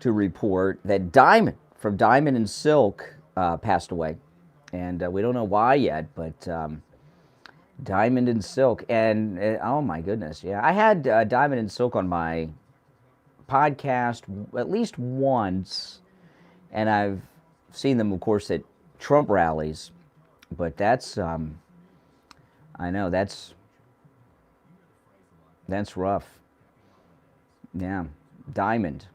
to report that Diamond from Diamond and Silk passed away. And we don't know why yet, but Diamond and Silk. And oh my goodness, yeah. I had Diamond and Silk on my podcast at least once, and I've seen them, of course, at Trump rallies. But that's, I know, that's rough. Yeah, Diamond.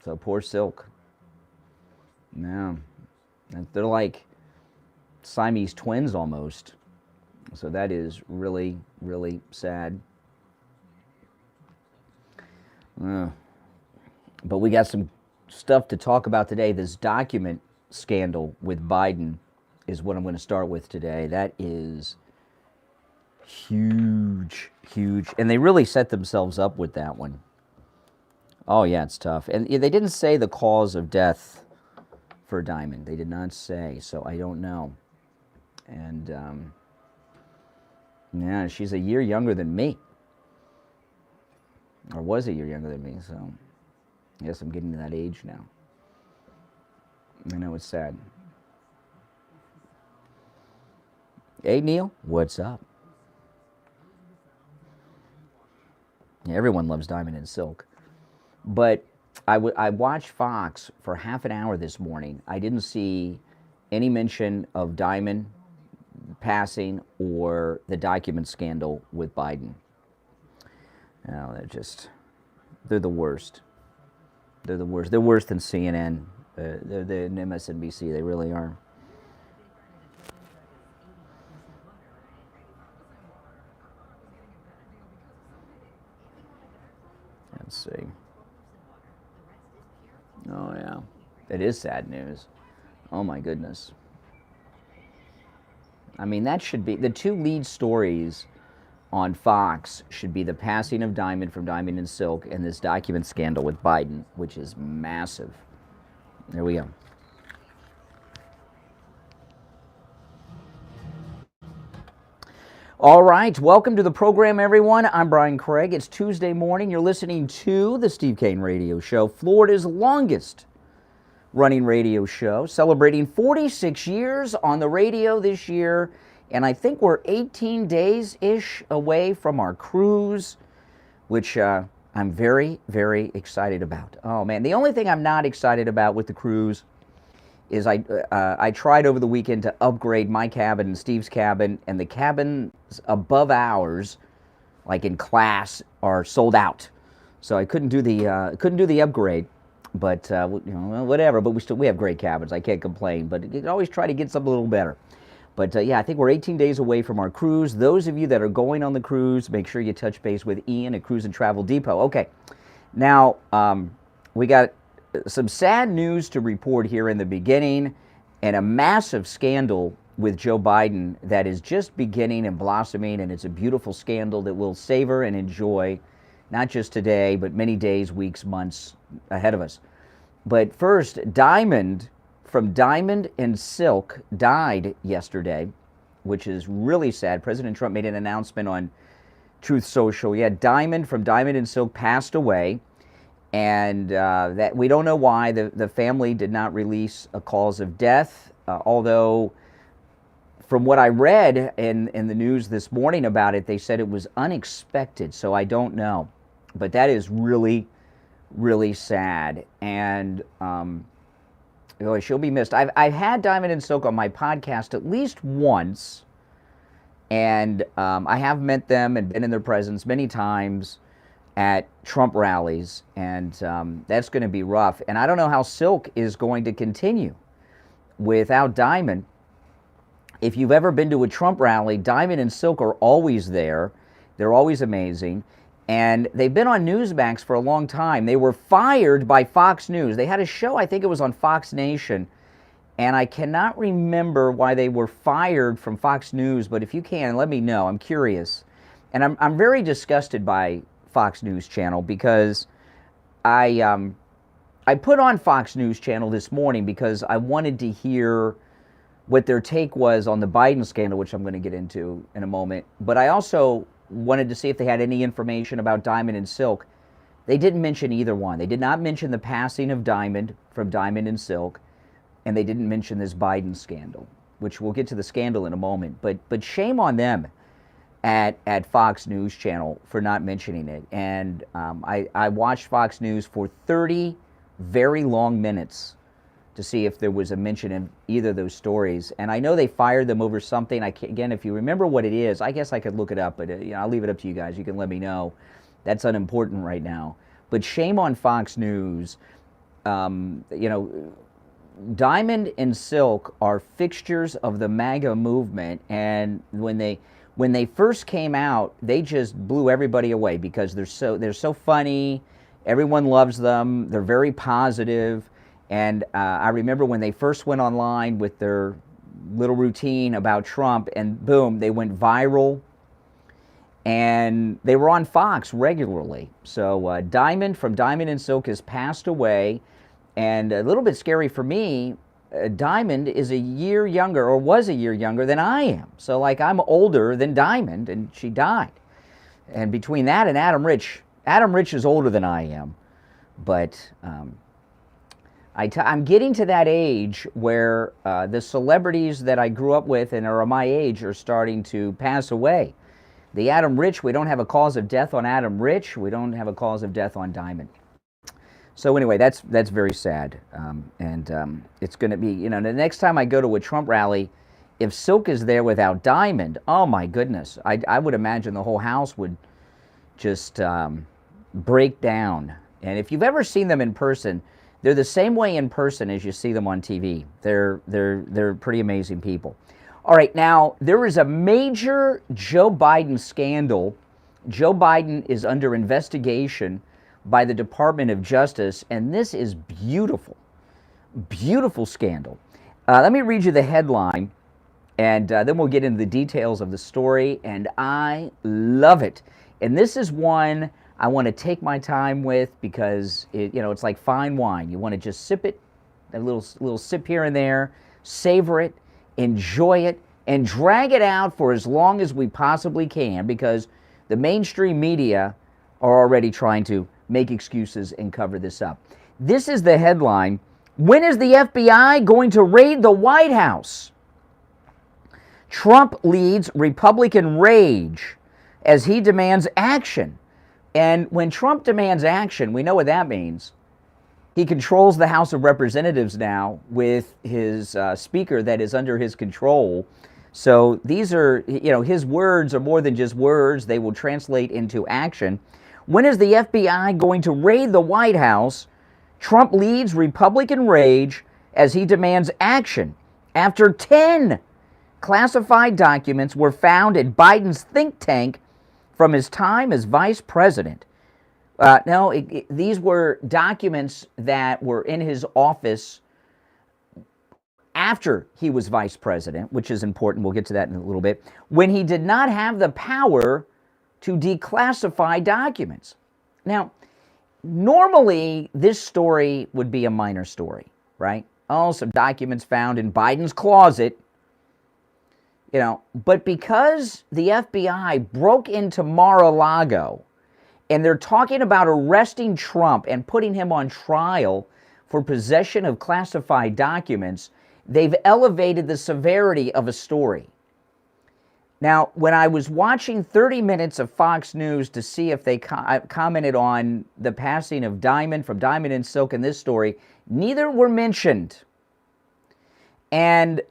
So poor Silk. Yeah, they're like Siamese twins almost. So that is really, really sad. But we got some stuff to talk about today. This document scandal with Biden is what I'm going to start with today. That is huge, huge. And they really set themselves up with that one. Oh, yeah, it's tough. And they didn't say the cause of death for Diamond. They did not say, so I don't know. And, yeah, she's a year younger than me. Or was a year younger than me, so I guess I'm getting to that age now. I know it's sad. Hey, Neil, what's up? Yeah, everyone loves Diamond and Silk. But I watched Fox for half an hour this morning. I didn't see any mention of Diamond passing or the document scandal with Biden. No, they're the worst. They're the worst. They're worse than CNN. They're MSNBC. They really are. Let's see. Oh, yeah. It is sad news. Oh, my goodness. I mean, that should be... The two lead stories on Fox should be the passing of Diamond from Diamond and Silk and this document scandal with Biden, which is massive. There we go. All right, welcome to the program, everyone. I'm Brian Craig. It's Tuesday morning. You're listening to the Steve Kane Radio Show, Florida's longest running radio show, celebrating 46 years on the radio this year, and I think we're 18 days-ish away from our cruise, which I'm very, very excited about. Oh, man, the only thing I'm not excited about with the cruise is I tried over the weekend to upgrade my cabin and Steve's cabin, and the cabins above ours, like in class, are sold out. So I couldn't do the upgrade, but you know, whatever. But we have great cabins. I can't complain. But you can always try to get something a little better. But yeah, I think we're 18 days away from our cruise. Those of you that are going on the cruise, make sure you touch base with Ian at Cruise and Travel Depot. Okay, now we got some sad news to report here in the beginning, and a massive scandal with Joe Biden that is just beginning and blossoming, and it's a beautiful scandal that we'll savor and enjoy, not just today, but many days, weeks, months ahead of us. But first, Diamond from Diamond and Silk died yesterday, which is really sad. President Trump made an announcement on Truth Social. Yeah, Diamond from Diamond and Silk passed away. And that we don't know why. The family did not release a cause of death, although from what I read in the news this morning about it, they said it was unexpected, so I don't know. But that is really, really sad, and she'll be missed. I've had Diamond and Silk on my podcast at least once, and I have met them and been in their presence many times at Trump rallies, and that's going to be rough. And I don't know how Silk is going to continue without Diamond. If you've ever been to a Trump rally, Diamond and Silk are always there. They're always amazing. And they've been on Newsmax for a long time. They were fired by Fox News. They had a show, I think it was on Fox Nation, and I cannot remember why they were fired from Fox News, but if you can, let me know. I'm curious. And I'm very disgusted by Fox News Channel because I put on Fox News Channel this morning because I wanted to hear what their take was on the Biden scandal, which I'm going to get into in a moment. But I also wanted to see if they had any information about Diamond and Silk. They didn't mention either one. They did not mention the passing of Diamond from Diamond and Silk, and they didn't mention this Biden scandal, which we'll get to the scandal in a moment. But shame on them at Fox News Channel for not mentioning it. And I watched Fox News for 30 very long minutes to see if there was a mention in either of those stories. And I know they fired them over something. Again, if you remember what it is, I guess I could look it up, but I'll leave it up to you guys. You can let me know. That's unimportant right now. But shame on Fox News. Diamond and Silk are fixtures of the MAGA movement, and when they first came out, they just blew everybody away because they're so funny. Everyone loves them. They're very positive. And I remember when they first went online with their little routine about Trump, and boom, they went viral. And they were on Fox regularly. So Diamond from Diamond and Silk has passed away. And a little bit scary for me, Diamond is a year younger, or was a year younger than I am. So like I'm older than Diamond, and she died. And between that and Adam Rich is older than I am. But I'm getting to that age where the celebrities that I grew up with and are my age are starting to pass away. The Adam Rich, we don't have a cause of death on Adam Rich. We don't have a cause of death on Diamond. So anyway, that's very sad. It's going to be, the next time I go to a Trump rally, if Silk is there without Diamond, oh my goodness, I would imagine the whole house would just break down. And if you've ever seen them in person, they're the same way in person as you see them on TV. They're pretty amazing people. All right, now, there is a major Joe Biden scandal. Joe Biden is under investigation by the Department of Justice, and this is beautiful. Beautiful scandal. Let me read you the headline, and then we'll get into the details of the story, and I love it. And this is one I want to take my time with because, it's like fine wine. You want to just sip it, a little sip here and there, savor it, enjoy it, and drag it out for as long as we possibly can because the mainstream media are already trying to make excuses and cover this up. This is the headline. When is the FBI going to raid the White House? Trump leads Republican rage as he demands action. And when Trump demands action, we know what that means. He controls the House of Representatives now with his speaker that is under his control. So these are, his words are more than just words. They will translate into action. When is the FBI going to raid the White House? Trump leads Republican rage as he demands action after 10 classified documents were found in Biden's think tank from his time as vice president. These were documents that were in his office after he was vice president, which is important. We'll get to that in a little bit. When he did not have the power to declassify documents. Now, normally this story would be a minor story, right? Oh, some documents found in Biden's closet. But because the FBI broke into Mar-a-Lago and they're talking about arresting Trump and putting him on trial for possession of classified documents, they've elevated the severity of a story. Now, when I was watching 30 minutes of Fox News to see if they commented on the passing of Diamond from Diamond and Silk in this story, neither were mentioned. And,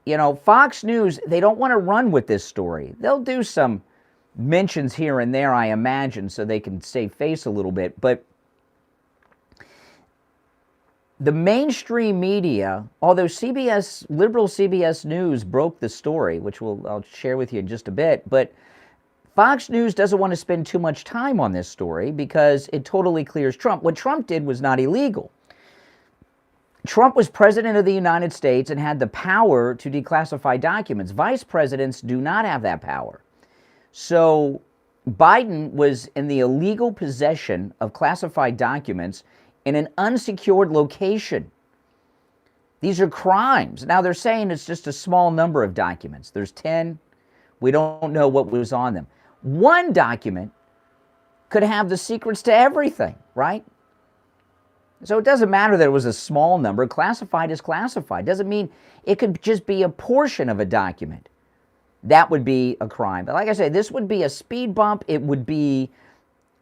Fox News, they don't want to run with this story. They'll do some mentions here and there, I imagine, so they can save face a little bit. But the mainstream media, although liberal CBS News broke the story, which I'll share with you in just a bit, but Fox News doesn't want to spend too much time on this story because it totally clears Trump. What Trump did was not illegal. Trump was president of the United States and had the power to declassify documents. Vice presidents do not have that power. So Biden was in the illegal possession of classified documents in an unsecured location. These are crimes. Now they're saying it's just a small number of documents. There's 10. We don't know what was on them. One document could have the secrets to everything, right? So it doesn't matter that it was a small number. Classified is classified. Doesn't mean it could just be a portion of a document. That would be a crime. But like I said, this would be a speed bump. It would be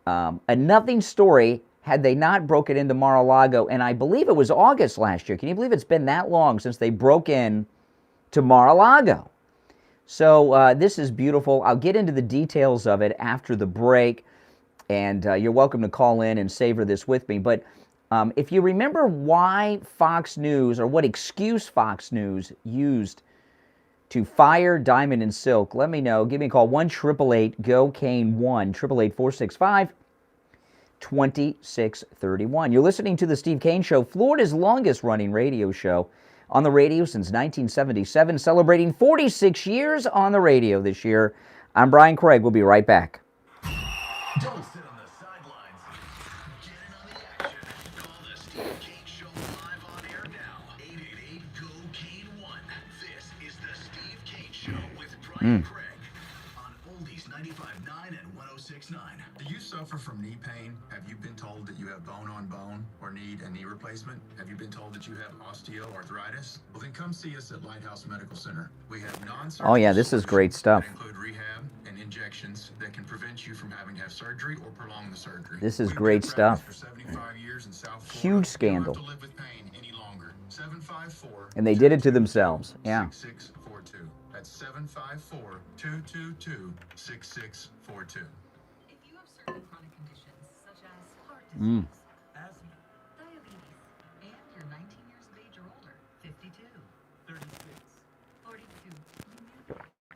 a nothing story had they not broken into Mar-a-Lago. And I believe it was August last year. Can you believe it's been that long since they broke in to Mar-a-Lago? So this is beautiful. I'll get into the details of it after the break. And you're welcome to call in and savor this with me. But if you remember why Fox News, or what excuse Fox News used to fire Diamond and Silk, let me know. Give me a call, 1-888-GO-CANE-1, 888-465-2631. You're listening to The Steve Kane Show, Florida's longest-running radio show, on the radio since 1977, celebrating 46 years on the radio this year. I'm Brian Craig. We'll be right back. Don't sit on the sidelines. Get in on the action. Call the Steve Kane Show live on air now. 888-GO-CANE-1. This is the Steve Kane Show with Brian Craig on Oldies 95.9 and 106.9. Do you suffer from knee pain? Have you been told that you have bone-on-bone or need a knee replacement? Have you been told that you have osteoarthritis? Well, then come see us at Lighthouse Medical Center. We have non-surgical Oh, yeah, this is great stuff. that include rehab and injections that can prevent you from having to have surgery or prolong the surgery. This is We've great been stuff. practiced for 75 years in South Florida. Huge scandal. You don't have to live with pain any longer. 754 And they did it to themselves. Yeah. 6642. That's 754-222-6642. If you have certain chronic conditions such as heart disease, asthma, diabetes, and you're 19 years of age or older, 52, 36, 42,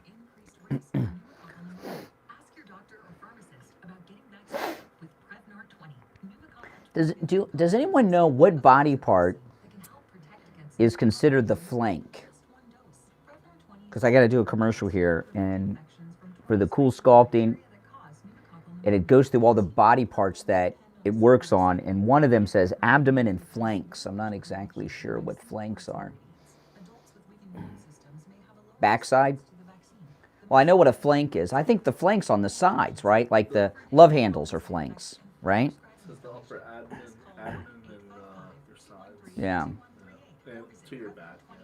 increased risk of pneumococcal pneumonia, ask your doctor or pharmacist about getting vaccinated with Prevnar 20. Pneumococcal Does anyone know what body part that can help protect against is considered the flank? just one dose. Prevnar 20 Because I got to do a commercial here, and for the cool sculpting, that cause pneumococcal and it goes through all the body parts that it works on, and one of them says abdomen and flanks. I'm not exactly sure what flanks are. adults with weakened immune systems may have a lower Backside? response to the vaccine. Well, I know what a flank is. I think the flanks on the sides, right? Like the love handles are flanks, right? This is the upper abdomen and your sides. Yeah. And to your back. I'm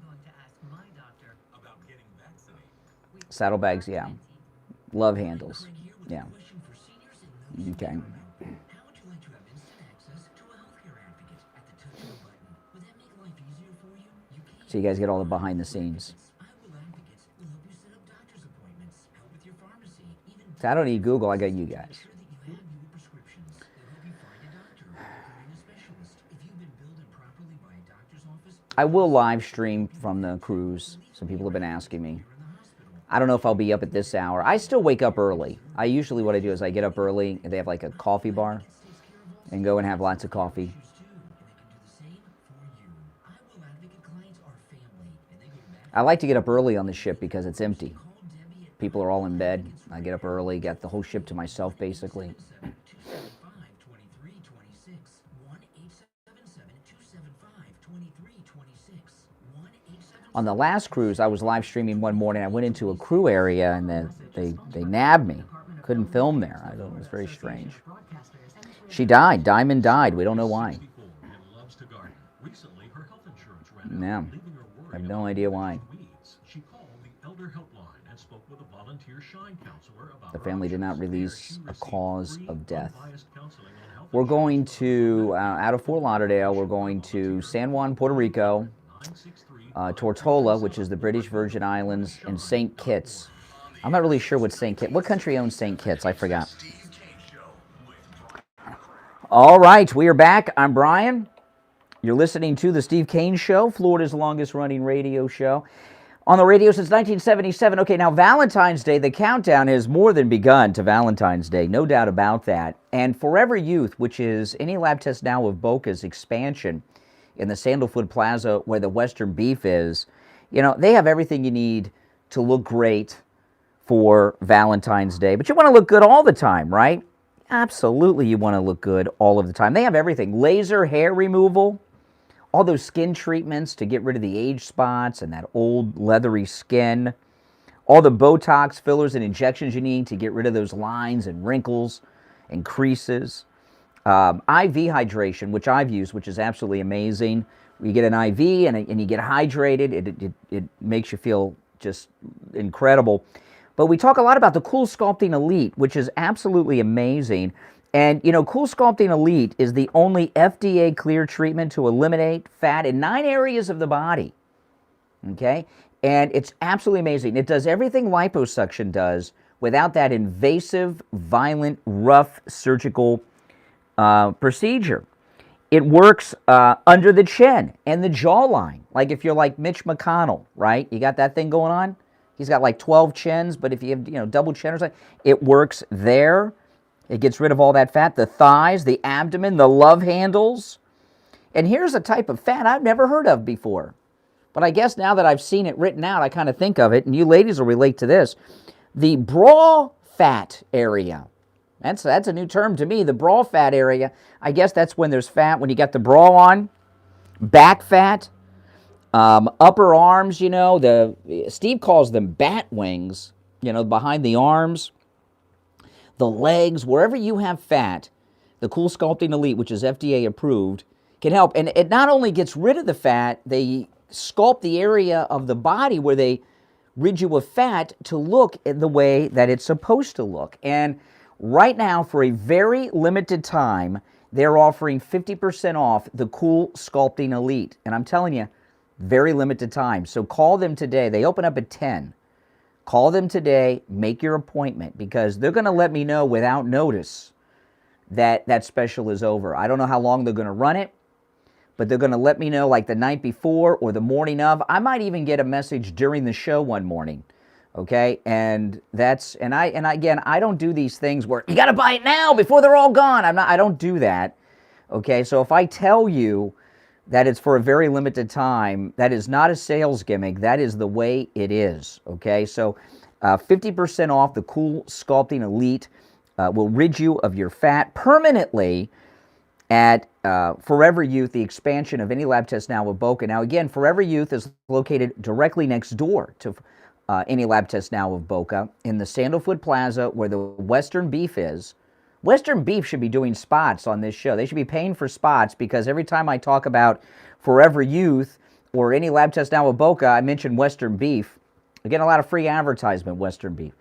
going to ask my doctor About getting vaccinated. Saddlebags, yeah. Love handles, yeah. Okay. How would you like to have instant access to a healthcare advocate at the touch of a button? Would that make life easier for you? You can. So you guys get all the behind the scenes. I will advocates will help you set up doctor's appointments, help with your pharmacy, even So I don't need Google, I got you guys. sure that you have your prescriptions. They'll help you find a doctor, including a specialist. If you've been billed improperly by a doctor's office, I will live stream from the cruise. Some people have been asking me. I don't know if I'll be up at this hour. I still wake up early. What I do is I get up early, and they have like a coffee bar, and go and have lots of coffee. too, and they can do the same for you. I will advocate clients are family, and they go back. I like to get up early on the ship because it's empty. Call Debbie at People are all in bed. I get up early, got the whole ship to myself basically. 275-2326, 1-877-275-2326, 1-877. On the last cruise, I was live streaming one morning. I went into a crew area, and they nabbed me. Couldn't film there. I don't, it was very strange. She died. Diamond died. We don't know why. And loves to garden. Recently, her health insurance ran Yeah. out, leaving her I worried have no about idea why. weeds. She called the Elder Helpline and spoke with a volunteer Shine counselor about The her family did not options. release There, she a received cause free, of death. unbiased counseling on health We're going insurance. to, out of Fort Lauderdale, we're going to San Juan, Puerto Rico, 963 Tortola, which is the British Virgin Islands, and St. Kitts. I'm not really sure what St. Kitts, what country owns St. Kitts? I forgot. Steve Kane Show with All right, we are back. I'm Brian. You're listening to The Steve Kane Show, Florida's longest running radio show. On the radio since 1977. Okay, now Valentine's Day, the countdown has more than begun to Valentine's Day, no doubt about that. And Forever Youth, which is Any Lab Test Now of Boca's expansion in the Sandalwood Plaza where the Western Beef is, you know, they have everything you need to look great for Valentine's Day. But you want to look good all the time, right? Absolutely, you want to look good all of the time. They have everything. Laser hair removal, all those skin treatments to get rid of the age spots and that old leathery skin, all the Botox, fillers, and injections you need to get rid of those lines and wrinkles and creases. IV hydration, which I've used, which is absolutely amazing. You get an IV and you get hydrated. It makes you feel just incredible. But we talk a lot about the Cool Sculpting Elite, which is absolutely amazing. And, you know, Cool Sculpting Elite is the only FDA-cleared treatment to eliminate fat in 9 areas of the body. Okay? And it's absolutely amazing. It does everything liposuction does without that invasive, violent, rough surgical procedure. It works under the chin and the jawline. Like if you're like Mitch McConnell, right? You got that thing going on? He's got like 12 chins, but if you have, you know, double chin or something, it works there. It gets rid of all that fat, the thighs, the abdomen, the love handles. And here's a type of fat I've never heard of before. But I guess now that I've seen it written out, I kind of think of it, and you ladies will relate to this. The bra fat area. That's a new term to me, the bra fat area. I guess that's when there's fat, when you got the bra on. Back fat. Upper arms, you know, Steve calls them bat wings, you know, behind the arms. The legs, wherever you have fat, the Cool Sculpting Elite, which is FDA approved, can help. And it not only gets rid of the fat, they sculpt the area of the body where they rid you of fat to look in the way that it's supposed to look. And right now, for a very limited time, they're offering 50% off the Cool Sculpting Elite. And I'm telling you, very limited time. So call them today. They open up at 10. Call them today, make your appointment, because they're going to let me know without notice that that special is over. I don't know how long they're going to run it, but they're going to let me know like the night before or the morning of. I might even get a message during the show one morning, okay? And again, I don't do these things where you got to buy it now before they're all gone. I don't do that, okay? So if I tell you that it's for a very limited time, that is not a sales gimmick. That is the way it is, okay? So 50% off the Cool Sculpting Elite will rid you of your fat permanently at Forever Youth, the expansion of Any Lab Test Now of Boca. Now, again, Forever Youth is located directly next door to Any Lab Test Now of Boca in the Sandalwood Plaza where the Western Beef is. Western Beef should be doing spots on this show. They should be paying for spots because every time I talk about Forever Youth or Any Lab Test Now of Boca, I mention Western Beef. I get a lot of free advertisement, Western Beef.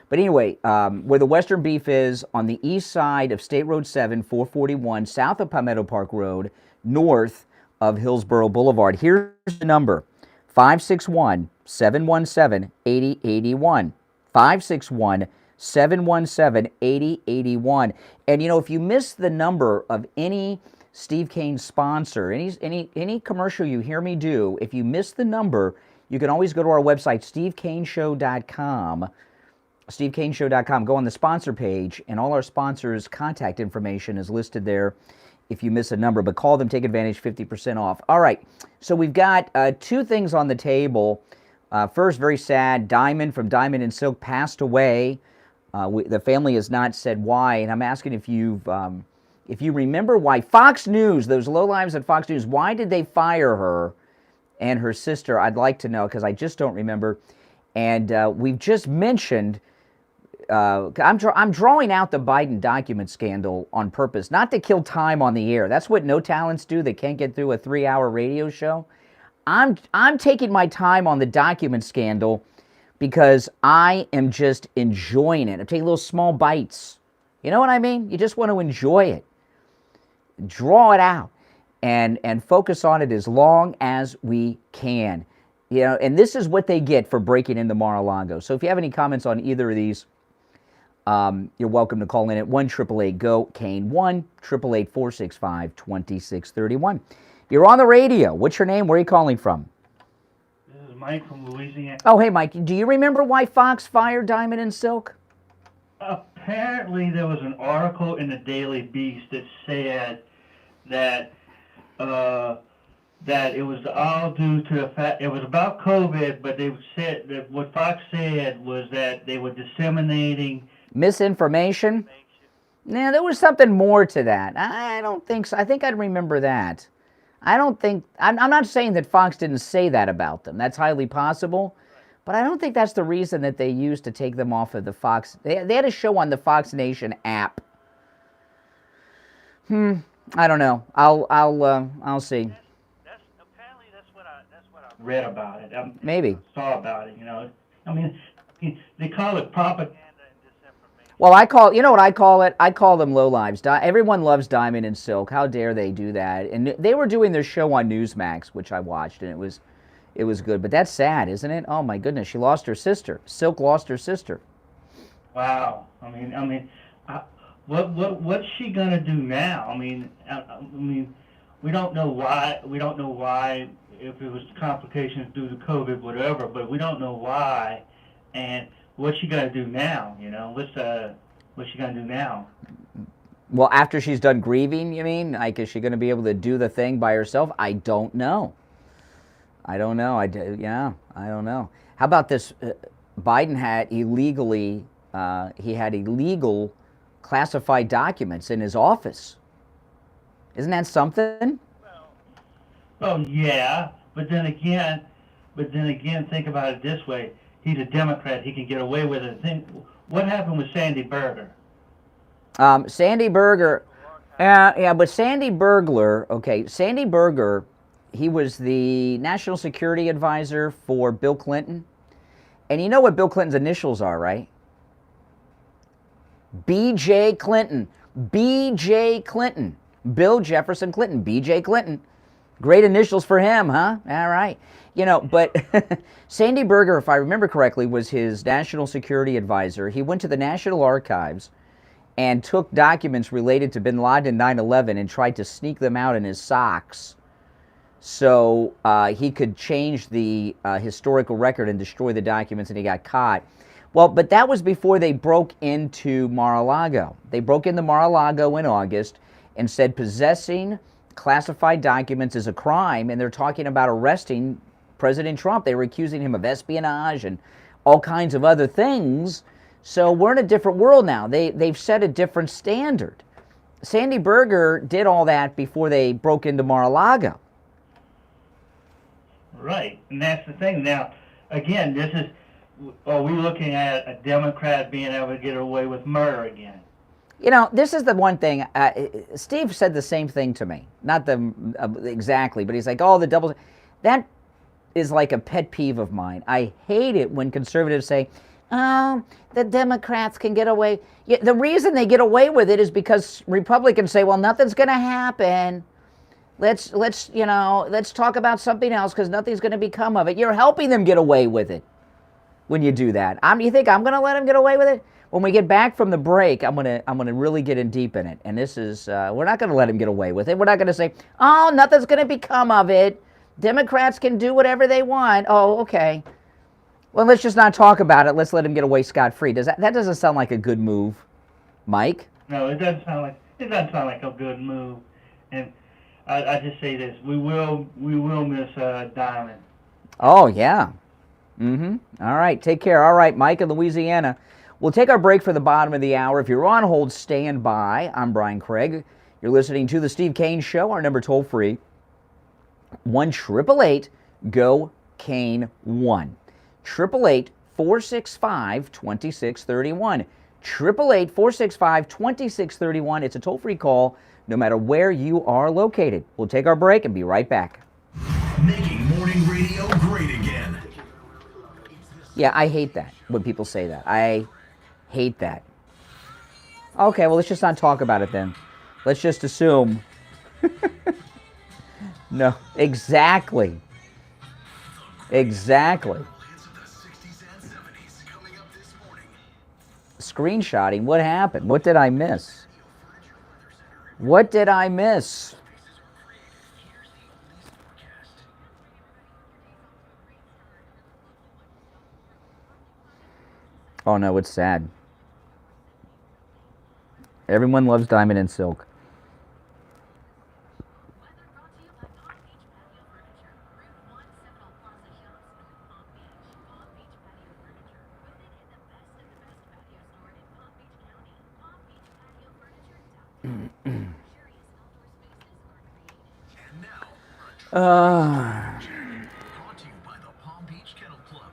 But anyway, where the Western Beef is on the east side of State Road 7, 441, south of Palmetto Park Road, north of Hillsborough Boulevard. Here's the number, 561-717-8081. 561-717-8081. And, you know, if you miss the number of any Steve Kane sponsor, any commercial you hear me do, if you miss the number, you can always go to our website, stevekaneshow.com. stevekaneshow.com. Go on the sponsor page, and all our sponsors' contact information is listed there if you miss a number. But call them, take advantage, 50% off. All right, so we've got two things on the table. First, very sad, Diamond from Diamond and Silk passed away. The family has not said why, and I'm asking if you remember why Fox News, those lowlives at Fox News, why did they fire her and her sister? I'd like to know because I just don't remember. And we've just mentioned, I'm drawing out the Biden document scandal on purpose, not to kill time on the air. That's what no talents do that can't get through a 3-hour radio show. I'm taking my time on the document scandal because I am just enjoying it. I'm taking little small bites. You know what I mean? You just want to enjoy it. Draw it out and focus on it as long as we can. You know, and this is what they get for breaking into Mar-a-Lago. So if you have any comments on either of these, you're welcome to call in at 1-888-GO-KANE, 1-888-465-2631. You're on the radio. What's your name? Where are you calling from? This is Mike from Louisiana. Oh, hey, Mike. Do you remember why Fox fired Diamond and Silk? Apparently, there was an article in the Daily Beast that said that it was all due to the fact it was about COVID, but they said that what Fox said was that they were disseminating misinformation. Nah, there was something more to that. I don't think so. I think I'd remember that. I don't think, I'm not saying that Fox didn't say that about them. That's highly possible. But I don't think that's the reason that they used to take them off of the Fox. They had a show on the Fox Nation app. I don't know. I'll see. Apparently that's what I read about it. Maybe. Saw about it. I mean, they call it propaganda and disinformation. Well, you know what I call it? I call them lowlives. Everyone loves Diamond and Silk. How dare they do that? And they were doing their show on Newsmax, which I watched, and it was good. But that's sad, isn't it? Oh my goodness, she lost her sister. Silk lost her sister. Wow. I mean, what's she gonna do now? I mean, we don't know why. We don't know why. If it was complications due to COVID, whatever, but we don't know why. And what's she gonna do now? What's she gonna do now? Well, after she's done grieving, you mean? Like, is she going to be able to do the thing by herself? I don't know. I don't know. I don't know. How about this? Biden had illegally, he had illegal classified documents in his office. Isn't that something? Well, yeah, but then again, think about it this way. He's a Democrat. He can get away with it. What happened with Sandy Berger? Sandy Berger, but Sandy Berger, he was the National Security Advisor for Bill Clinton. And you know what Bill Clinton's initials are, right? B.J. Clinton. B.J. Clinton. Bill Jefferson Clinton. B.J. Clinton. Great initials for him, huh? All right. But Sandy Berger, if I remember correctly, was his National Security Advisor. He went to the National Archives and took documents related to bin Laden 9/11 and tried to sneak them out in his socks so he could change the historical record and destroy the documents, and he got caught. Well, but that was before they broke into Mar-a-Lago. They broke into Mar-a-Lago in August and said possessing classified documents is a crime, and they're talking about arresting President Trump. They were accusing him of espionage and all kinds of other things. So we're in a different world now. They've set a different standard. Sandy Berger did all that before they broke into Mar-a-Lago. Right, and that's the thing. Now, again, are we looking at a Democrat being able to get away with murder again? This is the one thing. Steve said the same thing to me. Not exactly, but he's like, oh, the double. That is like a pet peeve of mine. I hate it when conservatives say, oh, the Democrats can get away. Yeah, the reason they get away with it is because Republicans say, well, nothing's going to happen. Let's talk about something else because nothing's going to become of it. You're helping them get away with it when you do that. You think I'm going to let them get away with it? When we get back from the break, I'm gonna really get in deep in it. And this is we're not going to let them get away with it. We're not going to say, oh, nothing's going to become of it. Democrats can do whatever they want. Oh, okay. Well, let's just not talk about it. Let's let him get away scot-free. That doesn't sound like a good move, Mike? No, it doesn't sound like a good move. And I just say this: we will miss Diamond. Oh yeah. All right. Take care. All right, Mike in Louisiana. We'll take our break for the bottom of the hour. If you're on hold, stand by. I'm Brian Craig. You're listening to the Steve Kane Show. Our number toll free: 1-888-GO-KANE-1. 888-465-2631. 888-465-2631. It's a toll-free call no matter where you are located. We'll take our break and be right back. Making morning radio great again. Yeah, I hate that when people say that. I hate that. Okay, well, let's just not talk about it then. Let's just assume. No, exactly. Screenshotting, what happened? What did I miss? Oh no, it's sad. Everyone loves Diamond and Silk. Brought to you by the Palm Beach Kennel Club.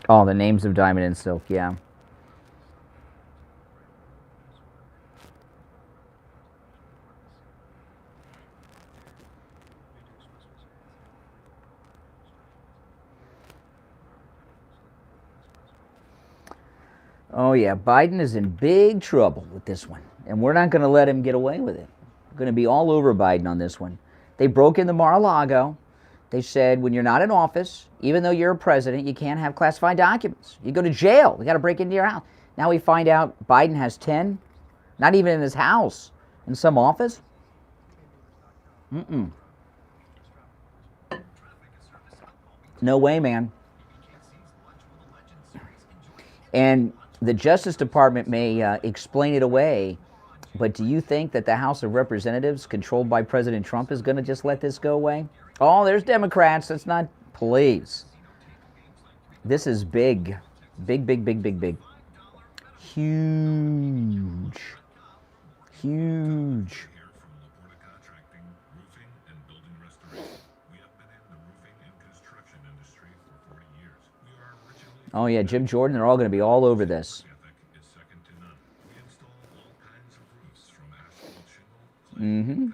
Oh, the names of Diamond and Silk, yeah. Oh, yeah, Biden is in big trouble with this one, and we're not going to let him get away with it. We're going to be all over Biden on this one. They broke into Mar-a-Lago. They said when you're not in office, even though you're a president, you can't have classified documents. You go to jail. We got to break into your house. Now we find out Biden has 10, not even in his house, in some office. No way, man. And the Justice Department may explain it away, but do you think that the House of Representatives, controlled by President Trump, is going to just let this go away? Oh, there's Democrats. That's not, please. This is big. Big, big, big, big, big. Huge. Huge. Oh, yeah, Jim Jordan, they're all going to be all over this. Mm-hmm.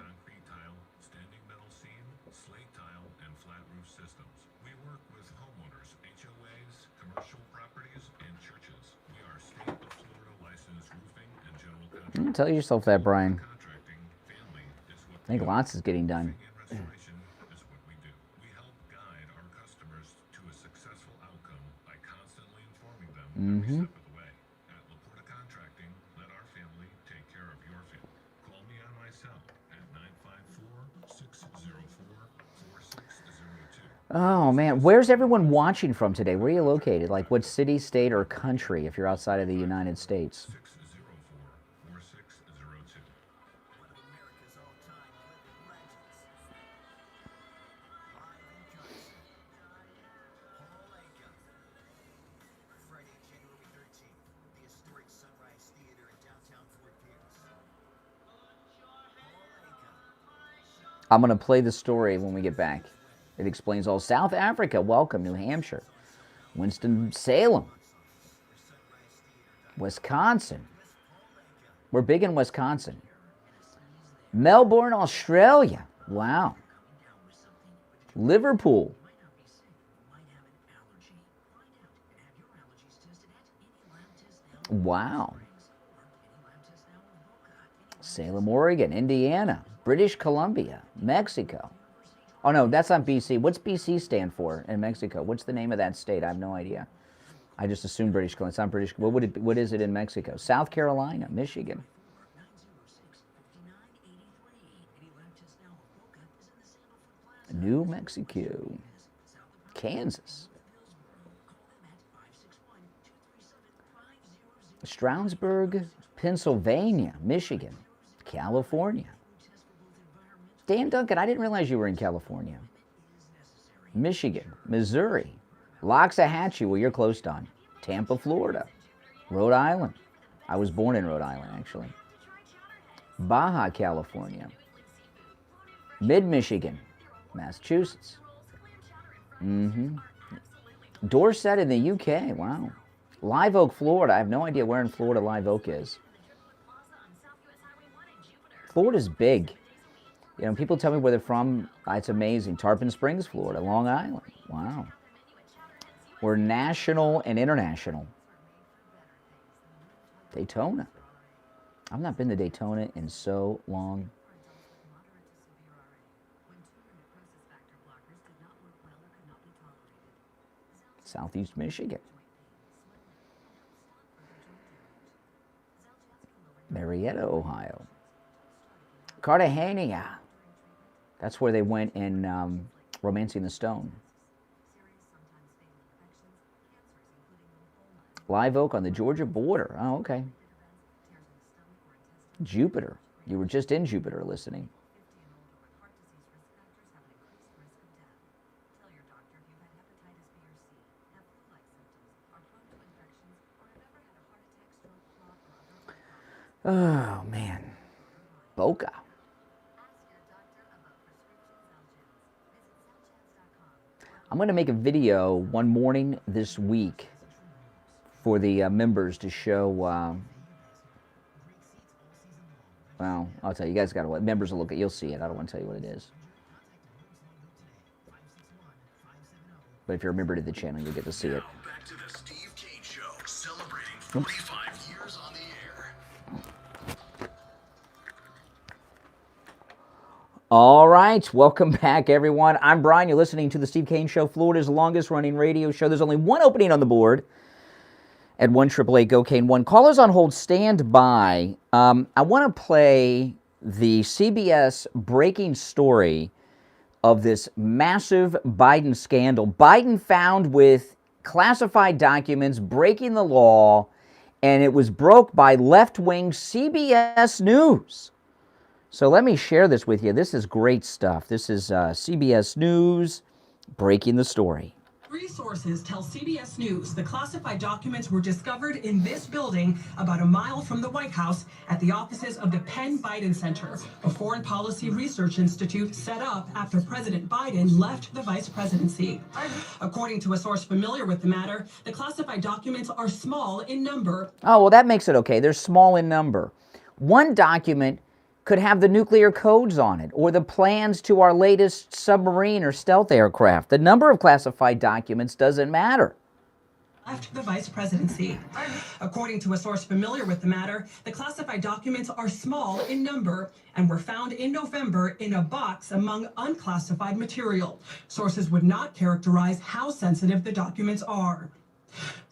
Tell yourself that, Brian. I think lots is getting done. Mm-hmm. Oh, man. Where's everyone watching from today? Where are you located? Like what city, state, or country if you're outside of the United States? I'm going to play the story when we get back. It explains all. South Africa, welcome. New Hampshire, Winston-Salem, Wisconsin. We're big in Wisconsin. Melbourne, Australia. Wow. Liverpool. Wow. Salem, Oregon, Indiana, British Columbia, Mexico. Oh, no, that's not BC. What's BC stand for in Mexico? What's the name of that state? I have no idea. I just assumed British Columbia. It's not British. What is it in Mexico? South Carolina, Michigan. New Mexico. Kansas. Stroudsburg, Pennsylvania, Michigan, California. Dan Duncan, I didn't realize you were in California. Michigan, Missouri, Loxahatchee, well, you're close, Don. Tampa, Florida, Rhode Island. I was born in Rhode Island, actually. Baja, California. Mid-Michigan, Massachusetts. Dorset in the UK, wow. Live Oak, Florida. I have no idea where in Florida Live Oak is. Florida's big. You know, people tell me where they're from. It's amazing. Tarpon Springs, Florida. Long Island. Wow. We're national and international. Daytona. I've not been to Daytona in so long. Southeast Michigan. Marietta, Ohio. Cartagena. That's where they went in Romancing the Stone. Live Oak on the Georgia border. Oh, okay. Jupiter. You were just in Jupiter listening. Oh, man. Boca. I'm going to make a video one morning this week for the members to show. Well, I'll tell you, you guys got to members will look at. You'll see it. I don't want to tell you what it is. But if you're a member to the channel, you'll get to see it. Now, back to the Steve Kane Show, celebrating 45 years on the air. All right, welcome back, everyone. I'm Brian. You're listening to the Steve Kane Show, Florida's longest-running radio show. There's only one opening on the board at 1-888-GO-KANE-1. Callers on hold, stand by. I want to play the CBS breaking story of this massive Biden scandal. Biden found with classified documents breaking the law, and it was broke by left-wing CBS News. So let me share this with you. This is great stuff. This is CBS News breaking the story. Three sources tell CBS News the classified documents were discovered in this building about a mile from the White House at the offices of the Penn Biden Center, a foreign policy research institute set up after President Biden left the vice presidency. According to a source familiar with the matter, the classified documents are small in number. Oh, well, that makes it okay. They're small in number. One document could have the nuclear codes on it, or the plans to our latest submarine or stealth aircraft. The number of classified documents doesn't matter. Left the vice presidency. According to a source familiar with the matter, the classified documents are small in number and were found in November in a box among unclassified material. Sources would not characterize how sensitive the documents are.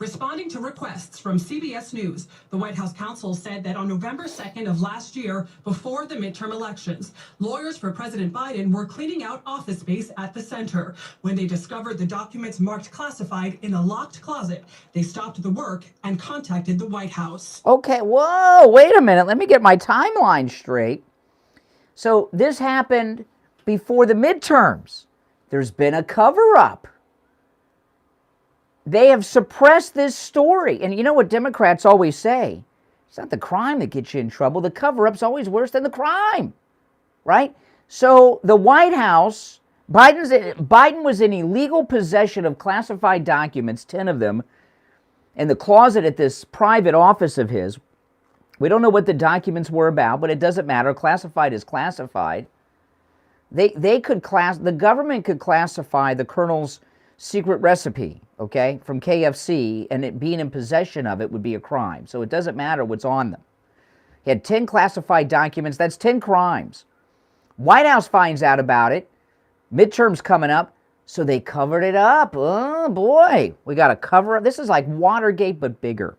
Responding to requests from CBS News, the White House counsel said that on November 2nd of last year, before the midterm elections, lawyers for President Biden were cleaning out office space at the center. When they discovered the documents marked classified in a locked closet, they stopped the work and contacted the White House. Okay, whoa, wait a minute. Let me get my timeline straight. So this happened before the midterms. There's been a cover-up. They have suppressed this story. And you know what Democrats always say? It's not the crime that gets you in trouble. The cover-up's always worse than the crime, right? So the White House, Biden was in illegal possession of classified documents, 10 of them, in the closet at this private office of his. We don't know what the documents were about, but it doesn't matter. Classified is classified. The government could classify the colonel's secret recipe, okay, from KFC, and it being in possession of it would be a crime. So it doesn't matter what's on them. He had 10 classified documents. That's 10 crimes. White House finds out about it. Midterms coming up, so they covered it up. Oh, boy. We got to cover up. This is like Watergate, but bigger.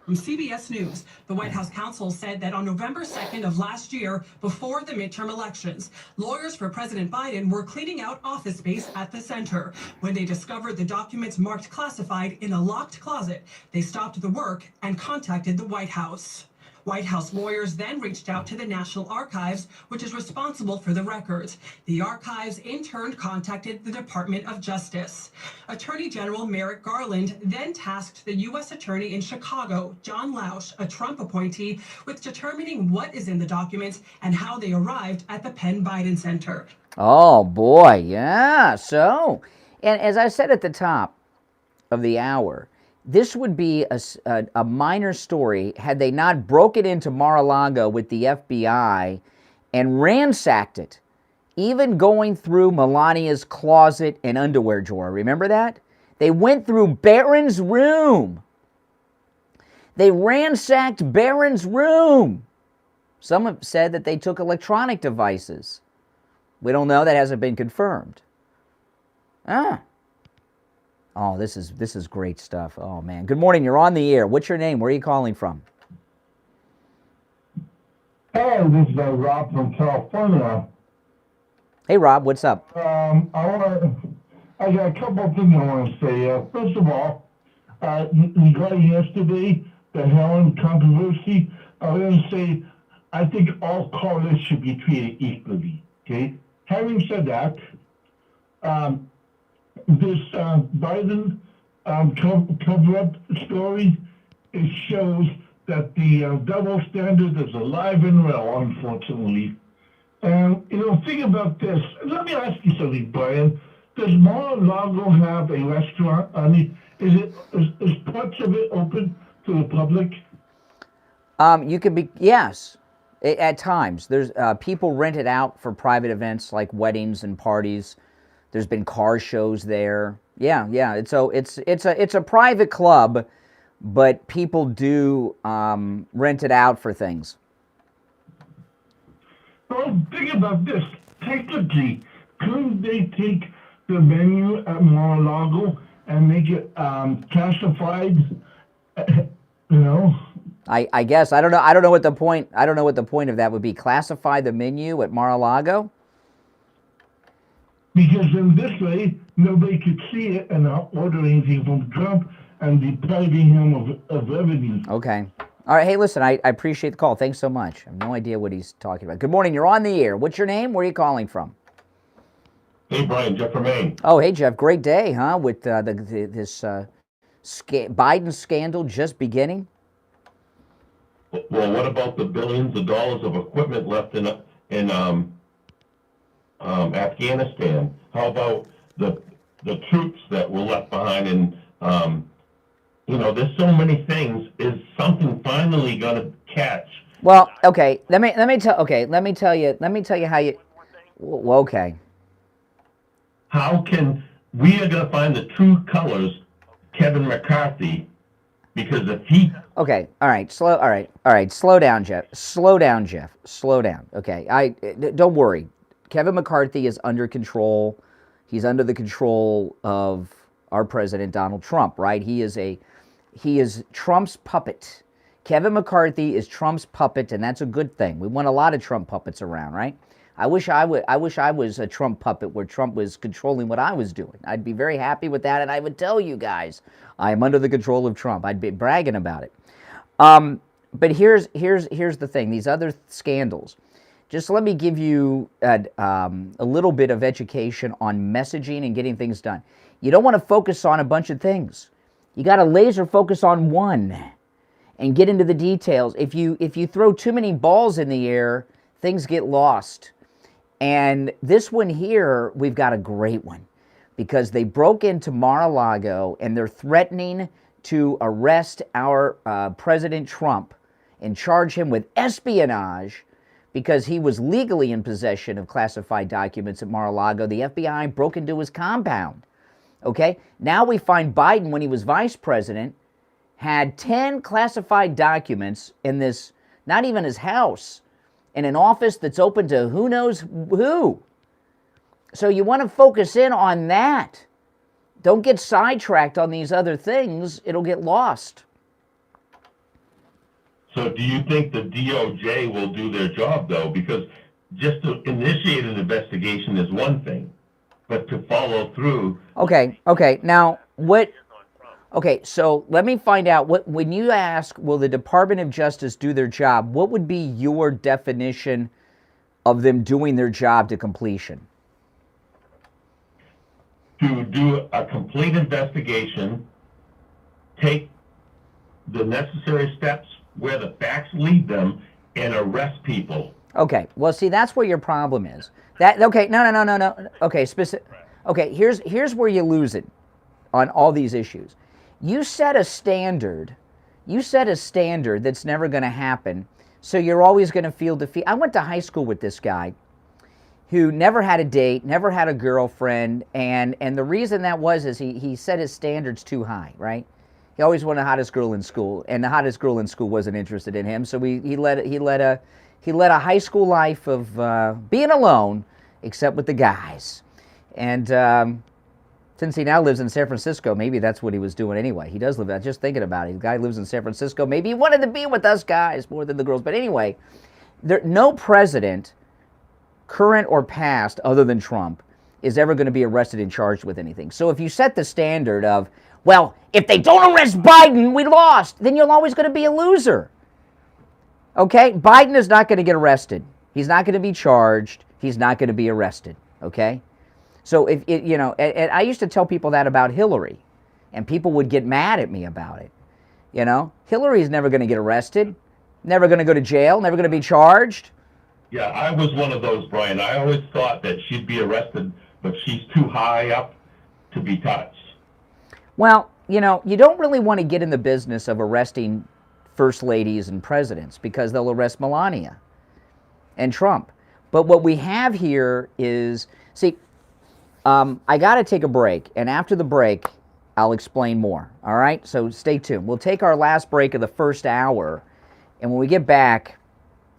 From CBS News, the White House counsel said that on November 2nd of last year, before the midterm elections, lawyers for President Biden were cleaning out office space at the center. When they discovered the documents marked classified in a locked closet, they stopped the work and contacted the White House. White House lawyers then reached out to the National Archives, which is responsible for the records. The archives in turn contacted the Department of Justice. Attorney General Merrick Garland then tasked the U.S. Attorney in Chicago, John Lausch, a Trump appointee, with determining what is in the documents and how they arrived at the Penn Biden Center. Oh, boy, yeah. So, and as I said at the top of the hour, this would be a minor story had they not broken into Mar-a-Lago with the FBI and ransacked it, even going through Melania's closet and underwear drawer. Remember that? They went through Barron's room. They ransacked Barron's room. Some have said that they took electronic devices. We don't know. That hasn't been confirmed. Oh, this is great stuff. Oh, man. Good morning. You're on the air. What's your name? Where are you calling from? Hey, this is Rob from California. Hey, Rob. What's up? I got a couple of things I want to say. First of all, regarding yesterday, the Helen controversy, I was going to say, I think all callers should be treated equally. Okay. Having said that, this Biden cover-up story, it shows that the double standard is alive and well, unfortunately. And, think about this. Let me ask you something, Brian. Does Mar-a-Lago have a restaurant? Is parts of it open to the public? You could be, yes, at times. There's people rent it out for private events like weddings and parties. There's been car shows there. Yeah. It's a private club, but people do rent it out for things. Well, think about this. Technically, couldn't they take the venue at Mar-a-Lago and make it classified? I guess I don't know what the point. I don't know what the point of that would be. Classify the menu at Mar-a-Lago. Because in this way, nobody could see it and not order anything from Trump and depriving him of revenue. Okay. All right. Hey, listen, I appreciate the call. Thanks so much. I have no idea what he's talking about. Good morning. You're on the air. What's your name? Where are you calling from? Hey, Brian. Jeff from Maine. Oh, hey, Jeff. Great day, huh? With this Biden scandal just beginning. Well, what about the billions of dollars of equipment left in Afghanistan? How about the troops that were left behind? And there's so many things. Is something finally going to catch? Well, okay. Let me tell you how you. Well, okay. How can we are going to find the true colors of Kevin McCarthy? Because if he... Okay, all right, slow down, Jeff. Slow down. Okay, don't worry. Kevin McCarthy is under control. He's under the control of our president, Donald Trump, right? He is Trump's puppet. Kevin McCarthy is Trump's puppet, and that's a good thing. We want a lot of Trump puppets around, right? I wish I was a Trump puppet where Trump was controlling what I was doing. I'd be very happy with that, and I would tell you guys I am under the control of Trump. I'd be bragging about it. But here's the thing. These other scandals. Just let me give you a little bit of education on messaging and getting things done. You don't want to focus on a bunch of things. You got to laser focus on one and get into the details. If you throw too many balls in the air, things get lost. And this one here, we've got a great one because they broke into Mar-a-Lago and they're threatening to arrest our President Trump and charge him with espionage because he was legally in possession of classified documents at Mar-a-Lago. The FBI broke into his compound. Okay? Now we find Biden, when he was vice president, had 10 classified documents in this, not even his house, in an office that's open to who knows who. So you want to focus in on that. Don't get sidetracked on these other things. It'll get lost. So do you think the DOJ will do their job, though? Because just to initiate an investigation is one thing, but to follow through... Okay, now what... Okay, so let me find out, when you ask, will the Department of Justice do their job, what would be your definition of them doing their job to completion? To do a complete investigation, take the necessary steps where the facts lead them, and arrest people. Okay, well, see, that's where your problem is. No. Okay, okay, here's where you lose it on all these issues. You set a standard that's never going to happen, so you're always going to feel defeat. I went to high school with this guy who never had a date, never had a girlfriend, and the reason that was is he set his standards too high, right? He always wanted the hottest girl in school, and the hottest girl in school wasn't interested in him, so he led a high school life of being alone, except with the guys. And since he now lives in San Francisco, maybe that's what he was doing anyway. He does live there. Just thinking about it. The guy lives in San Francisco. Maybe he wanted to be with us guys more than the girls. But anyway, no president, current or past, other than Trump, is ever going to be arrested and charged with anything. So if you set the standard of, well, if they don't arrest Biden, we lost, then you're always going to be a loser. Okay? Biden is not going to get arrested. He's not going to be charged. He's not going to be arrested. Okay? So if it, and I used to tell people that about Hillary, and people would get mad at me about it. Hillary's never going to get arrested, never going to go to jail, never going to be charged. Yeah, I was one of those, Brian. I always thought that she'd be arrested, but she's too high up to be touched. Well, you know, you don't really want to get in the business of arresting first ladies and presidents because they'll arrest Melania and Trump. But what we have here is, see, I got to take a break, and after the break, I'll explain more, all right? So stay tuned. We'll take our last break of the first hour, and when we get back,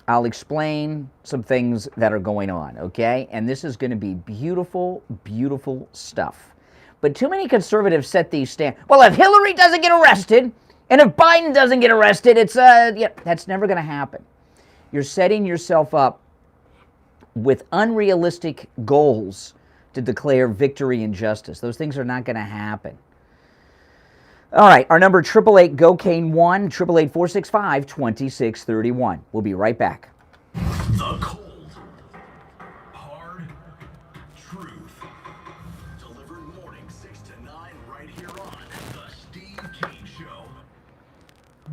I'll explain some things that are going on, okay? And this is going to be beautiful, beautiful stuff. But too many conservatives set these standards. Well, if Hillary doesn't get arrested, and if Biden doesn't get arrested, it's, yeah, that's never going to happen. You're setting yourself up with unrealistic goals to declare victory and justice. Those things are not going to happen. All right, our number 888-GO-CANE-1, 888-465-2631. We'll be right back. The cold, hard truth. Delivered morning 6 to 9 right here on The Steve Kane Show.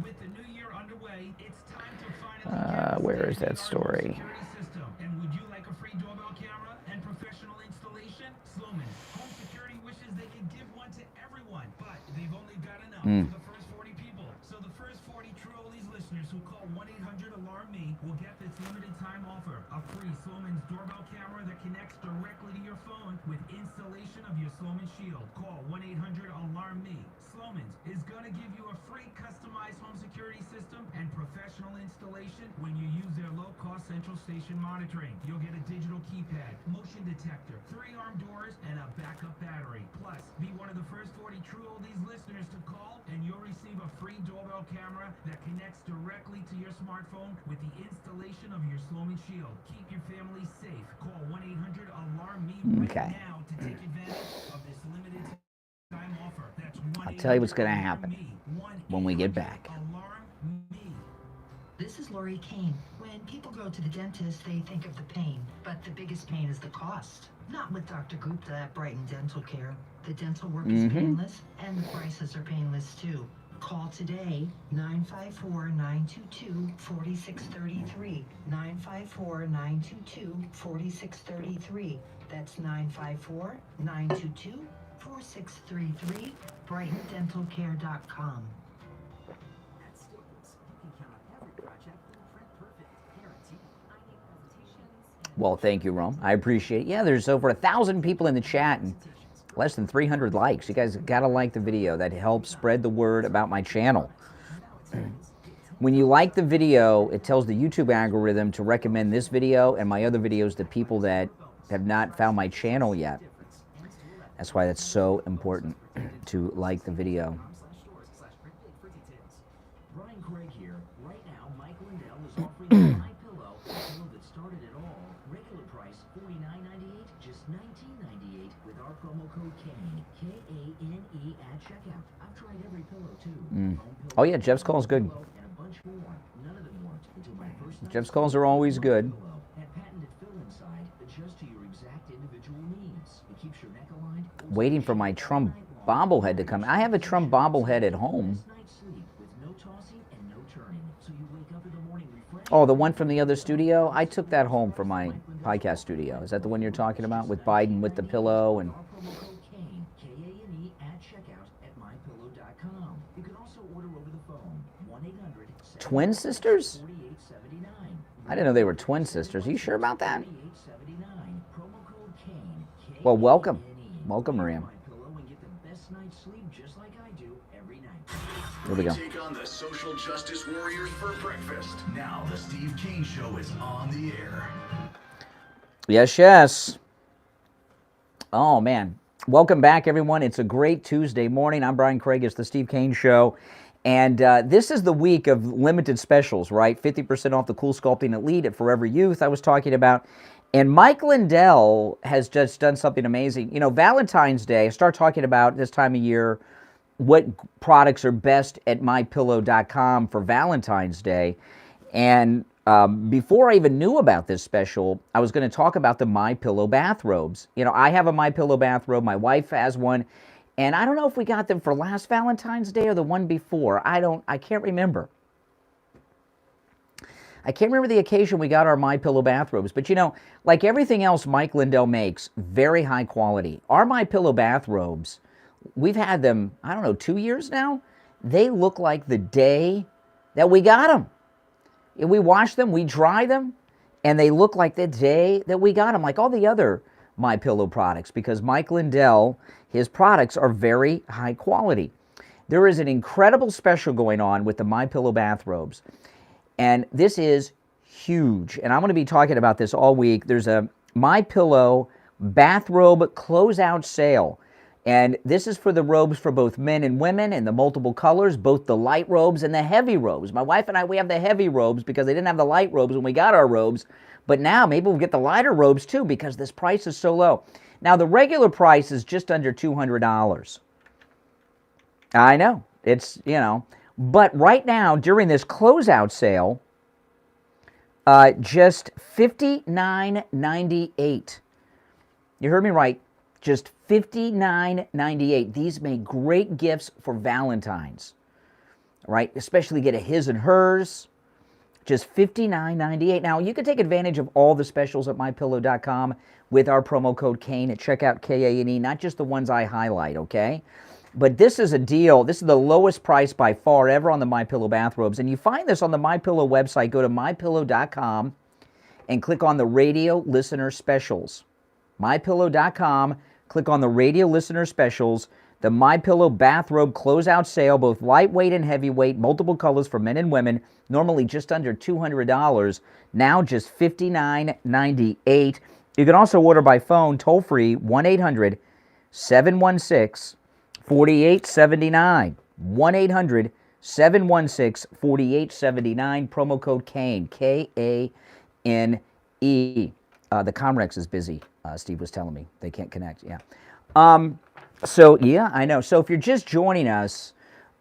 With the new year underway, it's time to finally Where is that story? system. And would you like a free doorbell camera and professional installation? Sloman Home Security wishes they could give one to everyone, but they've only got enough for the first 40 people. So the first 40 True Oldies listeners who call 1-800-ALARM-ME will get this limited time offer. A free Sloman's doorbell camera that connects directly to your phone with installation of your Sloman Shield. Call 1-800-ALARM-ME. Sloman's is going to give you a free customized home security system and professional installation when you use their low-cost central station monitoring. You'll get a digital keypad, motion detector, 3-arm doors, and a backup battery. Plus, be one of the first 40 True Oldies listeners to call, and you'll receive a free doorbell camera that connects directly to your smartphone with the installation of your Sloman Shield. Keep your family safe. Call 1-800-ALARM-ME right now to take advantage of this limited time offer. That's I'll tell you what's going to happen when we get back. This is Lori Kane. When people go to the dentist, they think of the pain, but the biggest pain is the cost. Not with Dr. Gupta at Brighton Dental Care. The dental work is painless, and the prices are painless too. Call today, 954-922-4633. 954-922-4633. That's 954-922-4633. BrightonDentalCare.com. Well, thank you, Rome. I appreciate it. Yeah, there's over 1,000 people in the chat and less than 300 likes. You guys got to like the video. That helps spread the word about my channel. When you like the video, it tells the YouTube algorithm to recommend this video and my other videos to people that have not found my channel yet. That's why that's so important to like the video. Brian Craig here. Right now, Mike Lindell is offering My Pillow, a pillow that started it all. Regular price $49.98, just $19.98 with our promo code KANE, K-A-N-E at checkout. I've tried every pillow too. Oh yeah, Jeff's calls good. And a bunch more. None of them worked until my first night. Jeff's calls are always good. Had patented fill inside, adjust to your exact individual needs. It keeps your neck aligned. Waiting for my Trump bobblehead to come. I have a Trump bobblehead at home. Oh, the one from the other studio? I took that home from my podcast studio. Is that the one you're talking about with Biden with the pillow and... K-A-N-E at checkout at mypillow.com. You can also order over the phone. 1-800 Twin sisters? I didn't know they were twin sisters. Are you sure about that? Well, welcome. Welcome, Maria. Here we go. Take on the social justice warriors for breakfast. Now the Steve Kane Show is on the air. Yes, yes. Oh, man. Welcome back, everyone. It's a great Tuesday morning. I'm Brian Craig. It's the Steve Kane Show. And this is the week of limited specials, right? 50% off the Cool Sculpting Elite at Forever Youth I was talking about. And Mike Lindell has just done something amazing. You know, Valentine's Day, I start talking about this time of year what products are best at mypillow.com for Valentine's Day. And before I even knew about this special, I was going to talk about the MyPillow bathrobes. You know, I have a MyPillow bathrobe. My wife has one. And I don't know if we got them for last Valentine's Day or the one before. I can't remember. I can't remember the occasion we got our MyPillow bathrobes. But, you know, like everything else Mike Lindell makes, very high quality. Our MyPillow bathrobes we've had them, I don't know, 2 years now. They look like the day that we got them. We wash them, we dry them, and they look like the day that we got them, like all the other MyPillow products, because Mike Lindell, his products are very high quality. There is an incredible special going on with the MyPillow bathrobes, and this is huge, and I'm going to be talking about this all week. There's a MyPillow bathrobe closeout sale, and this is for the robes for both men and women in the multiple colors, both the light robes and the heavy robes. My wife and I, we have the heavy robes because they didn't have the light robes when we got our robes, but now maybe we'll get the lighter robes too because this price is so low. Now, the regular price is just under $200. I know, it's, you know, but right now, during this closeout sale, just $59.98. You heard me right, just $59.98. These make great gifts for Valentine's, right? Especially get a his and hers, just $59.98. Now, you can take advantage of all the specials at MyPillow.com with our promo code Kane at checkout, K-A-N-E, not just the ones I highlight, okay? But this is a deal. This is the lowest price by far ever on the MyPillow bathrobes. And you find this on the MyPillow website. Go to MyPillow.com and click on the radio listener specials. MyPillow.com, click on the radio listener specials. The MyPillow bathrobe closeout sale, both lightweight and heavyweight, multiple colors for men and women, normally just under $200, now just $59.98. You can also order by phone, toll-free, 1-800-716-4879. 1-800-716-4879. Promo code Kane, K-A-N-E. The Comrex is busy, Steve was telling me. They can't connect, yeah. So, yeah, I know. So if you're just joining us,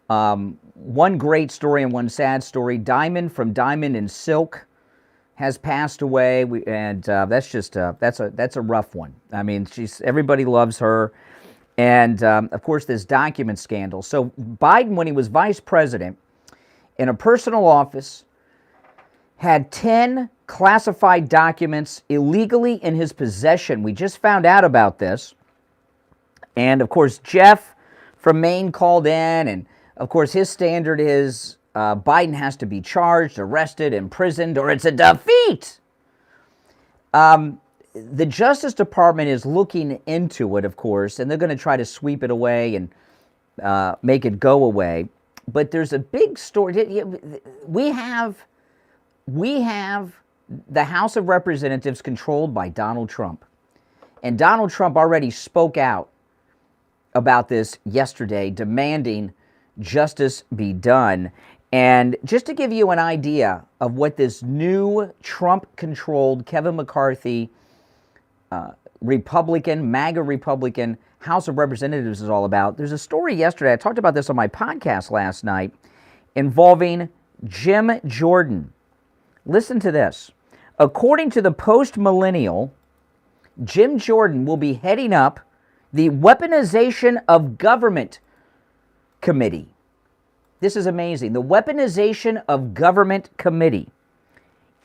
one great story and one sad story. Diamond from Diamond and Silk has passed away, and that's just that's a rough one. I mean, everybody loves her. And, of course, this document scandal. So Biden, when he was vice president, in a personal office, had 10 classified documents illegally in his possession. We just found out about this. And, of course, Jeff from Maine called in. And, of course, his standard is Biden has to be charged, arrested, imprisoned, or it's a defeat. The Justice Department is looking into it, of course, and they're going to try to sweep it away and make it go away. But there's a big story. We have the House of Representatives controlled by Donald Trump. And Donald Trump already spoke out about this yesterday, demanding justice be done. And just to give you an idea of what this new Trump-controlled Kevin McCarthy Republican, MAGA Republican House of Representatives is all about. There's a story yesterday, I talked about this on my podcast last night, involving Jim Jordan. Listen to this. According to the Post-Millennial, Jim Jordan will be heading up the Weaponization of Government Committee. This is amazing. The Weaponization of Government Committee.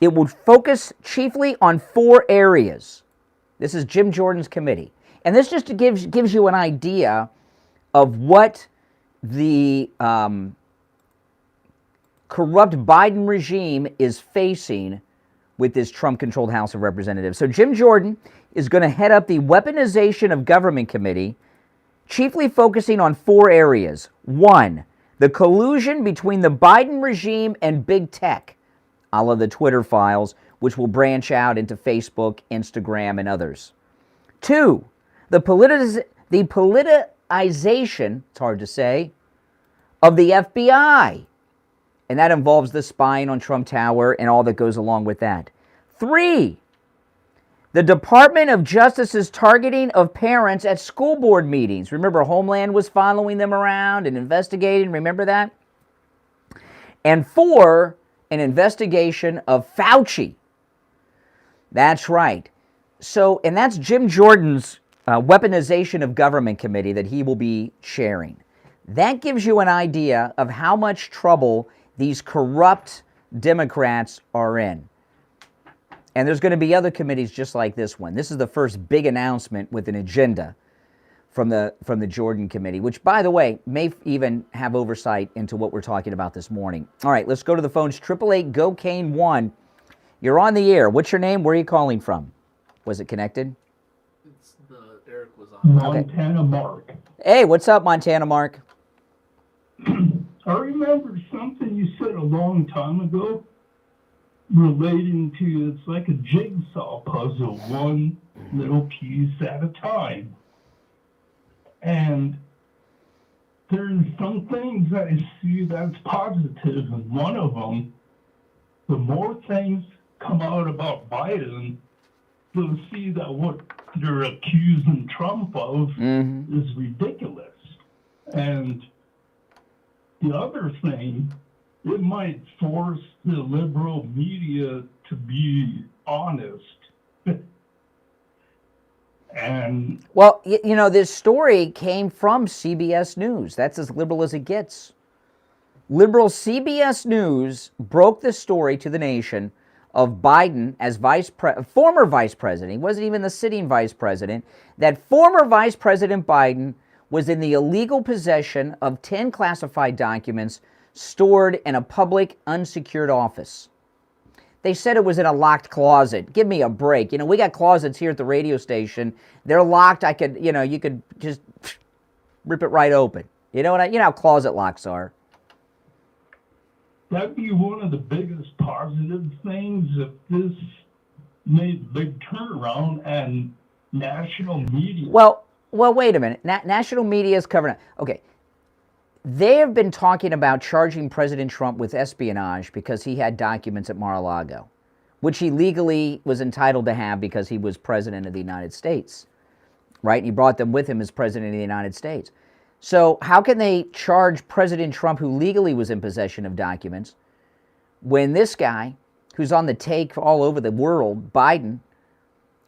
It would focus chiefly on 4 areas. This is Jim Jordan's committee. And this just gives you an idea of what the corrupt Biden regime is facing with this Trump-controlled House of Representatives. So Jim Jordan is going to head up the Weaponization of Government Committee, chiefly focusing on 4 areas. 1, the collusion between the Biden regime and big tech, a la the Twitter files, which will branch out into Facebook, Instagram, and others. 2, the politicization, it's hard to say, of the FBI. And that involves the spying on Trump Tower and all that goes along with that. 3, the Department of Justice's targeting of parents at school board meetings. Remember, Homeland was following them around and investigating. Remember that? And 4, an investigation of Fauci. That's right. So, and that's Jim Jordan's Weaponization of Government Committee that he will be chairing. That gives you an idea of how much trouble these corrupt Democrats are in. And there's going to be other committees just like this one. This is the first big announcement with an agenda from the Jordan Committee, which, by the way, may even have oversight into what we're talking about this morning. All right, let's go to the phones. 888-GO-CANE-1. You're on the air. What's your name? Where are you calling from? Was it connected? It's Eric was on. Montana Mark. Hey, what's up, Montana Mark? I remember something you said a long time ago relating to it's like a jigsaw puzzle, one little piece at a time. And there's some things that I see that's positive, and one of them, the more things come out about Biden, you'll see that what they're accusing Trump of is ridiculous. And the other thing, it might force the liberal media to be honest. And well, you know, this story came from CBS News. That's as liberal as it gets. Liberal CBS News broke the story to the nation of Biden as former vice president. He wasn't even the sitting vice president. That former Vice President Biden was in the illegal possession of 10 classified documents stored in a public unsecured office. They said it was in a locked closet. Give me a break. You know, we got closets here at the radio station. They're locked. You could just rip it right open. You know how closet locks are. That'd be one of the biggest positive things if this made a big turnaround and national media. Well, wait a minute. National media is covering it. Okay. They have been talking about charging President Trump with espionage because he had documents at Mar-a-Lago, which he legally was entitled to have because he was president of the United States, right? And he brought them with him as president of the United States. So how can they charge President Trump, who legally was in possession of documents, when this guy, who's on the take all over the world, Biden,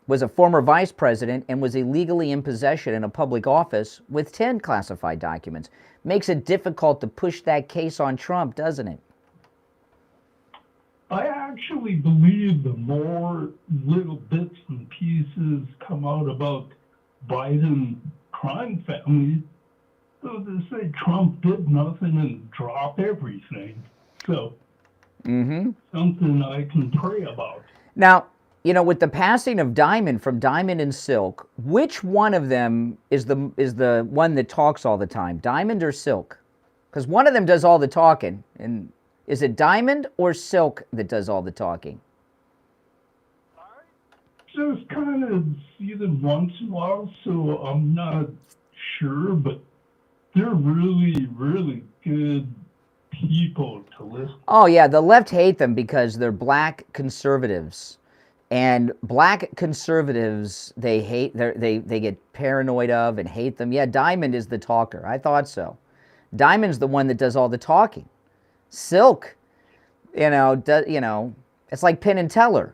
was a former vice president and was illegally in possession in a public office with 10 classified documents? Makes it difficult to push that case on Trump, doesn't it? I actually believe the more little bits and pieces come out about Biden crime family, so they say Trump did nothing and drop everything. So something I can pray about. Now, you know, with the passing of Diamond from Diamond and Silk, which one of them is the one that talks all the time, Diamond or Silk? Because one of them does all the talking. And is it Diamond or Silk that does all the talking? Just kind of see them once in a while, so I'm not sure, but they're really, really good people to listen to. Oh, yeah, the left hate them because they're black conservatives. And black conservatives, they hate, they get paranoid of and hate them. Yeah, Diamond is the talker. I thought so. Diamond's the one that does all the talking. Silk, it's like Penn and Teller,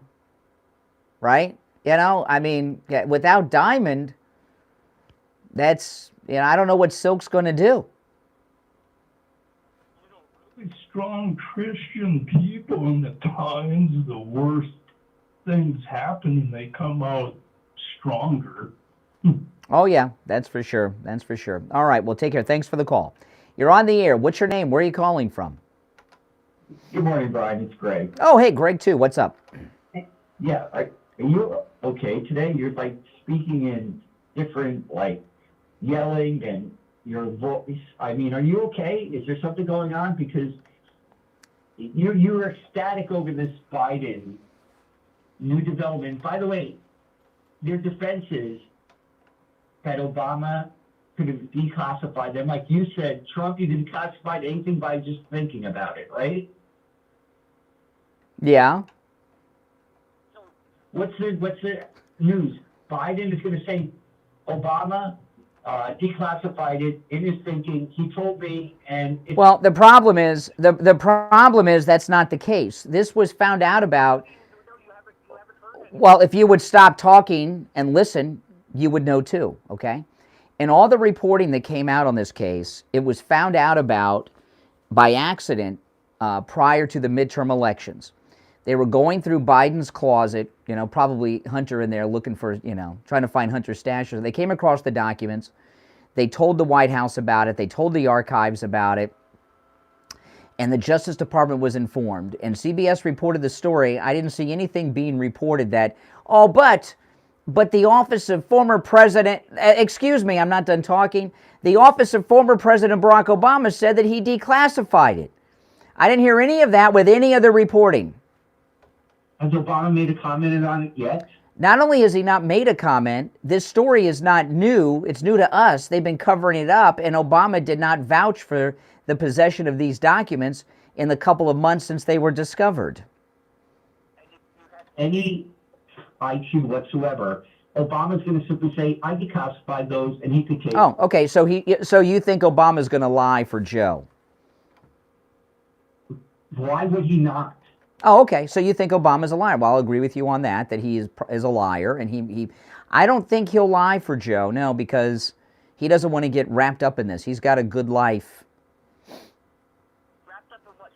right? I mean, without Diamond, I don't know what Silk's going to do. Really strong Christian people in the times, the worst things happen and they come out stronger. Oh, yeah, that's for sure. That's for sure. All right, well, take care. Thanks for the call. You're on the air. What's your name? Where are you calling from? Good morning, Brian. It's Greg. Oh, hey, Greg, too. What's up? Yeah, are you okay today? You're like speaking in different, like yelling and your voice. I mean, are you okay? Is there something going on? Because you were ecstatic over this Biden new development. By the way, their defense is that Obama could have declassified them. Like you said, Trump, you didn't classify anything by just thinking about it, right? Yeah. What's the news? Biden is going to say Obama declassified it in his thinking. He told me, and well, the problem is that's not the case. This was found out about. Well, if you would stop talking and listen, you would know too. Okay, and all the reporting that came out on this case, it was found out about by accident prior to the midterm elections. They were going through Biden's closet, probably Hunter in there looking for, trying to find Hunter's stash. They came across the documents. They told the White House about it. They told the archives about it. And the Justice Department was informed. And CBS reported the story. I didn't see anything being reported that, oh, but the office of former President, excuse me, I'm not done talking. The office of former President Barack Obama said that he declassified it. I didn't hear any of that with any other reporting. Has Obama made a comment on it yet? Not only has he not made a comment, this story is not new. It's new to us. They've been covering it up, and Obama did not vouch for the possession of these documents in the couple of months since they were discovered. Any IQ whatsoever, Obama's going to simply say, I declassified those, and he could take... Oh, okay, so you think Obama's going to lie for Joe? Why would he not? Oh, okay, so you think Obama's a liar. Well, I'll agree with you on that he is a liar, and I don't think he'll lie for Joe, no, because he doesn't want to get wrapped up in this. He's got a good life. Wrapped up in what?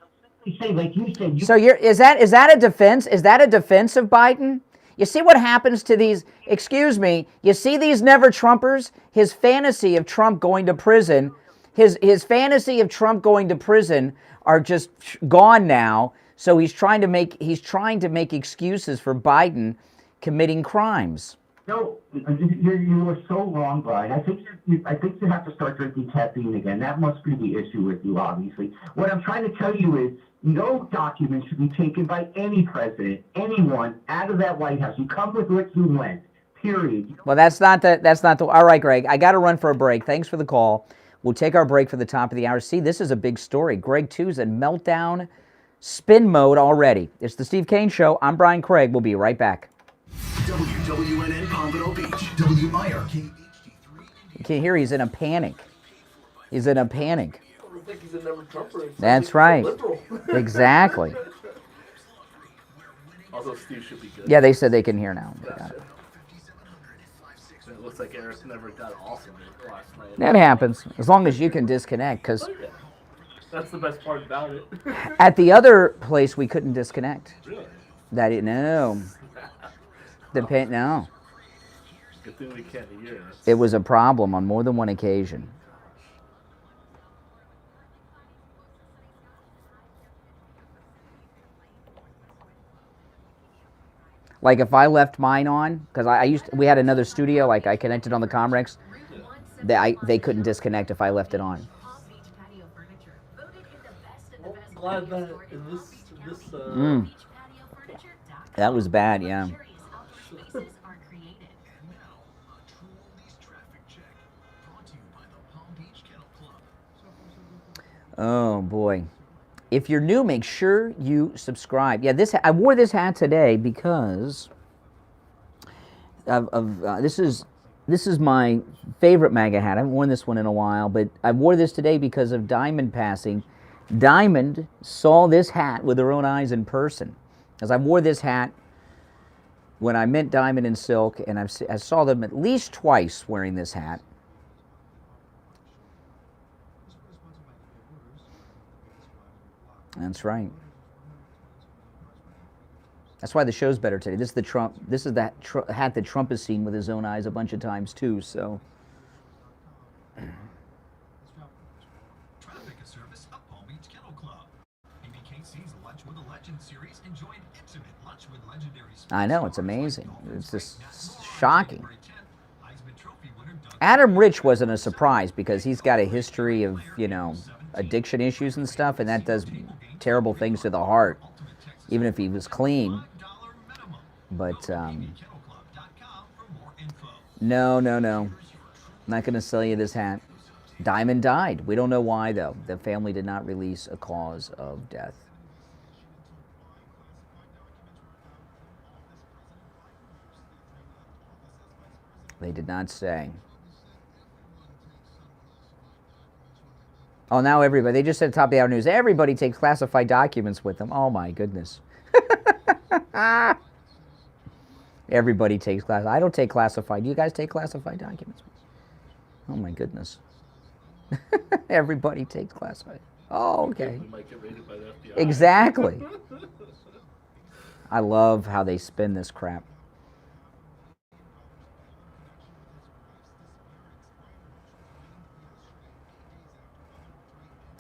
You say, like you said... So is that a defense? Is that a defense of Biden? You see what happens to these, excuse me, you see these never-Trumpers? His fantasy of Trump going to prison, his fantasy of Trump going to prison are just gone now. So he's trying to make excuses for Biden committing crimes. No, you are so wrong, Brian. I think you have to start drinking caffeine again. That must be the issue with you, obviously. What I'm trying to tell you is no document should be taken by any president, anyone, out of that White House. You come with what you went, period. Well, that's not the, all right, Greg, I got to run for a break. Thanks for the call. We'll take our break for the top of the hour. See, this is a big story. Greg, too's in meltdown spin mode already. It's the Steve Kane Show. I'm Brian Craig. We'll be right back. WWNN Pompano Beach, WIRK HD3. You can't hear, he's in a panic. He's in a panic. I think he's a never-Trumper. That's right. Exactly. Also, Steve should be good. Yeah, they said they can hear now. Gotcha. It looks like Eric never got awesome last night. That happens, as long as you can disconnect, because Oh, yeah. That's the best part about it. at the other place we couldn't disconnect. Really? No. No. Good thing we can't hear. It was a problem on more than one occasion. Like if I left mine on, because we had another studio, like I connected on the Comrex, they couldn't disconnect if I left it on. Well, glad that in this That was bad, yeah. Oh boy. If you're new, make sure you subscribe. Yeah, I wore this hat today because this is my favorite MAGA hat. I haven't worn this one in a while, but I wore this today because of Diamond passing. Diamond saw this hat with her own eyes in person. As I wore this hat when I met Diamond and Silk, and I saw them at least twice wearing this hat. That's right. That's why the show's better today. This is the hat that Trump has seen with his own eyes a bunch of times too. So. Traffic is service of Palm Beach Kennel Club. ABKC's Lunch with a Legend series. Enjoy an intimate lunch with legendary. I know, it's amazing. It's just shocking. Adam Rich wasn't a surprise because he's got a history of, addiction issues and stuff, and that does terrible things to the heart, even if he was clean. But, no. Not going to sell you this hat. Diamond died. We don't know why, though. The family did not release a cause of death. They did not say. Oh, now everybody. They just said at the top of the hour news, everybody takes classified documents with them. Oh, my goodness. Everybody takes classified. I don't take classified. Do you guys take classified documents? Oh, my goodness. Everybody takes classified. Oh, okay. We might get raided by the FBI. Exactly. I love how they spin this crap.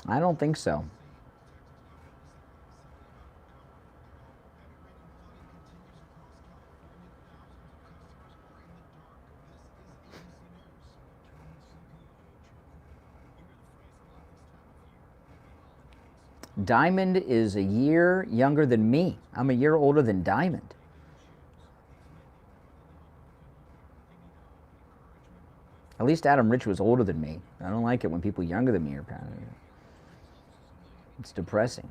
I don't think so. Diamond is a year younger than me. I'm a year older than Diamond. At least Adam Rich was older than me. I don't like it when people younger than me are kind of... It's depressing.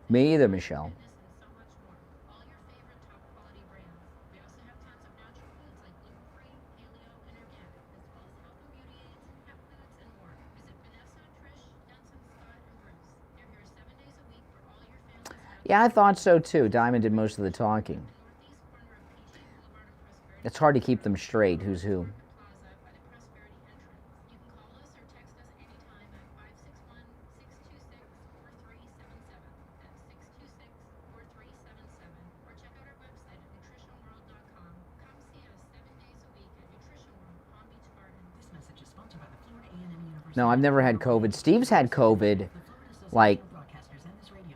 Me either, Michelle. Yeah, I thought so too. Diamond did most of the talking. It's hard to keep them straight, who's who. No, I've never had COVID. Steve's had COVID like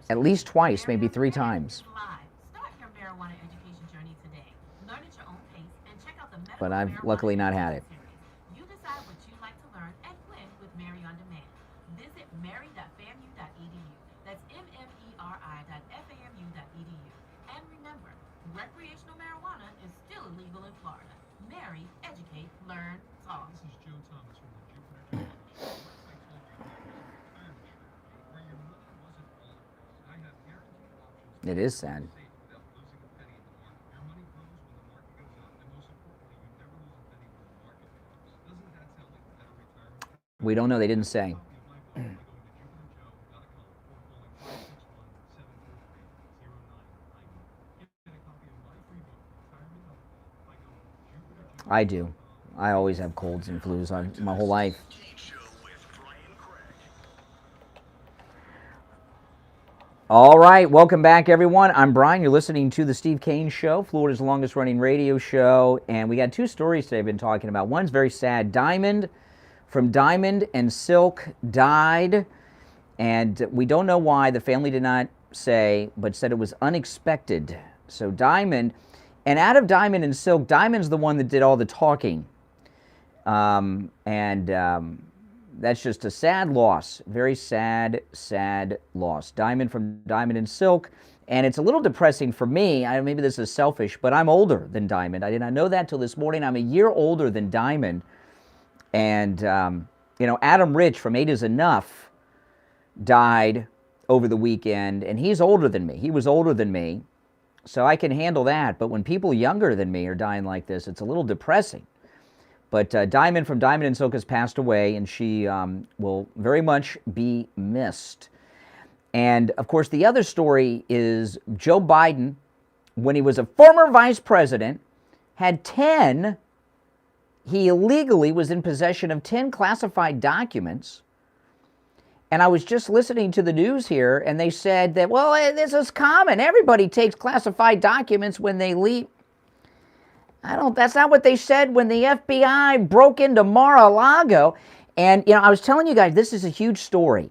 at least twice, maybe 3 times. But I've luckily not had it. You decide what you like to learn and when with Mary on Demand. Visit mary.famu.edu. That's mmeri.famu.edu. And remember, recreational marijuana is still illegal in Florida. Mary, educate, learn, talk. This is Joe Thomas from the Jupiter. It is sad. We don't know. They didn't say. I do. I always have colds and flus my whole life. All right, welcome back, everyone. I'm Brian. You're listening to the Steve Kane Show, Florida's longest-running radio show, and we got 2 stories today I've been talking about. One's very sad. Diamond from Diamond and Silk died, and we don't know why. The family did not say, but said it was unexpected. So Diamond, and out of Diamond and Silk, Diamond's the one that did all the talking, that's just a sad loss. Very sad, sad loss. Diamond from Diamond and Silk. And it's a little depressing for me. Maybe this is selfish, but I'm older than Diamond. I did not know that till this morning. I'm a year older than Diamond. And, Adam Rich from 8 is Enough died over the weekend. And he's older than me. He was older than me. So I can handle that. But when people younger than me are dying like this, it's a little depressing. But Diamond from Diamond and Silk has passed away, and she will very much be missed. And, of course, the other story is Joe Biden, when he was a former vice president, had 10, he illegally was in possession of 10 classified documents. And I was just listening to the news here, and they said that, well, this is common. Everybody takes classified documents when they leave. That's not what they said when the FBI broke into Mar-a-Lago. And, I was telling you guys, this is a huge story.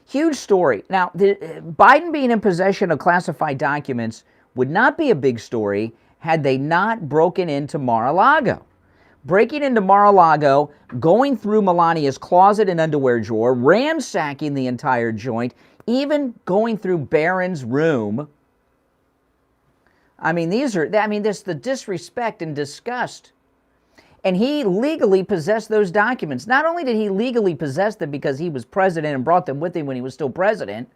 Huge story. Now, Biden being in possession of classified documents would not be a big story had they not broken into Mar-a-Lago. Breaking into Mar-a-Lago, going through Melania's closet and underwear drawer, ransacking the entire joint, even going through Barron's room. This the disrespect and disgust. And he legally possessed those documents. Not only did he legally possess them because he was president and brought them with him when he was still president,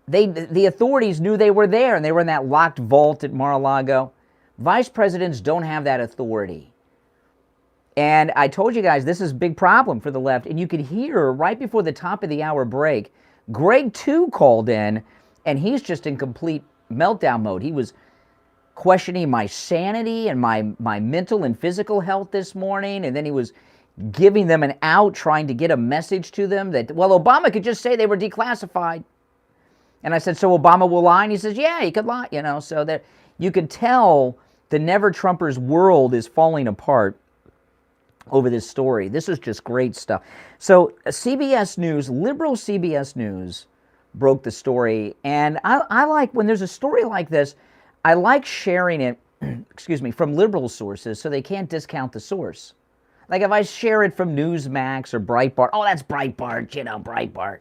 the authorities knew they were there, and they were in that locked vault at Mar-a-Lago. Vice presidents don't have that authority. And I told you guys, this is a big problem for the left. And you could hear right before the top of the hour break, Greg, too, called in, and he's just in complete meltdown mode. He was questioning my sanity and my mental and physical health this morning, and then he was giving them an out, trying to get a message to them that, well, Obama could just say they were declassified. And I said, so Obama will lie? And he says, yeah, he could lie, so that you could tell the Never-Trumpers world is falling apart over this story. This is just great stuff. So CBS News, liberal CBS News, broke the story. And I like, when there's a story like this, I like sharing it, excuse me, from liberal sources so they can't discount the source. Like if I share it from Newsmax or Breitbart, oh, that's Breitbart, Breitbart.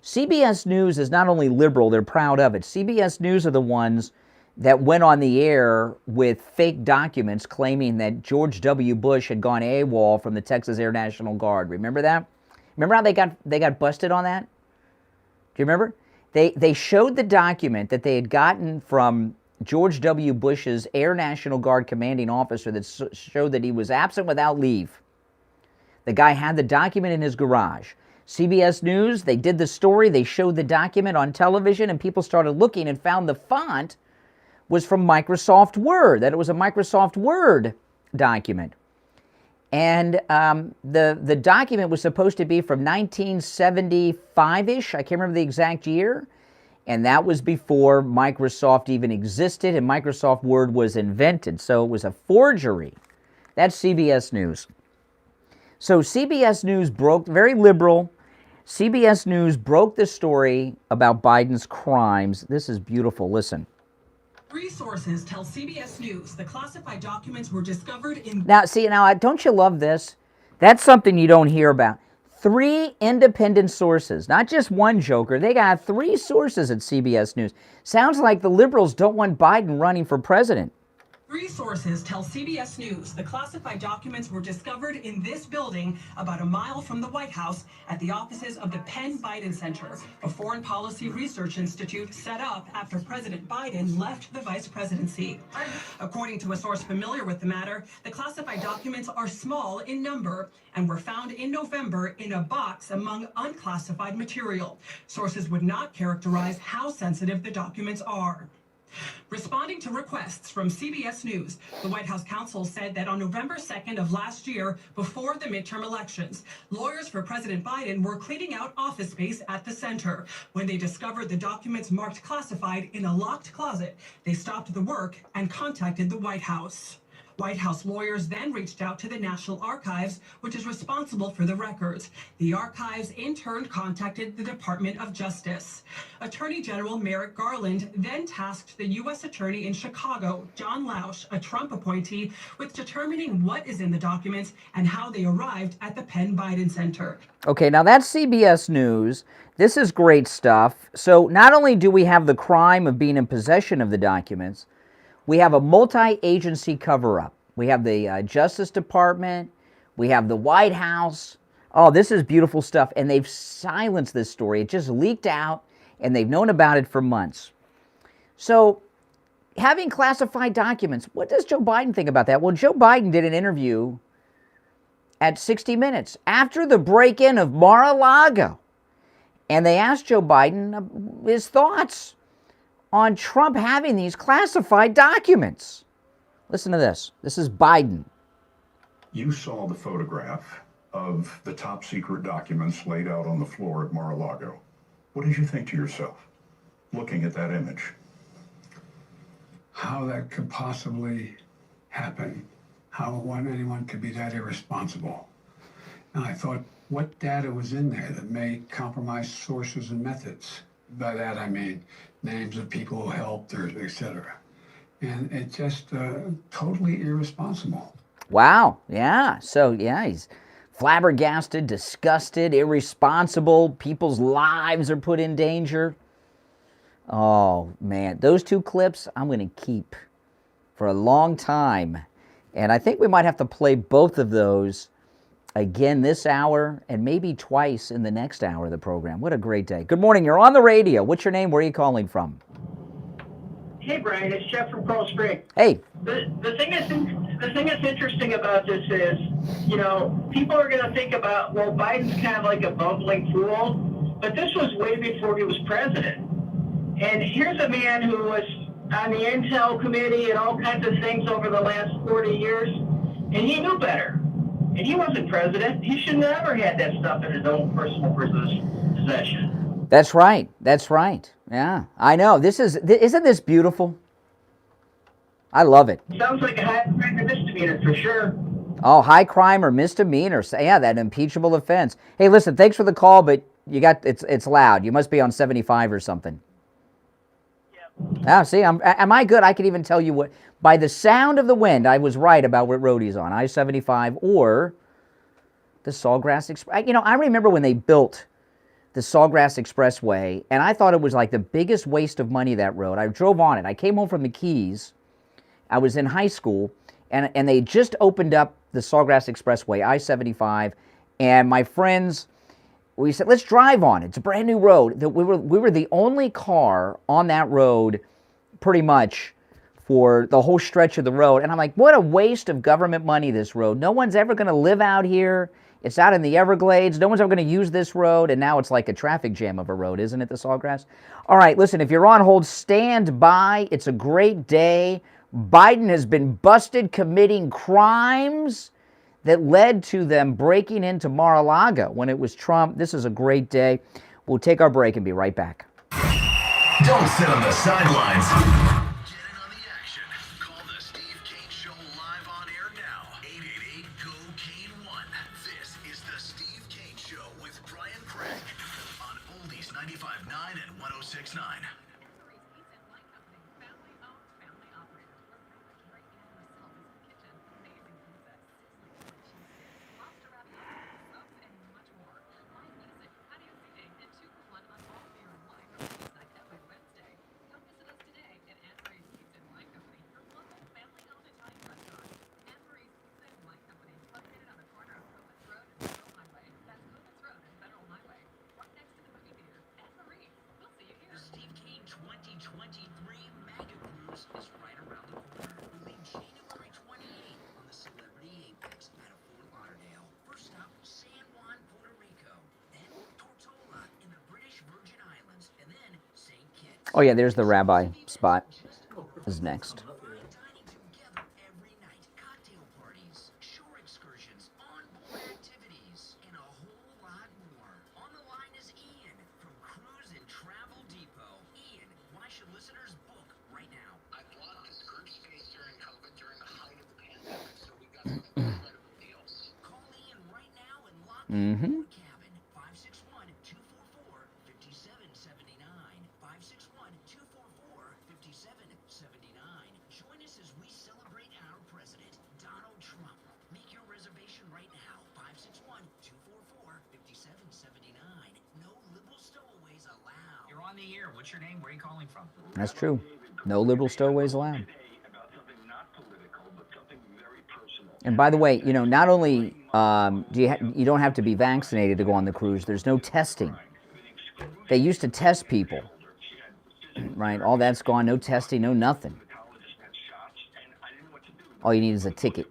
CBS News is not only liberal, they're proud of it. CBS News are the ones that went on the air with fake documents claiming that George W. Bush had gone AWOL from the Texas Air National Guard. Remember that? Remember how they got busted on that? Do you remember? They showed the document that they had gotten from George W. Bush's Air National Guard commanding officer that showed that he was absent without leave. The guy had the document in his garage. CBS News, they did the story, they showed the document on television, and people started looking and found the font was from Microsoft Word, that it was a Microsoft Word document. And the document was supposed to be from 1975-ish, I can't remember the exact year, and that was before Microsoft even existed and Microsoft Word was invented, so it was a forgery. That's CBS News. So CBS News broke, very liberal, CBS News broke the story about Biden's crimes. This is beautiful, listen. 3 sources tell CBS News the classified documents were discovered in... Now, don't you love this? That's something you don't hear about. 3 independent sources, not just one joker. They got 3 sources at CBS News. Sounds like the liberals don't want Biden running for president. 3 sources tell CBS News the classified documents were discovered in this building about a mile from the White House at the offices of the Penn Biden Center, a foreign policy research institute set up after President Biden left the vice presidency. According to a source familiar with the matter, the classified documents are small in number and were found in November in a box among unclassified material. Sources would not characterize how sensitive the documents are. Responding to requests from CBS News, the White House counsel said that on November 2nd of last year, before the midterm elections, lawyers for President Biden were cleaning out office space at the center. When they discovered the documents marked classified in a locked closet, they stopped the work and contacted the White House. White House lawyers then reached out to the National Archives, which is responsible for the records. The archives in turn contacted the Department of Justice. Attorney General Merrick Garland then tasked the U.S. Attorney in Chicago, John Lausch, a Trump appointee, with determining what is in the documents and how they arrived at the Penn Biden Center. Okay, now that's CBS News. This is great stuff. So not only do we have the crime of being in possession of the documents, we have a multi-agency cover-up. We have the Justice Department. We have the White House. Oh, this is beautiful stuff. And they've silenced this story. It just leaked out, and they've known about it for months. So having classified documents, what does Joe Biden think about that? Well, Joe Biden did an interview at 60 Minutes after the break-in of Mar-a-Lago. And they asked Joe Biden his thoughts on Trump having these classified documents. Listen to this. This is Biden. You saw the photograph of the top secret documents laid out on the floor at Mar-a-Lago. What did you think to yourself, looking at that image? How that could possibly happen. How anyone could be that irresponsible. And I thought, what data was in there that may compromise sources and methods? By that I mean names of people who helped, or etc. And it's just totally irresponsible. Wow. Yeah. So, yeah, he's flabbergasted, disgusted, irresponsible. People's lives are put in danger. Oh, man. Those 2 clips I'm going to keep for a long time. And I think we might have to play both of those again this hour and maybe twice in the next hour of the program. What a great day. Good morning. You're on the radio. What's your name? Where are you calling from? Hey, Brian. It's Jeff from Coral Spring. Hey. The thing that's interesting about this is, people are going to think about, well, Biden's kind of like a bumbling fool. But this was way before he was president. And here's a man who was on the Intel committee and all kinds of things over the last 40 years, and he knew better. And he wasn't president. He should never had that stuff in his own personal possession. That's right. That's right. Yeah, I know. Isn't this beautiful? I love it. Sounds like a high crime or misdemeanor for sure. Oh, high crime or misdemeanor. Yeah, that impeachable offense. Hey, listen, thanks for the call, but it's loud. You must be on 75 or something. Yeah. See, am I good? I can even tell you what, by the sound of the wind, I was right about what road he's on, I-75 or the Sawgrass Express. I remember when they built the Sawgrass Expressway, and I thought it was like the biggest waste of money, that road. I drove on it. I came home from the Keys. I was in high school, and they just opened up the Sawgrass Expressway, I-75, and my friends, we said, let's drive on it. It's a brand new road. We were the only car on that road pretty much for the whole stretch of the road. And I'm like, what a waste of government money, this road. No one's ever going to live out here. It's out in the Everglades. No one's ever going to use this road. And now it's like a traffic jam of a road, isn't it, the Sawgrass? All right, listen, if you're on hold, stand by. It's a great day. Biden has been busted committing crimes that led to them breaking into Mar-a-Lago when it was Trump. This is a great day. We'll take our break and be right back. Don't sit on the sidelines. Get in on the action. Call the Steve Kane Show live on air now. 888-GO-KANE-1. This is the Steve Kane Show with Brian Craig on Oldies 95.9 and 106.9. Oh, yeah, there's the rabbi spot. Is next. Mm-hmm. Join us as we celebrate our president, Donald Trump. Make your reservation right now, 561-244-5779. No liberal stowaways allowed. You're on the air. What's your name? Where are you calling from? That's true. No liberal stowaways allowed. And by the way, not only you don't have to be vaccinated to go on the cruise. There's no testing. They used to test people, right? All that's gone. No testing, no nothing. All you need is a ticket.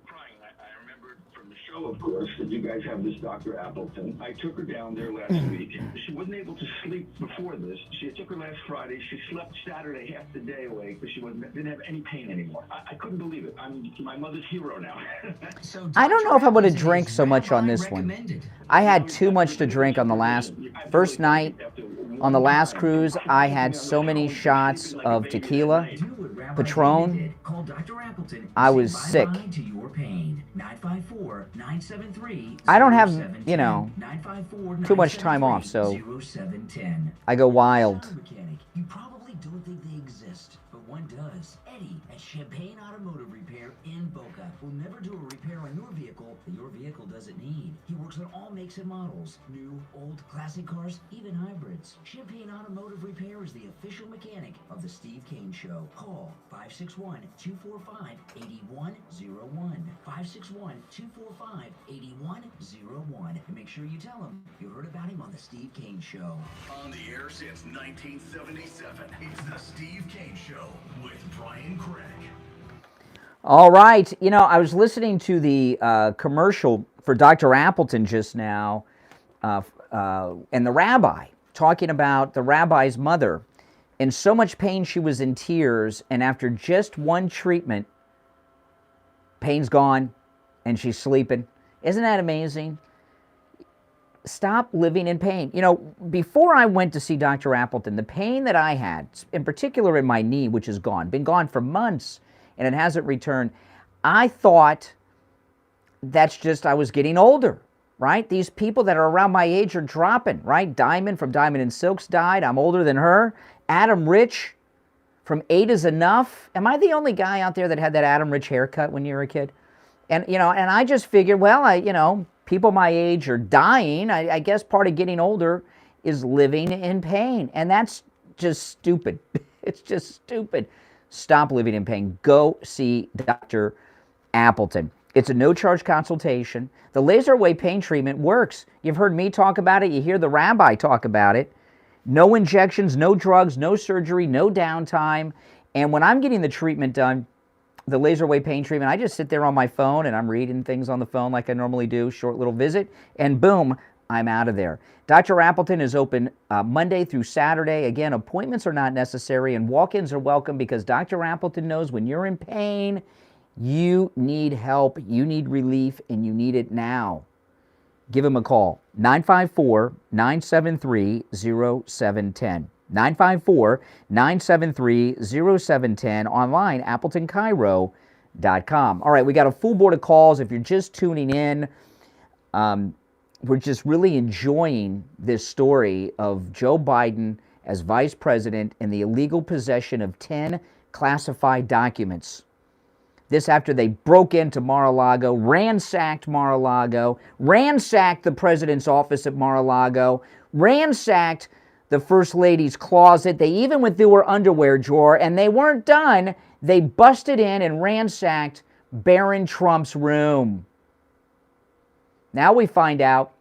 Of course, that you guys have this Dr. Appleton. I took her down there last week. She wasn't able to sleep before this. She took her last Friday. She slept Saturday half the day awake, but she didn't have any pain anymore. I couldn't believe it. I'm my mother's hero now. I don't know if I'm going to drink so much on this one. I had too much to drink on the first night. On the last cruise, I had so many shots of tequila, Patron. I was sick. I don't have, too much time off, so I go wild. You probably don't think they exist, but one does. Eddie at Champagne Automotive Repair in Boca will never do a repair on your vehicle that your vehicle doesn't need. He works on all makes and models, new, old, classic cars, even hybrids. Champagne Automotive Repair is the official mechanic of the Steve Kane Show. Call 561-245-8101. 561-245-8101. And make sure you tell him you heard about him on the Steve Kane Show. On the air since 1977, it's the Steve Kane Show with Brian Craig. All right. I was listening to the commercial for Dr. Appleton just now and the rabbi. talking about the rabbi's mother, in so much pain she was in tears, and after just one treatment, pain's gone, and she's sleeping. Isn't that amazing? Stop living in pain. You know, before I went to see Dr. Appleton, the pain that I had, in particular in my knee, which is gone, been gone for months, and it hasn't returned, I thought that's just I was getting older, right? These people that are around my age are dropping, right? Diamond from Diamond and Silks died. I'm older than her. Adam Rich from 8 is Enough. Am I the only guy out there that had that Adam Rich haircut when you were a kid? And, you know, and I just figured, well, people my age are dying. I guess part of getting older is living in pain. And that's just stupid. It's just stupid. Stop living in pain. Go see Dr. Appleton. It's a no-charge consultation. The laser wave pain treatment works. You've heard me talk about it. You hear the rabbi talk about it. No injections, no drugs, no surgery, no downtime. And when I'm getting the treatment done, the laser wave pain treatment, I just sit there on my phone and I'm reading things on the phone like I normally do, short little visit, and boom, I'm out of there. Dr. Appleton is open Monday through Saturday. Again, appointments are not necessary and walk-ins are welcome because Dr. Appleton knows when you're in pain, you need help, you need relief, and you need it now. Give him a call, 954-973-0710. 954-973-0710, online, appletoncairo.com. All right, we got a full board of calls. If you're just tuning in, we're just really enjoying this story of Joe Biden as vice president and the illegal possession of 10 classified documents. This after they broke into Mar-a-Lago, ransacked Mar-a-Lago, ransacked the president's office at Mar-a-Lago, ransacked the First Lady's closet. They even went through her underwear drawer, and they weren't done. They busted in and ransacked Barron Trump's room. Now we find out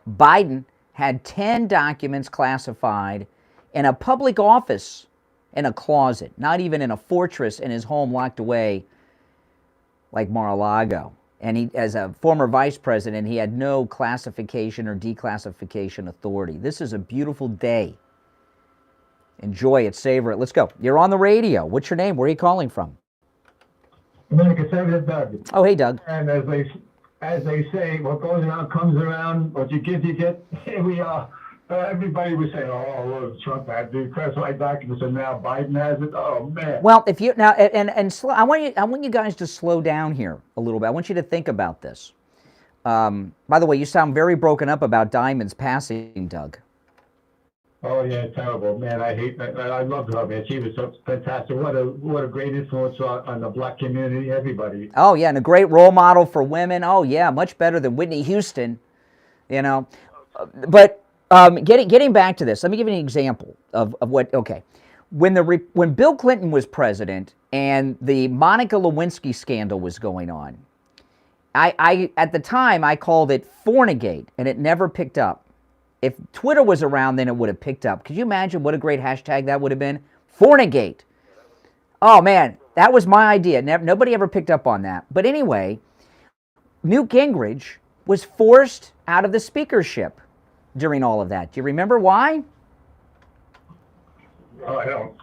Biden had 10 documents classified in a public office in a closet, not even in a fortress in his home locked away like Mar-a-Lago. And he, as a former vice president, he had no classification or declassification authority. This is a beautiful day. Enjoy it, savor it. Let's go. You're on the radio. What's your name? Where are you calling from? Conservative Doug. Oh, hey, Doug. And as they say, what goes around comes around. What you give, you get. Here we are. Everybody was saying, "Oh, Trump had the classified documents, and now Biden has it." Oh man. Well, if you now I want you guys to slow down here a little bit. I want you to think about this. By the way, you sound very broken up about Diamond's passing, Doug. Oh yeah, terrible, man. I hate that. I loved her, man. She was so fantastic. What a great influence on the black community, everybody. Oh yeah, and a great role model for women. Oh yeah, much better than Whitney Houston, you know. But getting back to this, let me give you an example of what. Okay, when Bill Clinton was president and the Monica Lewinsky scandal was going on, I at the time I called it Fornigate, and it never picked up. If Twitter was around, then it would have picked up. Could you imagine what a great hashtag that would have been? Fornigate. Oh, man, that was my idea. Nobody ever picked up on that. But anyway, Newt Gingrich was forced out of the speakership during all of that. Do you remember why? Oh, I don't.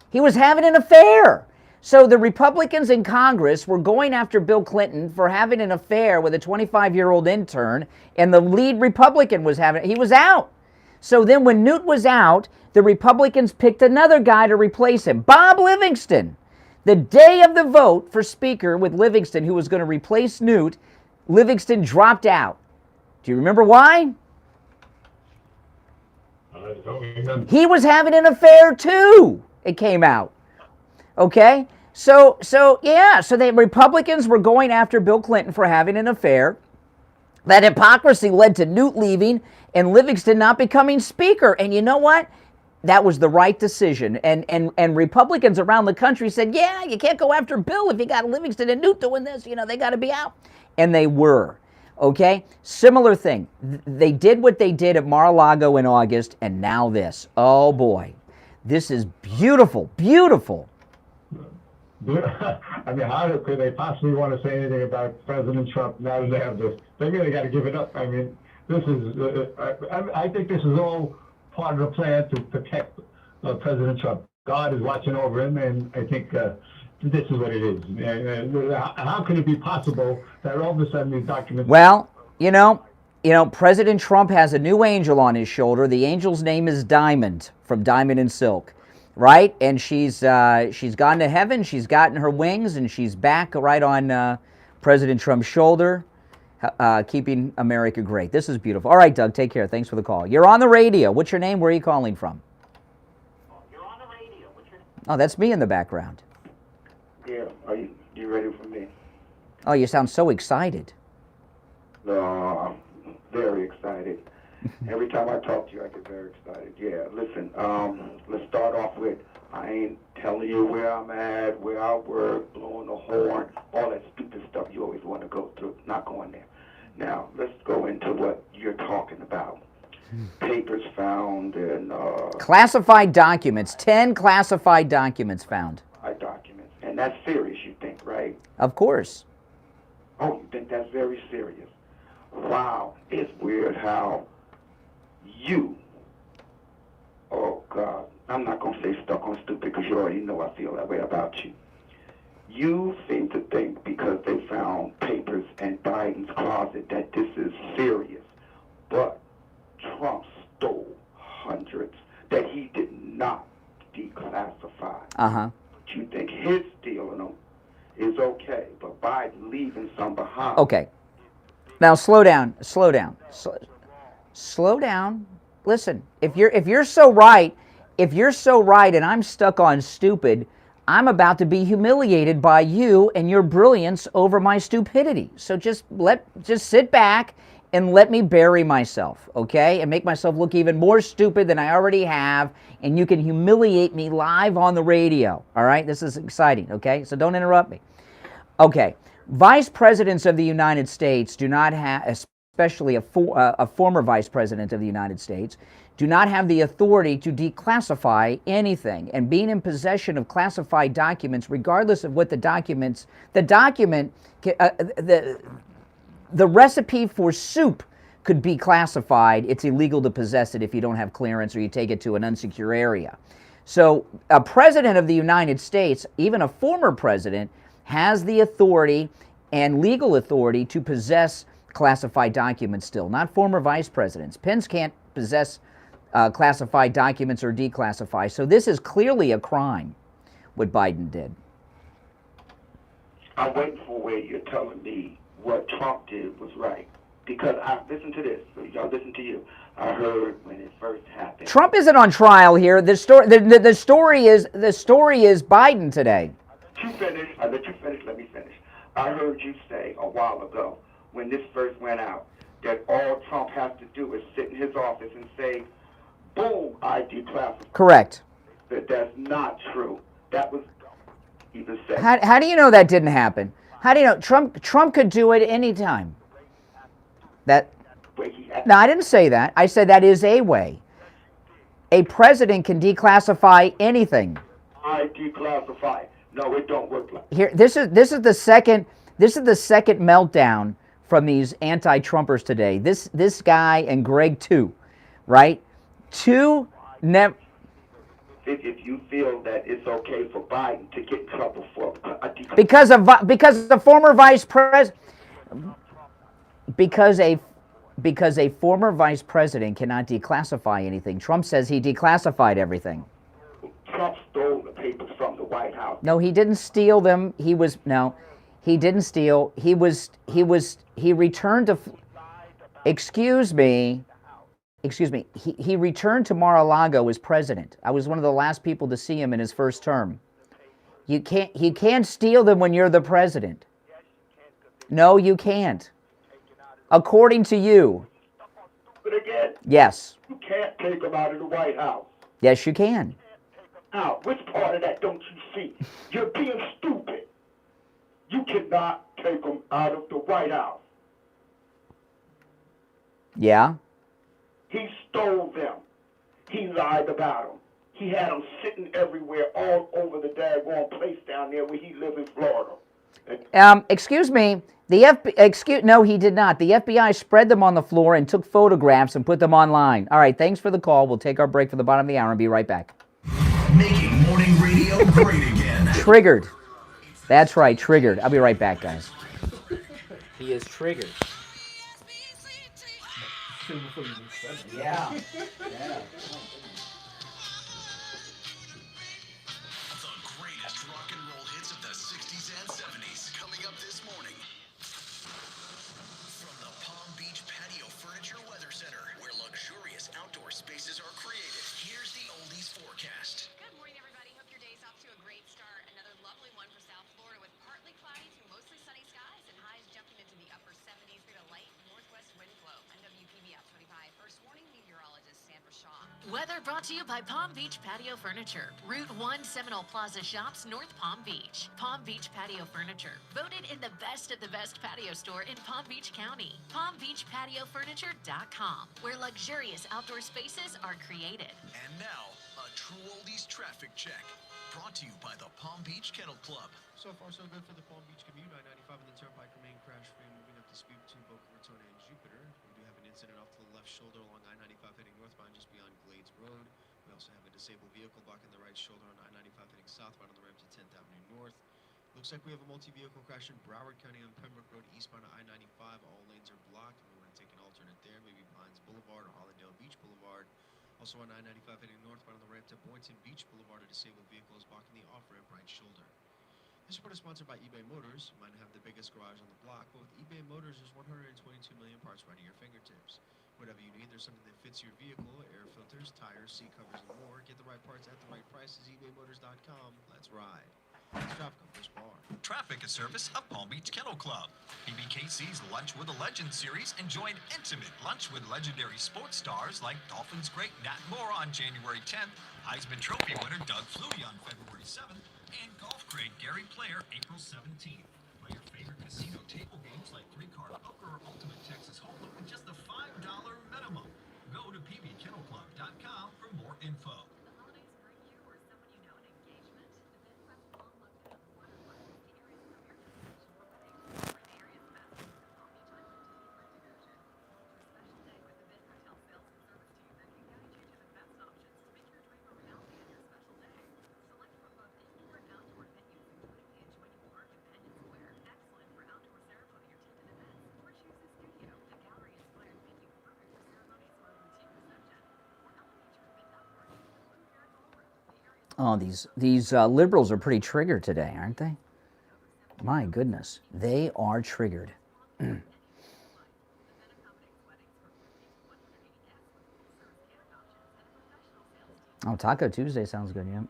He was having an affair. So the Republicans in Congress were going after Bill Clinton for having an affair with a 25-year-old intern, and the lead Republican was he was out. So then when Newt was out, the Republicans picked another guy to replace him, Bob Livingston. The day of the vote for Speaker with Livingston, who was going to replace Newt, Livingston dropped out. Do you remember why? He was having an affair too, it came out. Okay? So the Republicans were going after Bill Clinton for having an affair. That hypocrisy led to Newt leaving and Livingston not becoming Speaker. And you know what? That was the right decision. And Republicans around the country said, yeah, you can't go after Bill if you got Livingston and Newt doing this. You know, they got to be out. And they were. Okay? Similar thing. They did what they did at Mar-a-Lago in August, and now this. Oh, boy. This is beautiful, beautiful. I mean, how could they possibly want to say anything about President Trump now that they have this? They really got to give it up. I mean, This is, I think this is all part of the plan to protect President Trump. God is watching over him, and I think this is what it is. How can it be possible that all of a sudden these documents... Well, you know, President Trump has a new angel on his shoulder. The angel's name is Diamond, from Diamond and Silk, right? And she's gone to heaven, she's gotten her wings, and she's back right on President Trump's shoulder, keeping America great. This is beautiful. All right, Doug, take care. Thanks for the call. You're on the radio. What's your name? Where are you calling from? You're on the radio. What's your name? Oh, that's me in the background. Yeah, are you ready for me? Oh, you sound so excited. No, I'm very excited. Every time I talk to you, I get very excited. Yeah, listen, let's start off with, I ain't telling you where I'm at, where I work, blowing the horn, all that stupid stuff you always want to go through. Not going there. Now, let's go into what you're talking about. Papers found and... classified documents. 10 classified documents found. Documents. And that's serious, you think, right? Of course. Oh, you think that's very serious? Wow. It's weird how you... Oh, God. I'm not going to say stuck on stupid because you already know I feel that way about you. You seem to think because they found papers in Biden's closet that this is serious. But Trump stole hundreds that he did not declassify. Uh-huh. But you think his stealing them is okay, but Biden leaving some behind. Okay. Now slow down. Slow down. Slow down. Listen, if you're so right, and I'm stuck on stupid, I'm about to be humiliated by you and your brilliance over my stupidity. So just sit back and let me bury myself, okay? And make myself look even more stupid than I already have, and you can humiliate me live on the radio, all right? This is exciting, okay? So don't interrupt me. Okay, vice presidents of the United States do not have, especially a former vice president of the United States, do not have the authority to declassify anything. And being in possession of classified documents, regardless of what the recipe for soup could be classified. It's illegal to possess it if you don't have clearance or you take it to an unsecure area. So a president of the United States, even a former president, has the authority and legal authority to possess classified documents still, not former vice presidents. Pence can't possess classified documents or declassify. So this is clearly a crime, what Biden did. I'm waiting for where you're telling me what Trump did was right. Because listen to this. Y'all listen to you. I heard when it first happened. Trump isn't on trial here. The story is Biden today. I let you finish. Let me finish. I heard you say a while ago when this first went out that all Trump has to do is sit in his office and say, boom, I declassified. Correct. That's not true. That was even said. How do you know that didn't happen? How do you know? Trump could do it anytime. No, I didn't say that. I said that is a way. A president can declassify anything. I declassify. No, it don't work like that. Here, this is the second meltdown from these anti-Trumpers today. This guy and Greg too, right? If you feel that it's okay for Biden to get in trouble for because the former vice president, because a former vice president cannot declassify anything. Trump says he declassified everything. Trump stole the papers from the White House. No, he didn't steal them. He didn't steal. He returned to. Excuse me. He returned to Mar-a-Lago as president. I was one of the last people to see him in his first term. You can't steal them when you're the president. No, you can't. According to you. But again, yes. You can't take them out of the White House. Yes, you can. Now, which part of that don't you see? You're being stupid. You cannot take them out of the White House. Yeah. He stole them. He lied about them. He had them sitting everywhere, all over the daggone place down there where he lives in Florida. Excuse me. No, he did not. The FBI spread them on the floor and took photographs and put them online. All right, thanks for the call. We'll take our break for the bottom of the hour and be right back. Making morning radio great again. Triggered. That's right, triggered. I'll be right back, guys. He is triggered. Yeah. Yeah. The greatest rock and roll hits of the 60s and 70s coming up this morning. From the Palm Beach Patio Furniture Weather Center, where luxurious outdoor spaces are created, here's the oldies forecast. Good morning, everybody. Hope your day's off to a great start. Another lovely one for South Florida with partly cloudy to mostly sunny skies and highs jumping into the upper 70s due to light northwest wind flow. NWPB out 25. First warning, meteorologist Sandra Shaw. Weather brought to you by Palm Beach Patio Furniture. Route 1 Seminole Plaza Shops, North Palm Beach. Palm Beach Patio Furniture. Voted in the best of the best patio store in Palm Beach County. PalmBeachPatioFurniture.com, where luxurious outdoor spaces are created. And now, a true oldies traffic check. Brought to you by the Palm Beach Kennel Club. So far, so good for the Palm Beach commute. I-95 and the Turnpike remain crash-free, moving up to speed between Boca Raton and Jupiter. We do have an incident off to the left shoulder along I-95 heading northbound just beyond Glades Road. We also have a disabled vehicle blocking the right shoulder on I-95 heading southbound on the ramp to 10th Avenue North. Looks like we have a multi-vehicle crash in Broward County on Pembroke Road eastbound to I-95. All lanes are blocked. We want to take an alternate there, maybe Pines Boulevard or Hollandale Beach Boulevard. Also on I-95 heading northbound on the ramp to Boynton Beach Boulevard, a disabled vehicle is blocking the off-ramp right shoulder. This report is sponsored by eBay Motors. You might have the biggest garage on the block, but with eBay Motors, there's 122 million parts right at your fingertips. Whatever you need, there's something that fits your vehicle: air filters, tires, seat covers, and more. Get the right parts at the right prices. ebaymotors.com. Let's ride. Traffic on First Bar. Traffic is service of Palm Beach Kennel Club. PBKC's Lunch with a Legend series enjoyed intimate lunch with legendary sports stars like Dolphins great Nat Moore on January 10th, Heisman Trophy winner Doug Flutie on February 7th, and golf great Gary Player April 17th. Play your favorite casino table games like 3-card poker or Ultimate Texas Hold'em with just a $5 minimum. Go to pbkennelclub.com for more info. Oh, these liberals are pretty triggered today, aren't they? My goodness, they are triggered. Oh, Taco Tuesday sounds good, yeah.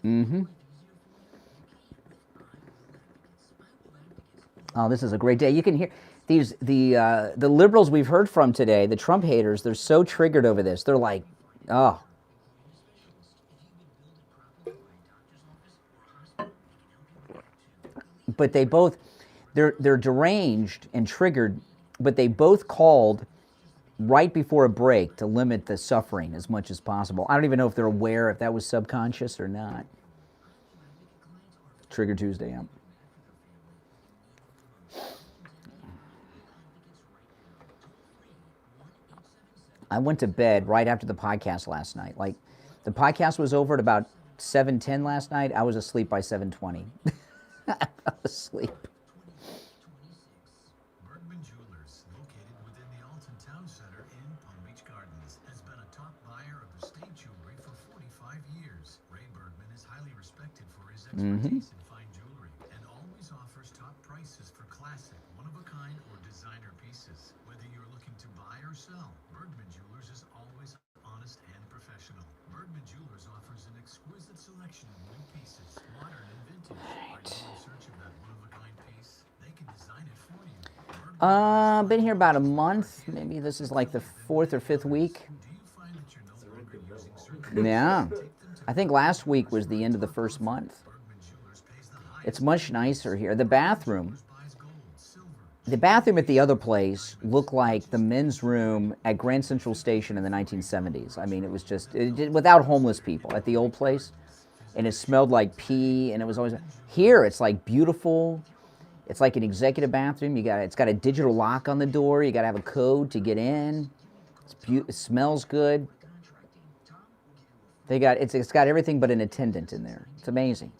Mm-hmm. Oh, this is a great day. You can hear the liberals we've heard from today, the Trump haters. They're so triggered over this. They're like, oh. But they both, they're deranged and triggered. But they both called right before a break to limit the suffering as much as possible. I don't even know if they're aware if that was subconscious or not. Trigger Tuesday, yeah. I went to bed right after the podcast last night. Like, the podcast was over at about 7:10 last night. I was asleep by 7:20. I fell asleep. Bergman Jewelers, located within the Alton Town Center in Palm Beach Gardens, has been a top buyer of estate jewelry for 45 years. Ray Bergman is highly respected for his expertise in fine jewelry and always offers top prices for classic, one-of-a-kind, or designer pieces. Whether you're looking to buy or sell, Bergman Jewelers is always honest and professional. Bergman Jewelers offers an exquisite selection of new pieces, modern and vintage. Are you in search of that one-of-a-kind piece? They can design it for you. I've been here about a month. Maybe this is like the 4th or 5th week. Do you find that you're no longer using certain Yeah. I think last week was the end of the first month. Bergman Jewelers pays It's much nicer here. The bathroom at the other place looked like the men's room at Grand Central Station in the 1970s. I mean, it was just, without homeless people at the old place. And it smelled like pee, and it was always, here it's like beautiful. It's like an executive bathroom. It's got a digital lock on the door. You got to have a code to get in. It smells good. It's got everything but an attendant in there. It's amazing.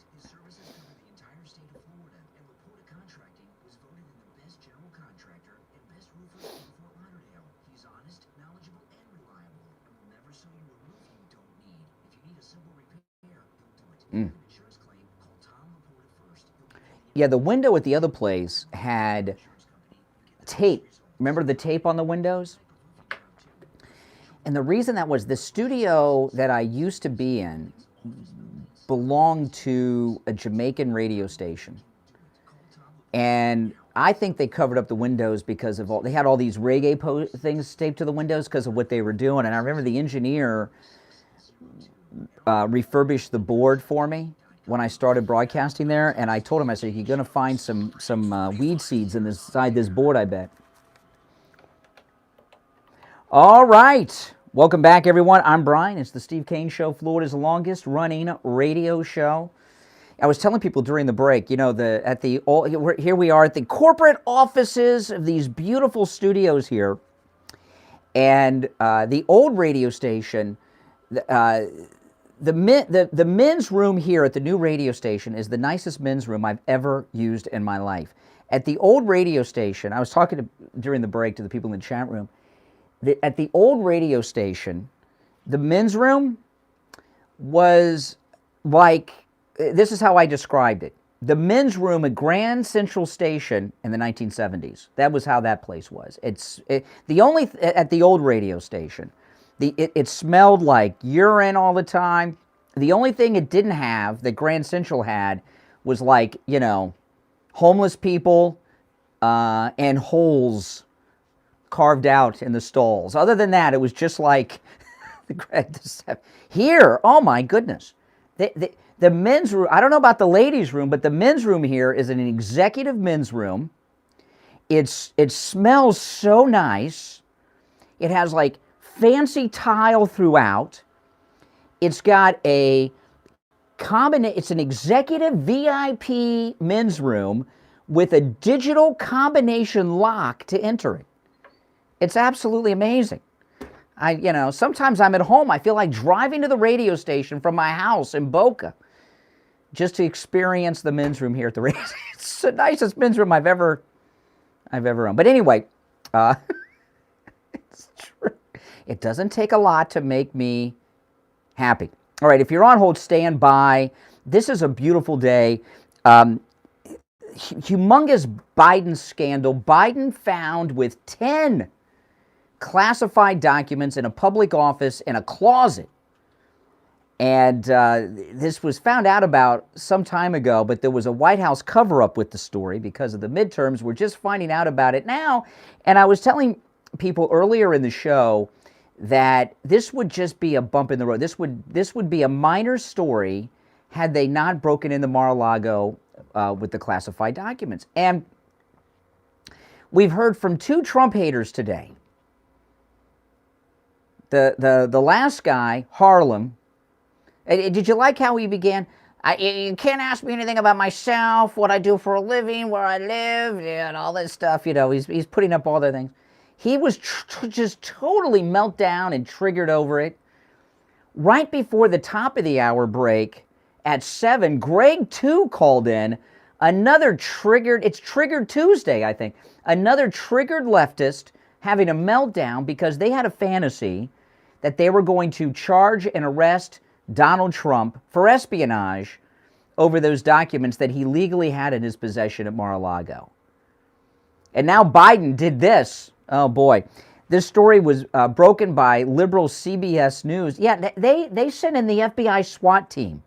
Yeah, the window at the other place had tape. Remember the tape on the windows? And the reason that was, the studio that I used to be in belonged to a Jamaican radio station. And I think they covered up the windows because of they had all these reggae things taped to the windows because of what they were doing. And I remember the engineer refurbished the board for me when I started broadcasting there, and I told him, I said, you're going to find some weed seeds inside this board, I bet. All right. Welcome back, everyone. I'm Brian. It's the Steve Kane Show, Florida's longest running radio show. I was telling people during the break, you know, here we are at the corporate offices of these beautiful studios here, and the old radio station, the men's room here at the new radio station is the nicest men's room I've ever used in my life. At the old radio station, I was talking during the break to the people in the chat room, at the old radio station, the men's room was like, this is how I described it. The men's room at Grand Central Station in the 1970s. That was how that place was. At the old radio station, it smelled like urine all the time. The only thing it didn't have that Grand Central had was, like, you know, homeless people and holes carved out in the stalls. Other than that, it was just like here. Oh my goodness, the men's room. I don't know about the ladies' room, but the men's room here is an executive men's room. It smells so nice. It has like fancy tile throughout. It's got it's an executive VIP men's room with a digital combination lock to enter it. It's absolutely amazing. Sometimes I'm at home, I feel like driving to the radio station from my house in Boca just to experience the men's room here at the radio station. It's the nicest men's room I've ever owned. But anyway, it's true. It doesn't take a lot to make me happy. All right, if you're on hold, stand by. This is a beautiful day. Humongous Biden scandal. Biden found with 10 classified documents in a public office in a closet. And this was found out about some time ago, but there was a White House cover-up with the story because of the midterms. We're just finding out about it now. And I was telling people earlier in the show that this would just be a bump in the road. This would be a minor story had they not broken into Mar-a-Lago with the classified documents. And we've heard from 2 Trump haters today. The last guy, Harlem, did you like how he began? You can't ask me anything about myself, what I do for a living, where I live, and all this stuff. You know, he's putting up all the things. He was just totally meltdown and triggered over it. Right before the top of the hour break at 7, Greg too called in. It's Triggered Tuesday, I think. Another triggered leftist having a meltdown because they had a fantasy that they were going to charge and arrest Donald Trump for espionage over those documents that he legally had in his possession at Mar-a-Lago. And now Biden did this. Oh boy. This story was broken by liberal CBS News. Yeah, they sent in the FBI SWAT team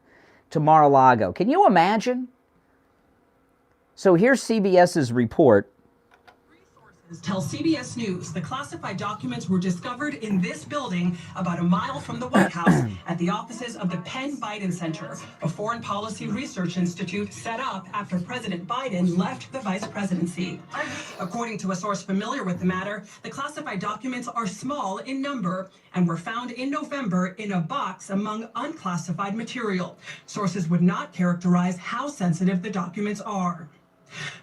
to Mar-a-Lago. Can you imagine? So here's CBS's report. Tell CBS News the classified documents were discovered in this building about a mile from the White House at the offices of the Penn Biden Center, a foreign policy research institute set up after President Biden left the vice presidency. According to a source familiar with the matter, the classified documents are small in number and were found in November in a box among unclassified material. Sources would not characterize how sensitive the documents are.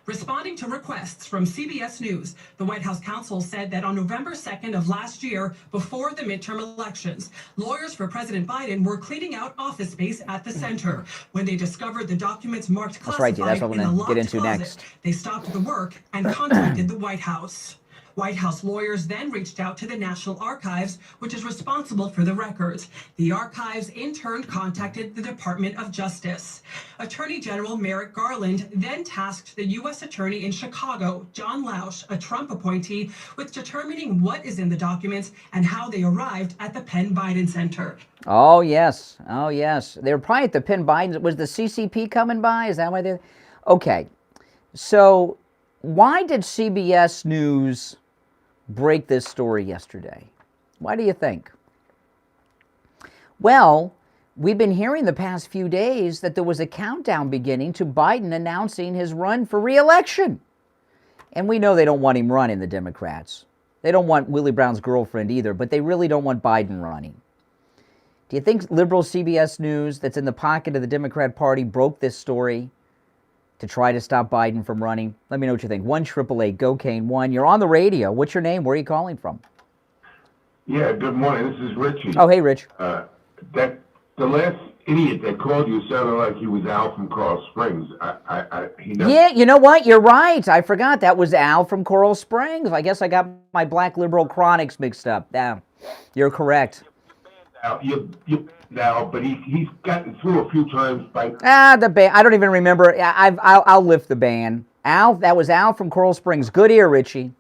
Responding to requests from CBS News, the White House counsel said that on November 2nd of last year, before the midterm elections, lawyers for President Biden were cleaning out office space at the center. When they discovered the documents marked classified That's what we're in a going to locked get into closet, next. they stopped the work and contacted the White House. White House lawyers then reached out to the National Archives, which is responsible for the records. The archives in turn contacted the Department of Justice. Attorney General Merrick Garland then tasked the U.S. Attorney in Chicago, John Lausch, a Trump appointee, with determining what is in the documents and how they arrived at the Penn Biden Center. Oh, yes. Oh, yes. They were probably at the Penn Biden. Was the CCP coming by? Is that why they're... Okay. So why did CBS News break this story yesterday? Why do you think? Well, we've been hearing the past few days that there was a countdown beginning to Biden announcing his run for re-election. And we know they don't want him running, the Democrats. They don't want Willie Brown's girlfriend either, but they really don't want Biden running. Do you think liberal CBS News that's in the pocket of the Democrat Party broke this story to try to stop Biden from running? Let me know what you think. 1-888-GO-CANE-1. You're on the radio. What's your name? Where are you calling from? Yeah, good morning. This is Richie. Oh, hey, Rich. The last idiot that called you sounded like he was Al from Coral Springs. Yeah, you know what? You're right. I forgot. That was Al from Coral Springs. I guess I got my Black Liberal Chronics mixed up. Yeah, you're correct. You now, but he's gotten through a few times by... The ban. I don't even remember. I'll lift the ban. Al, that was Al from Coral Springs. Good ear, Richie.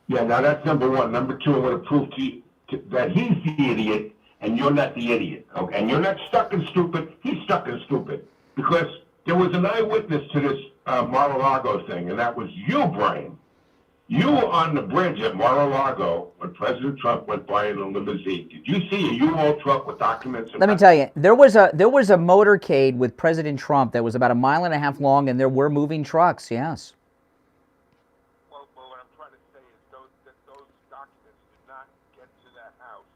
Yeah, now that's number one. Number two, I'm going to prove to you that he's the idiot and you're not the idiot. Okay? And you're not stuck and stupid. He's stuck and stupid. Because there was an eyewitness to this Mar-a-Lago thing, and that was you, Brian. You were on the bridge at Mar-a-Lago when President Trump went by in a limousine. Did you see a U-Haul truck with documents? Let me tell you, there was a motorcade with President Trump that was about 1.5 miles long, and there were moving trucks. Yes. Well, what I'm trying to say is those documents did not get to that house.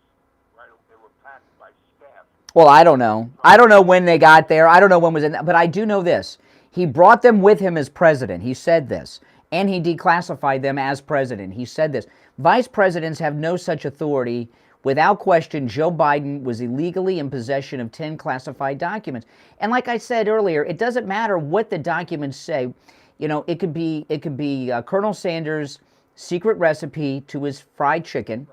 Right? They were packed by staff. Well, I don't know. I don't know when they got there. I don't know when was in that, but I do know this. He brought them with him as president. He said this. And he declassified them as president. He said this. Vice presidents have no such authority. Without question, Joe Biden was illegally in possession of 10 classified documents. And like I said earlier, it doesn't matter what the documents say. You know, it could be Colonel Sanders' secret recipe to his fried chicken,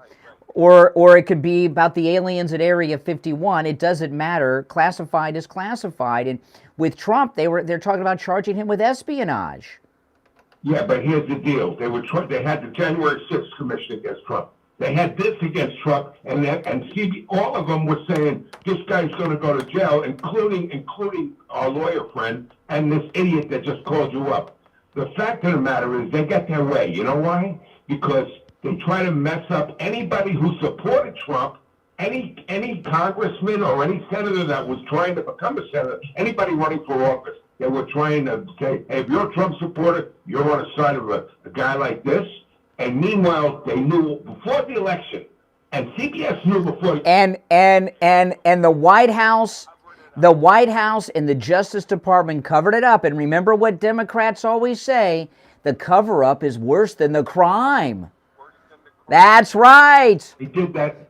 or it could be about the aliens at Area 51. It doesn't matter. Classified is classified. And with Trump, they're talking about charging him with espionage. Yeah, but here's the deal. They had the January 6th commission against Trump. They had this against Trump, and all of them were saying this guy's going to go to jail, including our lawyer friend and this idiot that just called you up. The fact of the matter is they get their way. You know why? Because they try to mess up anybody who supported Trump, any congressman or any senator that was trying to become a senator, anybody running for office. They were trying to say, hey, if you're a Trump supporter, you're on the side of a guy like this. And meanwhile, they knew before the election, and CBS knew before. And the White House and the Justice Department covered it up. And remember what Democrats always say: the cover-up is worse than the crime. That's right. They did that.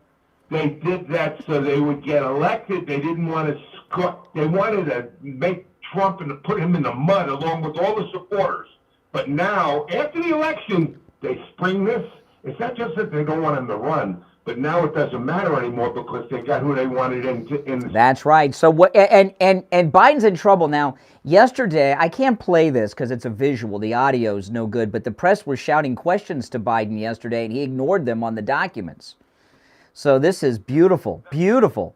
They did that so they would get elected. They didn't want to. They wanted to make Trump and to put him in the mud along with all the supporters. But now, after the election, they spring this. It's not just that they don't want him to run, but now it doesn't matter anymore because they got who they wanted in. That's right. So what? And Biden's in trouble now. Yesterday, I can't play this because it's a visual. The audio's no good. But the press were shouting questions to Biden yesterday, and he ignored them on the documents. So this is beautiful, beautiful.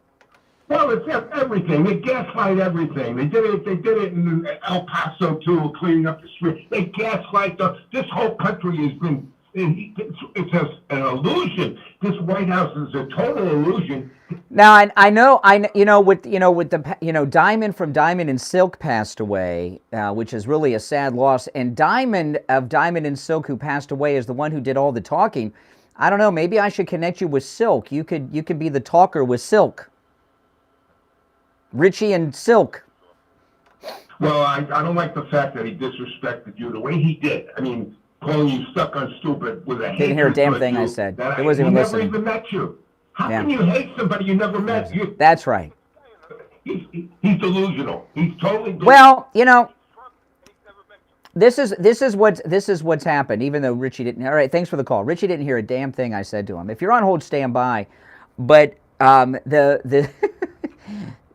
Well, it's everything. They gaslight everything. They did it. They did it in El Paso too, cleaning up the street. They gaslight this whole country has been. It's an illusion. This White House is a total illusion. Now I know with the Diamond from Diamond and Silk passed away, which is really a sad loss. And Diamond and Silk, who passed away, is the one who did all the talking. I don't know. Maybe I should connect you with Silk. You could be the talker with Silk. Richie and Silk. Well, I don't like the fact that he disrespected you the way he did. I mean, calling you stuck on stupid with a Didn't hear a damn thing I said. He wasn't even listening. He never even met you. How can you hate somebody you never met? That's right. He's delusional. He's totally delusional. Well, this is what's happened. Even though Richie didn't. All right, thanks for the call. Richie didn't hear a damn thing I said to him. If you're on hold, stand by. But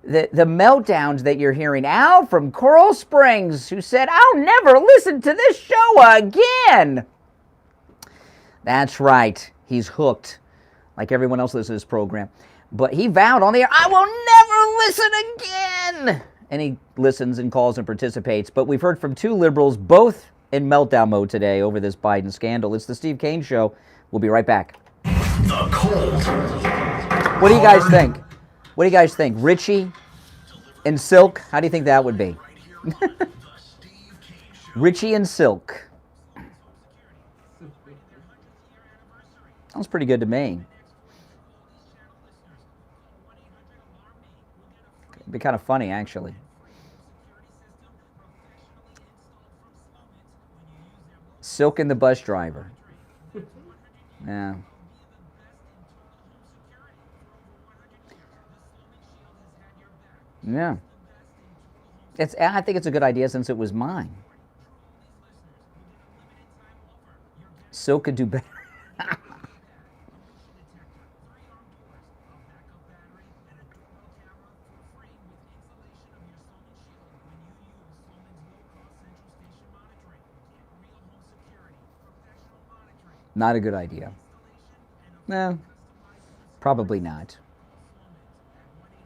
the meltdowns that you're hearing, Al from Coral Springs, who said, "I'll never listen to this show again." That's right. He's hooked, like everyone else listens to this program. But he vowed on the air, "I will never listen again." And he listens and calls and participates. But we've heard from two liberals, both in meltdown mode today over this Biden scandal. It's the Steve Kane Show. We'll be right back. The cold. What do you guys think? What do you guys think? Richie and Silk? How do you think that would be? Richie and Silk. Sounds pretty good to me. It'd be kind of funny, actually. Silk and the bus driver. Yeah. Yeah. I think it's a good idea since it was mine. Silk could do better. Not a good idea. No, probably not.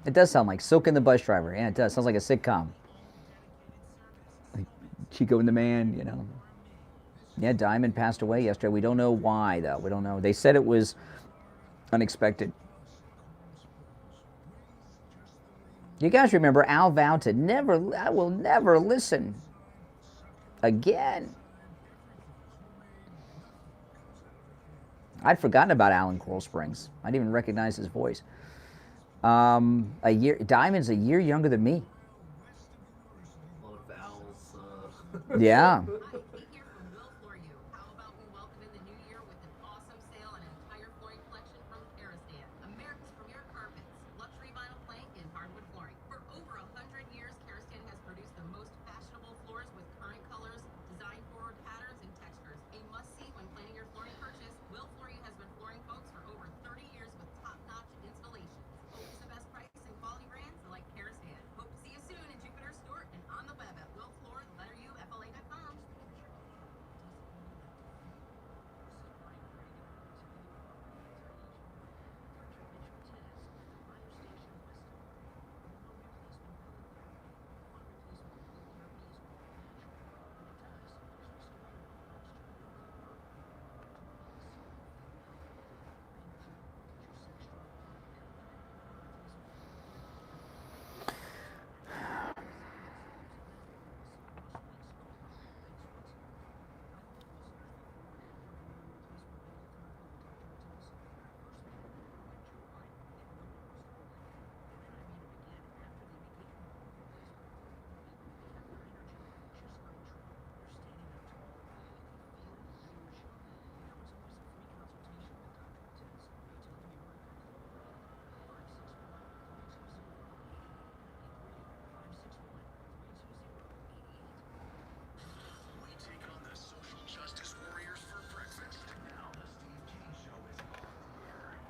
It does sound like Silk and the Bus Driver. Yeah, it does. Sounds like a sitcom. Like Chico and the Man, Yeah, Diamond passed away yesterday. We don't know why, though. We don't know. They said it was unexpected. You guys remember Al vowed to I will never listen again. I'd forgotten about Al in Coral Springs. I didn't even recognize his voice. Diamond's a year younger than me. Yeah.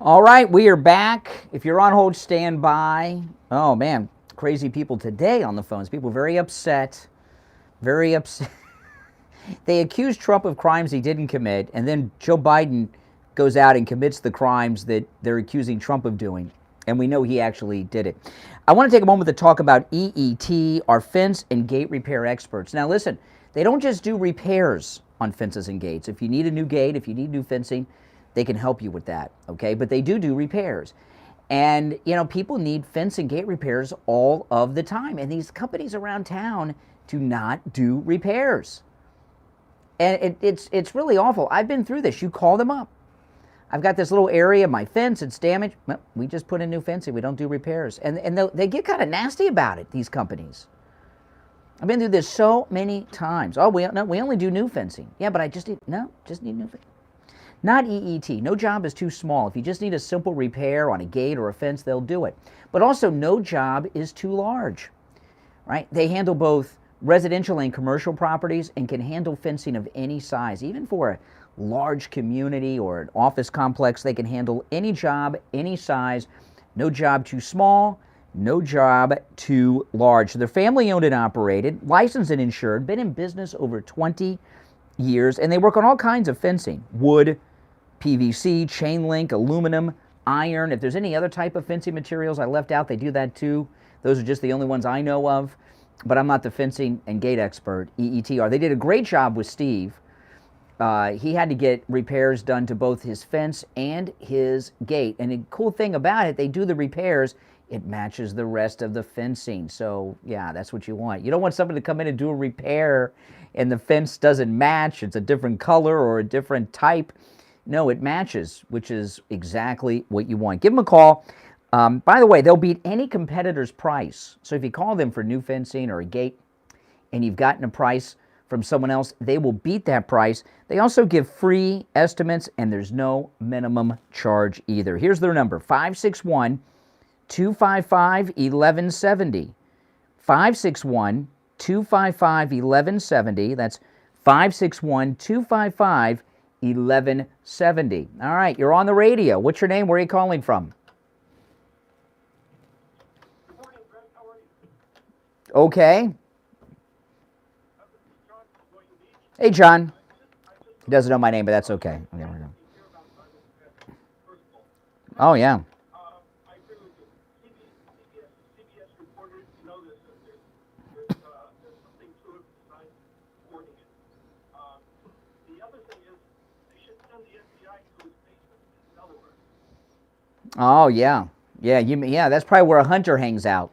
All right, we are back. If you're on hold, stand by. Oh, man, crazy people today on the phones. People very upset. Very upset. They accuse Trump of crimes he didn't commit, and then Joe Biden goes out and commits the crimes that they're accusing Trump of doing. And we know he actually did it. I want to take a moment to talk about EET, our fence and gate repair experts. Now listen, they don't just do repairs on fences and gates. If you need a new gate, if you need new fencing, they can help you with that, okay? But they do repairs. And, you know, people need fence and gate repairs all of the time. And these companies around town do not do repairs. And it's really awful. I've been through this. You call them up. I've got this little area, my fence, it's damaged. Well, we just put in new fencing. We don't do repairs. And they get kind of nasty about it, these companies. I've been through this so many times. Oh, we only do new fencing. Yeah, but I just need new fencing. Not EET. No job is too small. If you just need a simple repair on a gate or a fence, they'll do it. But also, no job is too large, right? They handle both residential and commercial properties and can handle fencing of any size. Even for a large community or an office complex, they can handle any job, any size. No job too small, no job too large. They're family owned and operated, licensed and insured, been in business over 20 years, and they work on all kinds of fencing: wood, PVC, chain link, aluminum, iron. If there's any other type of fencing materials I left out, they do that too. Those are just the only ones I know of, but I'm not the fencing and gate expert. EET are. They did a great job with Steve. He had to get repairs done to both his fence and his gate. And the cool thing about it, they do the repairs, it matches the rest of the fencing. So, yeah, that's what you want. You don't want somebody to come in and do a repair and the fence doesn't match. It's a different color or a different type. No, it matches, which is exactly what you want. Give them a call. By the way, they'll beat any competitor's price. So if you call them for new fencing or a gate and you've gotten a price from someone else, they will beat that price. They also give free estimates, and there's no minimum charge either. Here's their number, 561-255-1170. 561-255-1170. That's 561-255-1170. All right, you're on the radio. What's your name? Where are you calling from? Okay. Hey, John. He doesn't know my name, but that's okay. Oh, yeah. Oh, yeah. Yeah, that's probably where a hunter hangs out.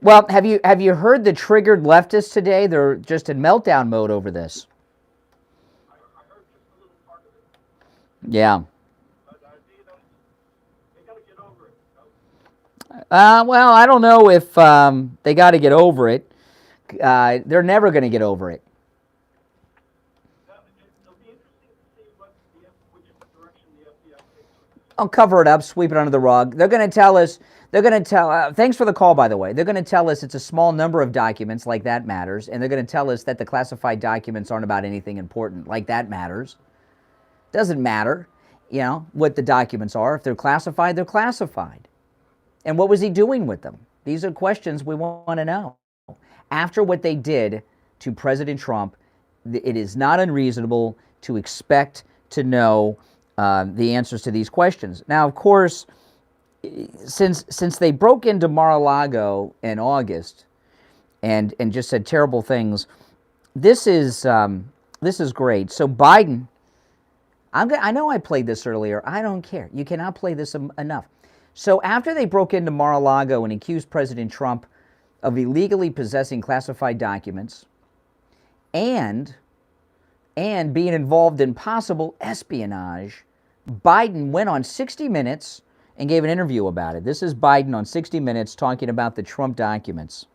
Well, have you heard the triggered leftists today? They're just in meltdown mode over this. Yeah. Well, I don't know if they got to get over it. They're never going to get over it. I'll cover it up, sweep it under the rug. They're going to tell us. Thanks for the call, by the way. They're going to tell us it's a small number of documents, like that matters, and they're going to tell us that the classified documents aren't about anything important, like that matters. Doesn't matter, what the documents are. If they're classified, they're classified. And what was he doing with them? These are questions we want to know. After what they did to President Trump, it is not unreasonable to expect to know the answers to these questions. Now, of course, since they broke into Mar-a-Lago in August and just said terrible things, this is great. So Biden, I know I played this earlier. I don't care. You cannot play this enough. So after they broke into Mar-a-Lago and accused President Trump of illegally possessing classified documents and being involved in possible espionage, Biden went on 60 Minutes and gave an interview about it. This is Biden on 60 Minutes talking about the Trump documents.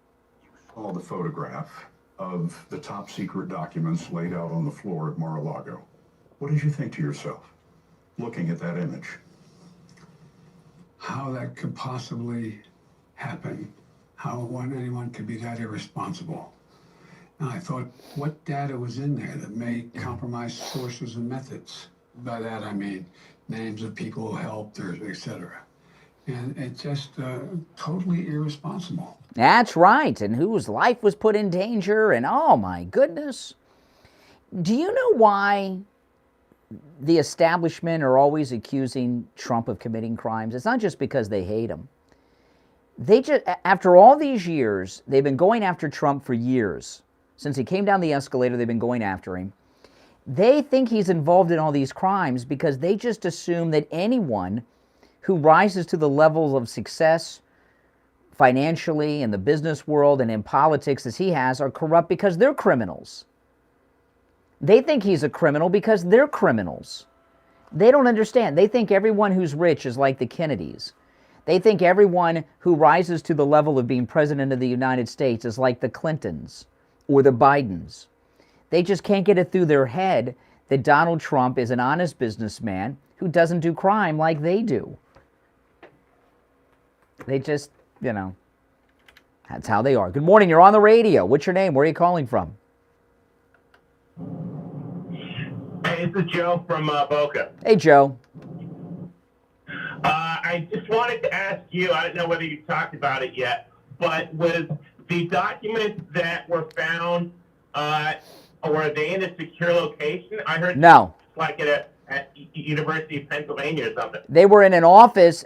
You saw the photograph of the top secret documents laid out on the floor at Mar-a-Lago. What did you think to yourself, looking at that image? How that could possibly happen, how anyone could be that irresponsible. And I thought, what data was in there that may compromise sources and methods? By that I mean names of people who helped, or etc. And it's just totally irresponsible. That's right, and whose life was put in danger, and oh my goodness. Do you know why the establishment are always accusing Trump of committing crimes? It's not just because they hate him. They just, after all these years, they've been going after Trump for years. Since he came down the escalator, they've been going after him. They think he's involved in all these crimes because they just assume that anyone who rises to the levels of success financially in the business world and in politics as he has are corrupt because they're criminals. They think he's a criminal because they're criminals. They don't understand. They think everyone who's rich is like the Kennedys. They think everyone who rises to the level of being president of the United States is like the Clintons or the Bidens. They just can't get it through their head that Donald Trump is an honest businessman who doesn't do crime like they do. They just, you know, that's how they are. Good morning, you're on the radio. What's your name? Where are you calling from? Hey, this is Joe from Boca. Hey, Joe. I just wanted to ask you, I don't know whether you talked about it yet, but was the documents that were found, were they in a secure location? I heard No. like at University of Pennsylvania or something. They were in an office.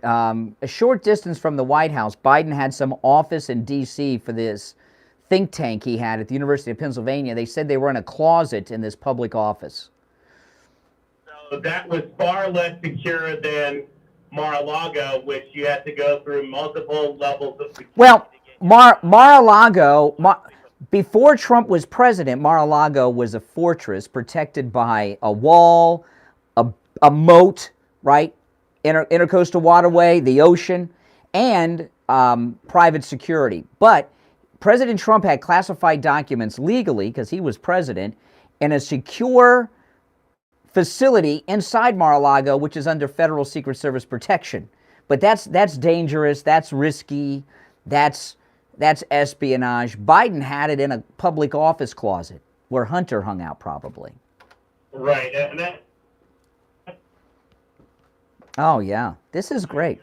A short distance from the White House. Biden had some office in D.C. for this think tank he had at the University of Pennsylvania. They said they were in a closet in this public office. So that was far less secure than Mar-a-Lago, which you had to go through multiple levels of security. Well, Mar-a-Lago, before Trump was president, Mar-a-Lago was a fortress protected by a wall, a moat, right? Intercoastal waterway, the ocean, and private security. But President Trump had classified documents legally, because he was president, in a secure facility inside Mar-a-Lago, which is under federal Secret Service protection. But that's dangerous, that's risky, that's espionage. Biden had it in a public office closet where Hunter hung out, probably. Right, and that... Oh, yeah. This is great.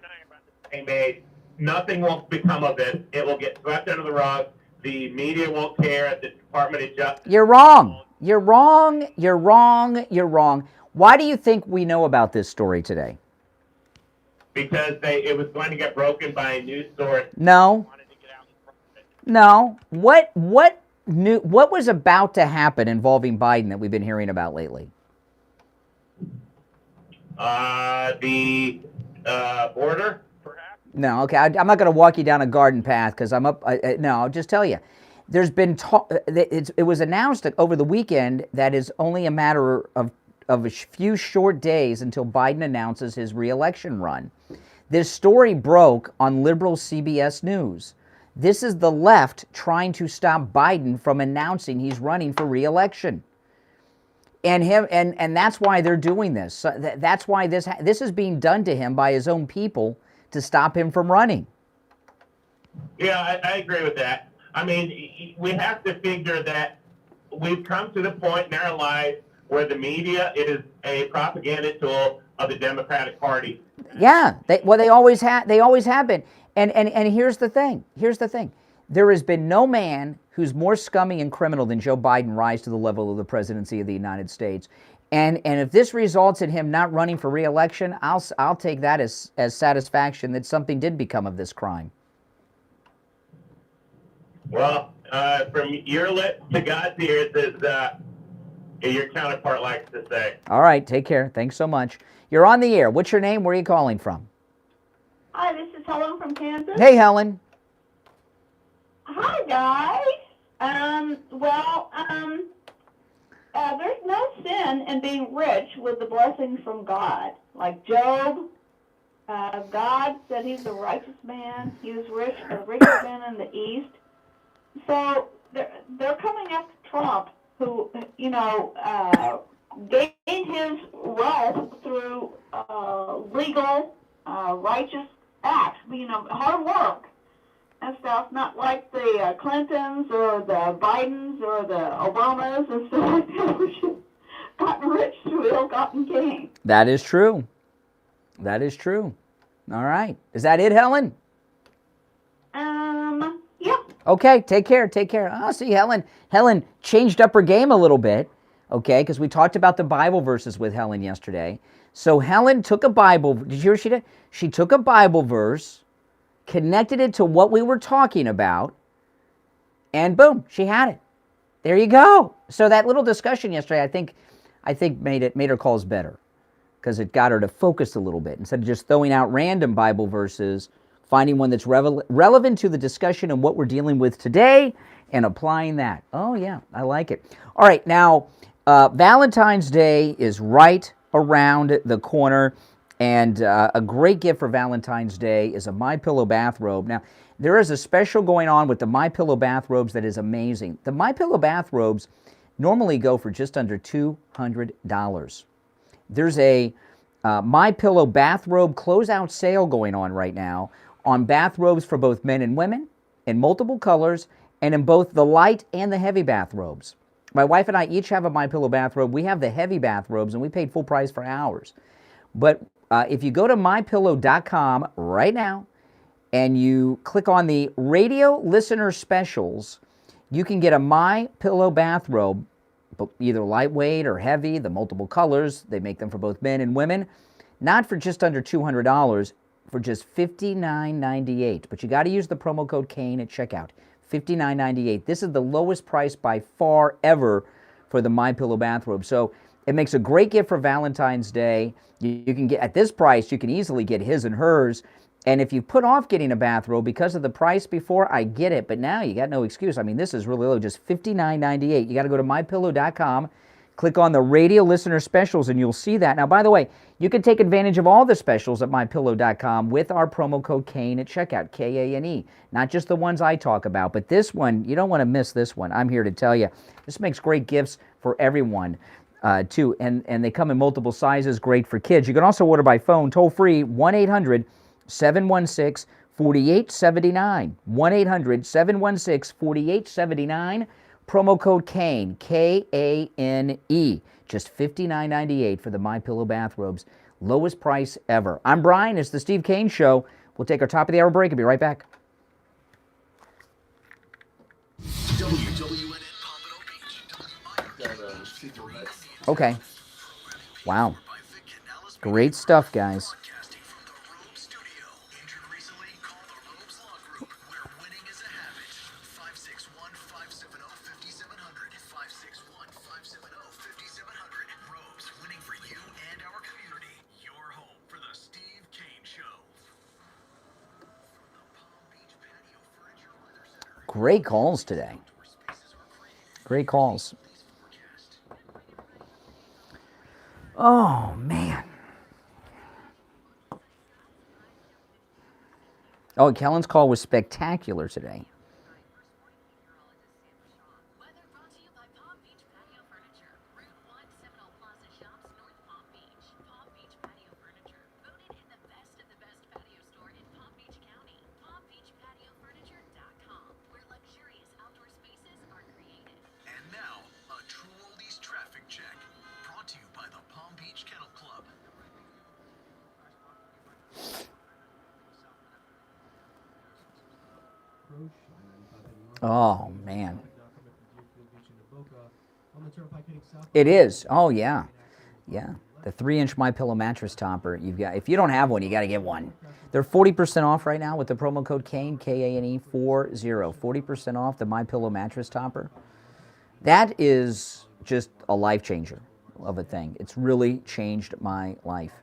Made. Nothing will become of it. It will get swept under the rug. The media won't care. The Department of Justice... You're wrong. You're wrong. You're wrong. You're wrong. Why do you think we know about this story today? Because it was going to get broken by a news source. No. No. What was about to happen involving Biden that we've been hearing about lately? The border, perhaps? No, okay. I'm not going to walk you down a garden path because I'm up. No, I'll just tell you. There's been talk. It was announced over the weekend that it's only a matter of a few short days until Biden announces his re-election run. This story broke on liberal CBS News. This is the left trying to stop Biden from announcing he's running for re-election. And that's why they're doing this. So that's why this is being done to him by his own people to stop him from running. Yeah, I agree with that. I mean, we have to figure that we've come to the point in our lives where the media is a propaganda tool of the Democratic Party. Yeah, they always have been. And here's the thing. There has been no man who's more scummy and criminal than Joe Biden rise to the level of the presidency of the United States. And if this results in him not running for re-election, I'll take that as satisfaction that something did become of this crime. Well, from your lips to God's ears, as your counterpart likes to say. All right, take care. Thanks so much. You're on the air. What's your name? Where are you calling from? Hi, this is Helen from Kansas. Hey, Helen. Hi, guys. There's no sin in being rich with the blessings from God. Like Job, God said he's a righteous man. He was rich, a richer man in the East. So they're coming after Trump, who, gained his wealth through legal, righteous acts, hard work and stuff, not like the Clintons or the Bidens or the Obamas and stuff like that, which have gotten rich through ill-gotten gain. That is true. That is true. All right. Is that it, Helen? Yeah. Okay, take care, take care. Oh, see, Helen changed up her game a little bit, okay, because we talked about the Bible verses with Helen yesterday. So Helen took a Bible, did you hear what she did? She took a Bible verse, connected it to what we were talking about, and boom, she had it. There you go. So that little discussion yesterday, I think made her calls better, because it got her to focus a little bit. Instead of just throwing out random Bible verses, finding one that's relevant to the discussion and what we're dealing with today, and applying that. Oh, yeah, I like it. All right, now, Valentine's Day is right around the corner, and a great gift for Valentine's Day is a MyPillow bathrobe. Now, there is a special going on with the MyPillow bathrobes that is amazing. The MyPillow bathrobes normally go for just under $200. There's a MyPillow bathrobe closeout sale going on right now on bathrobes for both men and women in multiple colors and in both the light and the heavy bathrobes. My wife and I each have a MyPillow bathrobe. We have the heavy bathrobes, and we paid full price for ours. But if you go to mypillow.com right now and you click on the radio listener specials, you can get a MyPillow bathrobe, either lightweight or heavy, the multiple colors. They make them for both men and women, not for just under $200, for just $59.98. But you got to use the promo code Kane at checkout. $59.98. This is the lowest price by far ever for the MyPillow bathrobe. So it makes a great gift for Valentine's Day. You can get, at this price, you can easily get his and hers. And if you put off getting a bathrobe because of the price before, I get it. But now you got no excuse. I mean, this is really low, just $59.98. You got to go to mypillow.com, click on the radio listener specials, and you'll see that. Now, by the way, you can take advantage of all the specials at mypillow.com with our promo code Kane at checkout, K-A-N-E. Not just the ones I talk about, but this one, you don't want to miss this one. I'm here to tell you. This makes great gifts for everyone, too. And they come in multiple sizes, great for kids. You can also order by phone, toll-free, 1-800-716-4879. 1-800-716-4879. Promo code Kane, K-A-N-E. Just $59.98 for the MyPillow bathrobes. Lowest price ever. I'm Brian. It's the Steve Kane Show. We'll take our top of the hour break and be right back. Okay. Wow. Great stuff, guys. Great calls today. Great calls. Oh, man. Oh, Kellen's call was spectacular today. Oh, man. It is. Oh, yeah. Yeah. The 3-inch MyPillow mattress topper. You've got, if you don't have one, you got to get one. They're 40% off right now with the promo code Kane, K-A-N-E 40. 40% off the MyPillow mattress topper. That is just a life changer of a thing. It's really changed my life.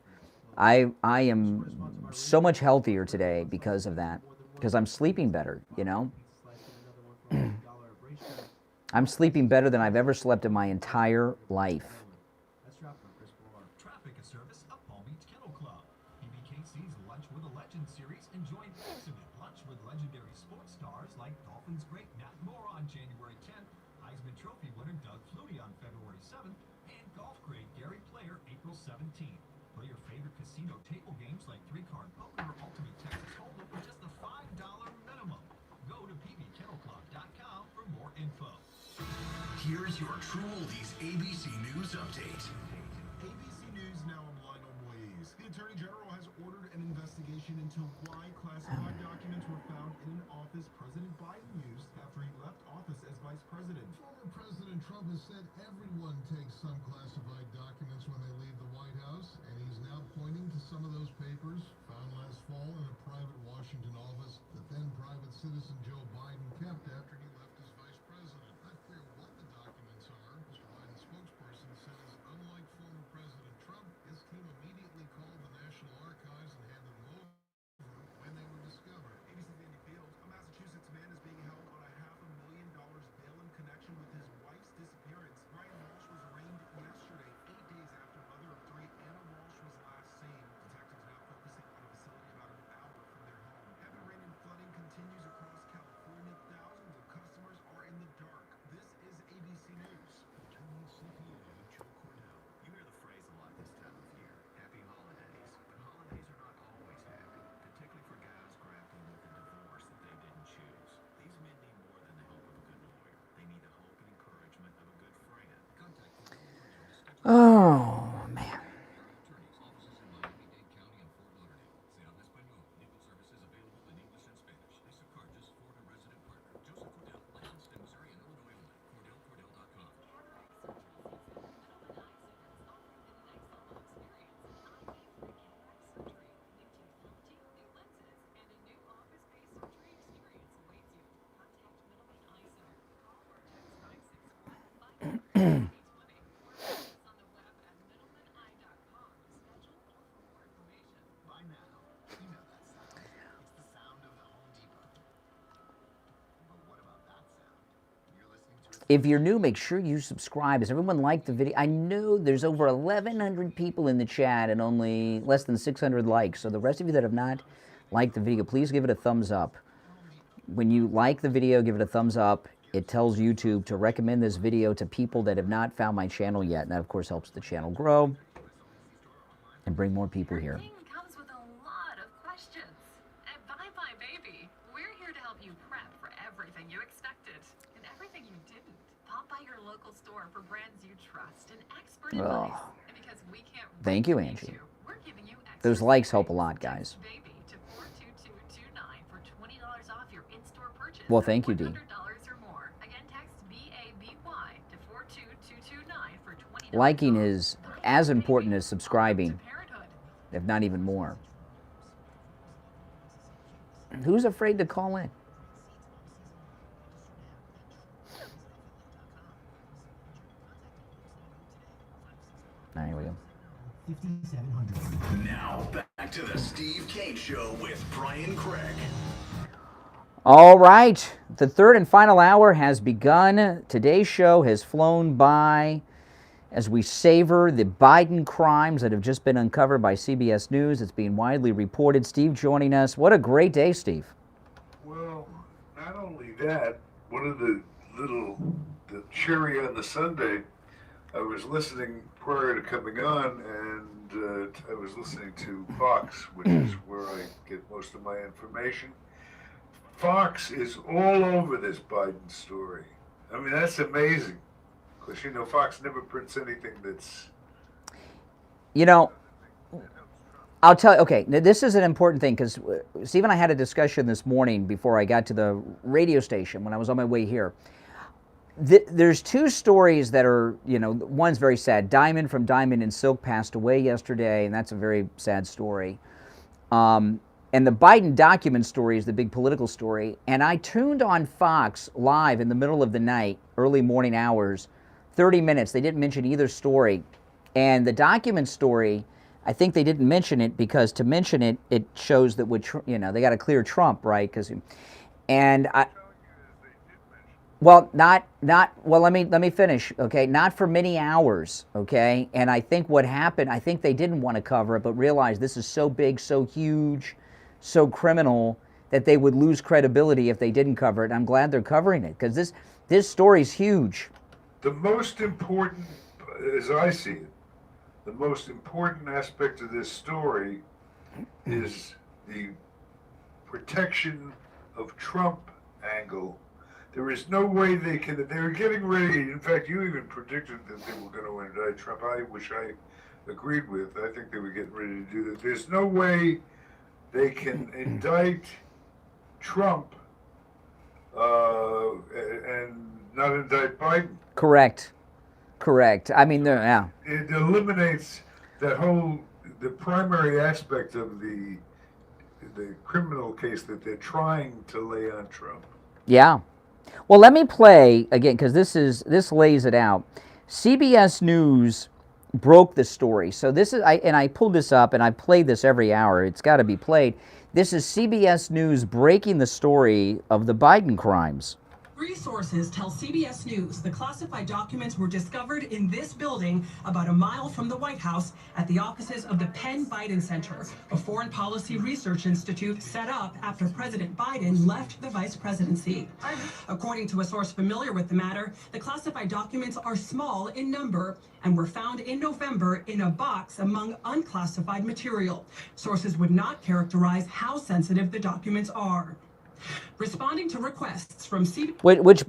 I am so much healthier today because of that, because I'm sleeping better, you know? I'm sleeping better than I've ever slept in my entire life. Traffic service of Palm Beach Kennel Club. PBKC's Lunch with a Legend series and join intimate lunch with legendary sports stars like Dolphins great Nat Moore on January 10th, Heisman Trophy winner Doug Flutie on February 7th, and golf great Gary Player April 17th. Play your favorite casino table games like 3-card poker or Ultimate Texas Hold'em for just a $5 minimum. Go to pbkennelclub.com for more info. Here's your True Oldies ABC News update. ABC News now, I'm Lionel Blaze. The Attorney General has ordered an investigation into why classified documents were found in an office President Biden used take some classified documents when they leave the White House, and he's now pointing to some of those papers found last fall in a private Washington office that then private citizen Joe Biden kept after he left as vice president. Not clear what the documents are. Mr. Biden's spokesperson says, unlike former President Trump, his team immediately called the National Archives and handed them over when they were discovered. ABC's Andy Fields, a Massachusetts man is being held on a $500,000 bail in connection with his wife's disappearance. Brian Walsh was arraigned yesterday, 8 days after mother of three Anna Walsh was last seen. Detectives now focusing on a facility about an hour from their home. Heavy rain and flooding continues across California. Thousands of customers are in the dark. This is ABC News. Attorney CPA Joe Cornell. You hear the phrase a lot this time of year. Happy holidays. But holidays are not always happy, particularly for guys grappling with a divorce that they didn't choose. These men need more than the help of a good lawyer. They need the hope and encouragement of a good friend. Contact Oh, man. attorneys, offices in Miami-Dade County and Fort Lauderdale. Se habla español. Legal services available in English and Spanish. Lisa Carges, Florida resident partner. Joseph Cordell, licensed in Missouri and Illinois only. CordellCordell.com. By now, you know that sound. It's the sound of the Home Depot. But what about that sound? You're listening to it. If you're new, make sure you subscribe. Does everyone like the video? I know there's over 1,100 people in the chat and only less than 600 likes. So the rest of you that have not liked the video, please give it a thumbs up. When you like the video, give it a thumbs up. It tells YouTube to recommend this video to people that have not found my channel yet. And that, of course, helps the channel grow and bring more people here. Comes with a lot of questions. At Bye Bye Baby, we're here to help you prep for everything you expected and everything you didn't. Pop by your local store for brands you trust and expert Oh. advice. And because we can't Thank you, recommend Angie. you, we're giving you extra Those likes help a lot, guys. baby to 42229 for $20 off your in-store purchase. Well, thank you, Dee. $100 or more. Again, text BABY to 42229 for $20. Liking is as important as subscribing, if not even more. Who's afraid to call in? There we go. 5,700. Now back to the Steve Kane Show with Brian Craig. All right, the third and final hour has begun. Today's show has flown by as we savor the Biden crimes that have just been uncovered by CBS News. It's being widely reported. Steve joining us. What a great day, Steve. Well, not only that, one of the cherry on the sundae, I was listening prior to coming on, and I was listening to Fox, which is where I get most of my information. Fox is all over this Biden story. I mean, that's amazing. Because, you know, Fox never prints anything that's... You know, I'll tell you, okay, now this is an important thing because Steve and I had a discussion this morning before I got to the radio station when I was on my way here. There's two stories that are, you know, one's very sad. Diamond from Diamond and Silk passed away yesterday, and that's a very sad story. And the Biden document story is the big political story. And I tuned on Fox live in the middle of the night, early morning hours, 30 minutes. They didn't mention either story. And the document story, I think they didn't mention it because to mention it, it shows that you know, they got to clear Trump, right? And I, well, let me finish, okay? Not for many hours, okay? And I think what happened, I think they didn't want to cover it, but realized this is so big, so huge, so criminal that they would lose credibility if they didn't cover it. I'm glad they're covering it because this story's huge. The most important, as I see it, the most important aspect of this story is the protection of Trump angle. There is no way they were getting ready, in fact, you even predicted that they were going to indict Trump, which I agreed with. I think they were getting ready to do that. There's no way they can indict Trump and not indict Biden. Correct. Correct. I mean, yeah. It eliminates the primary aspect of the criminal case that they're trying to lay on Trump. Yeah. Well, let me play again because this lays it out. CBS News broke the story. So this is I pulled this up and I played this every hour. It's got to be played. This is CBS News breaking the story of the Biden crimes. 3 sources tell CBS News the classified documents were discovered in this building about a mile from the White House at the offices of the Penn Biden Center, a foreign policy research institute set up after President Biden left the vice presidency. According to a source familiar with the matter, the classified documents are small in number and were found in November in a box among unclassified material. Sources would not characterize how sensitive the documents are. Responding to requests from Which,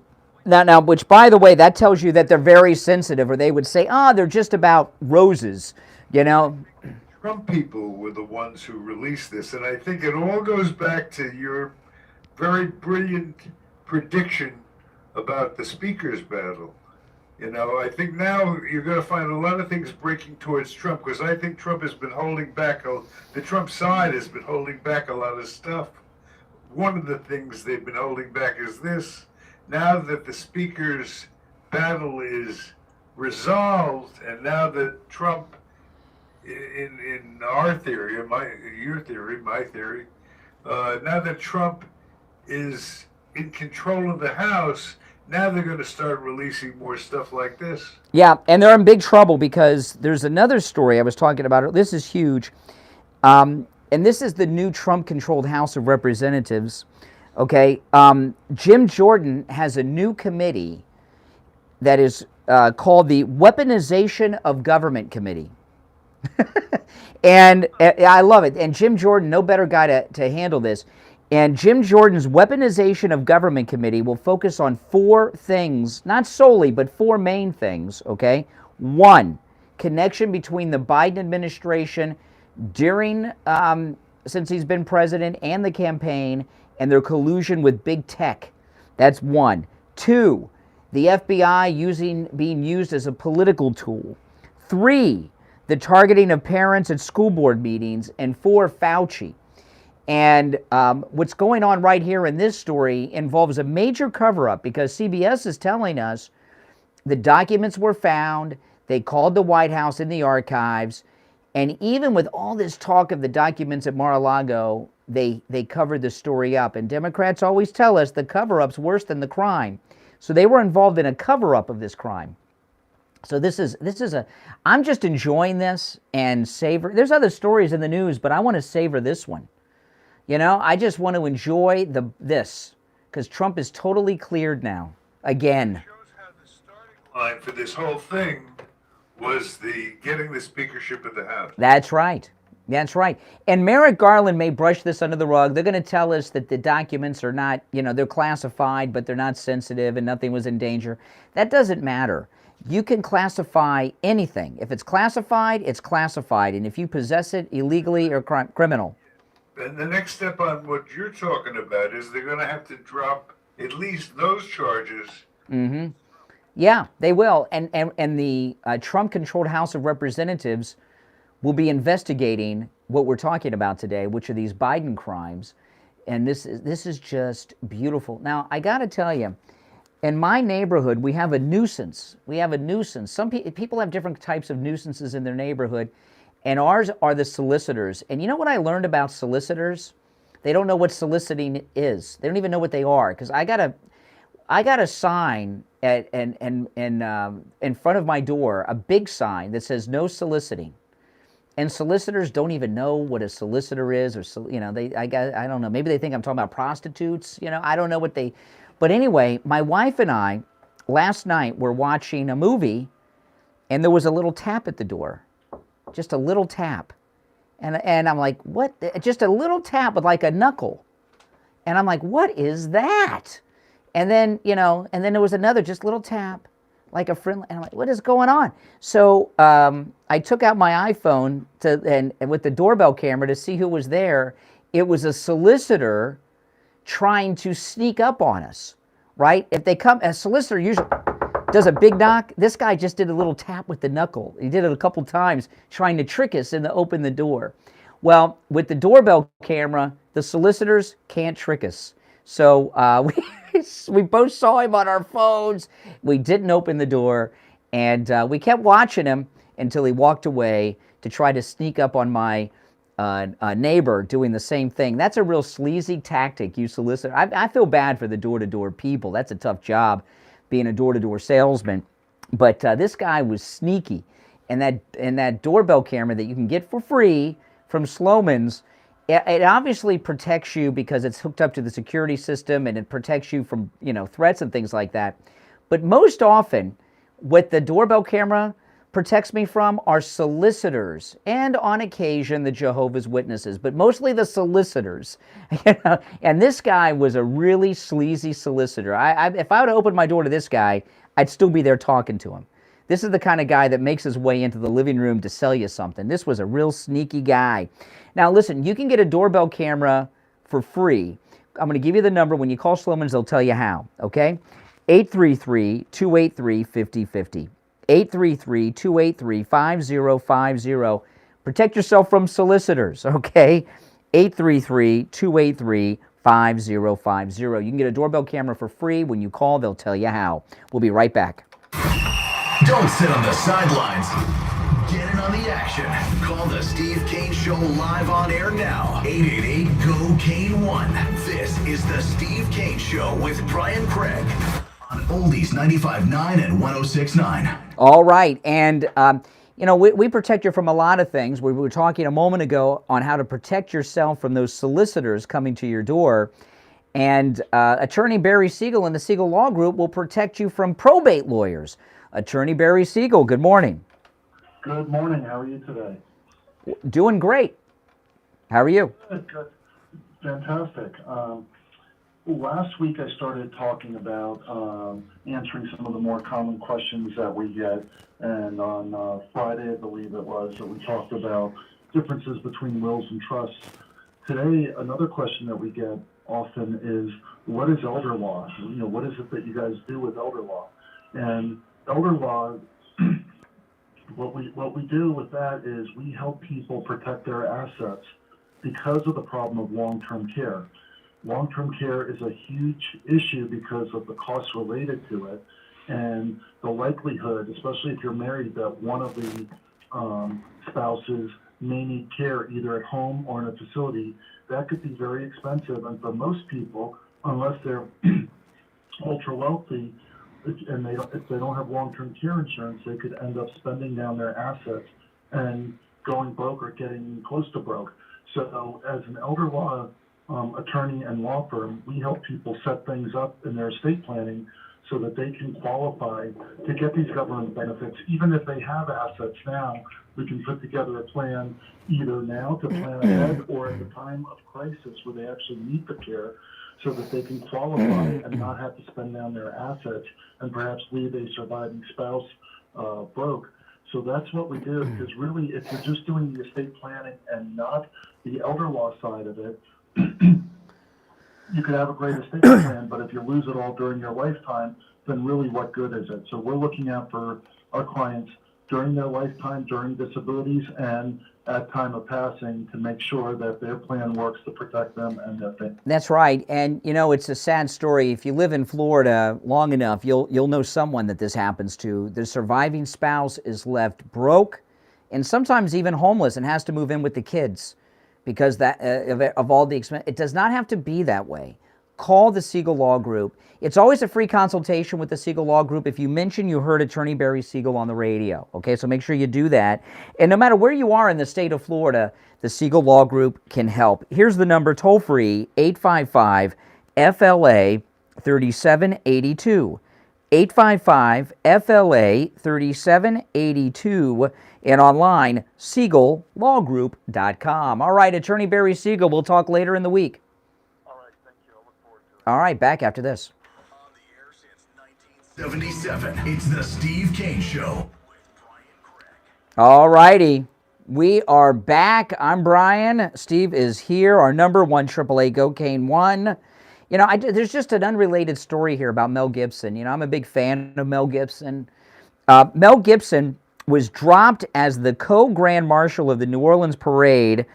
by the way, that tells you that they're very sensitive, or they would say, they're just about roses, you know. Trump people were the ones who released this, and I think it all goes back to your very brilliant prediction about the speaker's battle. You know, I think now you're going to find a lot of things breaking towards Trump, because I think Trump has been holding back, the Trump side has been holding back a lot of stuff. One of the things they've been holding back is this. Now that the speaker's battle is resolved, and now that Trump, in our theory, your theory, my theory, now that Trump is in control of the House, now they're going to start releasing more stuff like this. Yeah, and they're in big trouble because there's another story I was talking about. This is huge. And this is the new Trump-controlled House of Representatives, okay? Jim Jordan has a new committee that is called the Weaponization of Government Committee. And I love it. And Jim Jordan, no better guy to handle this. And Jim Jordan's Weaponization of Government Committee will focus on 4 things, not solely, but 4 main things, okay? 1, connection between the Biden administration during, since he's been president, and the campaign, and their collusion with big tech. That's 1. 2, the FBI being used as a political tool. 3, the targeting of parents at school board meetings. And 4, Fauci. And what's going on right here in this story involves a major cover-up, because CBS is telling us the documents were found, they called the White House in the archives, and even with all this talk of the documents at Mar-a-Lago, they covered the story up. And Democrats always tell us the cover-up's worse than the crime. So they were involved in a cover-up of this crime. So I'm just enjoying this and savor. There's other stories in the news, but I want to savor this one. You know, I just want to enjoy this, because Trump is totally cleared now, again. Line for this whole thing was getting the speakership of the House. That's right. That's right. And Merrick Garland may brush this under the rug. They're going to tell us that the documents are not, they're classified, but they're not sensitive and nothing was in danger. That doesn't matter. You can classify anything. If it's classified, it's classified. And if you possess it illegally or criminal. And the next step on what you're talking about is they're going to have to drop at least those charges. Mm-hmm. Yeah, they will. And the Trump-controlled House of Representatives will be investigating what we're talking about today, which are these Biden crimes. And this is just beautiful. Now, I got to tell you, in my neighborhood, we have a nuisance. Some people have different types of nuisances in their neighborhood, and ours are the solicitors. And you know what I learned about solicitors? They don't know what soliciting is. They don't even know what they are. Because I got a sign in front of my door, a big sign that says no soliciting. And solicitors don't even know what a solicitor is, or I don't know. Maybe they think I'm talking about prostitutes. I don't know what they. But anyway, my wife and I last night were watching a movie, and there was a little tap at the door, just a little tap, and I'm like, what? Just a little tap with like a knuckle, and I'm like, what is that? And then and then there was another just little tap, like a friendly, and I'm like, what is going on? So I took out my iPhone and with the doorbell camera to see who was there. It was a solicitor trying to sneak up on us, right? If they come, a solicitor usually, does a big knock. This guy just did a little tap with the knuckle. He did it a couple times trying to trick us and to open the door. Well, with the doorbell camera, the solicitors can't trick us. So we both saw him on our phones. We didn't open the door, and we kept watching him until he walked away to try to sneak up on my neighbor doing the same thing. That's a real sleazy tactic, you solicitor. I feel bad for the door-to-door people. That's a tough job, being a door-to-door salesman. But this guy was sneaky, and that doorbell camera that you can get for free from Sloman's, it obviously protects you because it's hooked up to the security system, and it protects you from, threats and things like that. But most often, what the doorbell camera protects me from are solicitors, and on occasion the Jehovah's Witnesses, but mostly the solicitors. And this guy was a really sleazy solicitor. If I would have opened my door to this guy, I'd still be there talking to him. This is the kind of guy that makes his way into the living room to sell you something. This was a real sneaky guy. Now listen, you can get a doorbell camera for free. I'm going to give you the number. When you call Sloman's, they'll tell you how, okay? 833-283-5050. 833-283-5050. Protect yourself from solicitors, okay? 833-283-5050. You can get a doorbell camera for free. When you call, they'll tell you how. We'll be right back. Don't sit on the sidelines. Get in on the action. Call the Steve Kane Show live on air now. 888-GO-KANE-1. This is the Steve Kane Show with Brian Craig on Oldies 95.9 and 106.9. All right, and we protect you from a lot of things. We were talking a moment ago on how to protect yourself from those solicitors coming to your door. And Attorney Barry Siegel and the Siegel Law Group will protect you from probate lawyers. Attorney Barry Siegel, good morning. Good morning. How are you today? Doing great. How are you? Good. Fantastic. Last week I started talking about answering some of the more common questions that we get, and on Friday, I believe it was, that we talked about differences between wills and trusts. Today, another question that we get often is, what is elder law? What is it that you guys do with elder law? And elder law, what we do with that is we help people protect their assets because of the problem of long-term care. Long-term care is a huge issue because of the costs related to it, and the likelihood, especially if you're married, that one of the spouses may need care either at home or in a facility. That could be very expensive, and for most people, unless they're ultra wealthy, and if they don't have long-term care insurance, they could end up spending down their assets and going broke or getting close to broke. So as an elder law attorney and law firm, we help people set things up in their estate planning so that they can qualify to get these government benefits. Even if they have assets now, we can put together a plan either now to plan ahead or at the time of crisis where they actually need the care, so that they can qualify and not have to spend down their assets and perhaps leave a surviving spouse broke. So that's what we do, because really, if you're just doing the estate planning and not the elder law side of it, you could have a great estate plan, but if you lose it all during your lifetime, then really what good is it? So we're looking out for our clients during their lifetime, during disabilities, and at time of passing to make sure that their plan works to protect them and their family. That's right, and it's a sad story. If you live in Florida long enough, you'll know someone that this happens to. The surviving spouse is left broke and sometimes even homeless and has to move in with the kids because of all the expense. It does not have to be that way. Call the Siegel Law Group. It's always a free consultation with the Siegel Law Group if you mention you heard Attorney Barry Siegel on the radio. Okay, so make sure you do that. And no matter where you are in the state of Florida, the Siegel Law Group can help. Here's the number, toll free, 855-FLA-3782. 855-FLA-3782, and online, SiegelLawGroup.com. All right, Attorney Barry Siegel, we'll talk later in the week. All right, thank you. I'll look forward to it. All right, back after this. On the air since 1977, it's the Steve Kane Show with Brian Craig. All righty. We are back. I'm Brian. Steve is here. Our number, 1-888-GO-KANE-1. You know, there's just an unrelated story here about Mel Gibson. You know, I'm a big fan of Mel Gibson. Mel Gibson was dropped as the co-grand marshal of the New Orleans parade,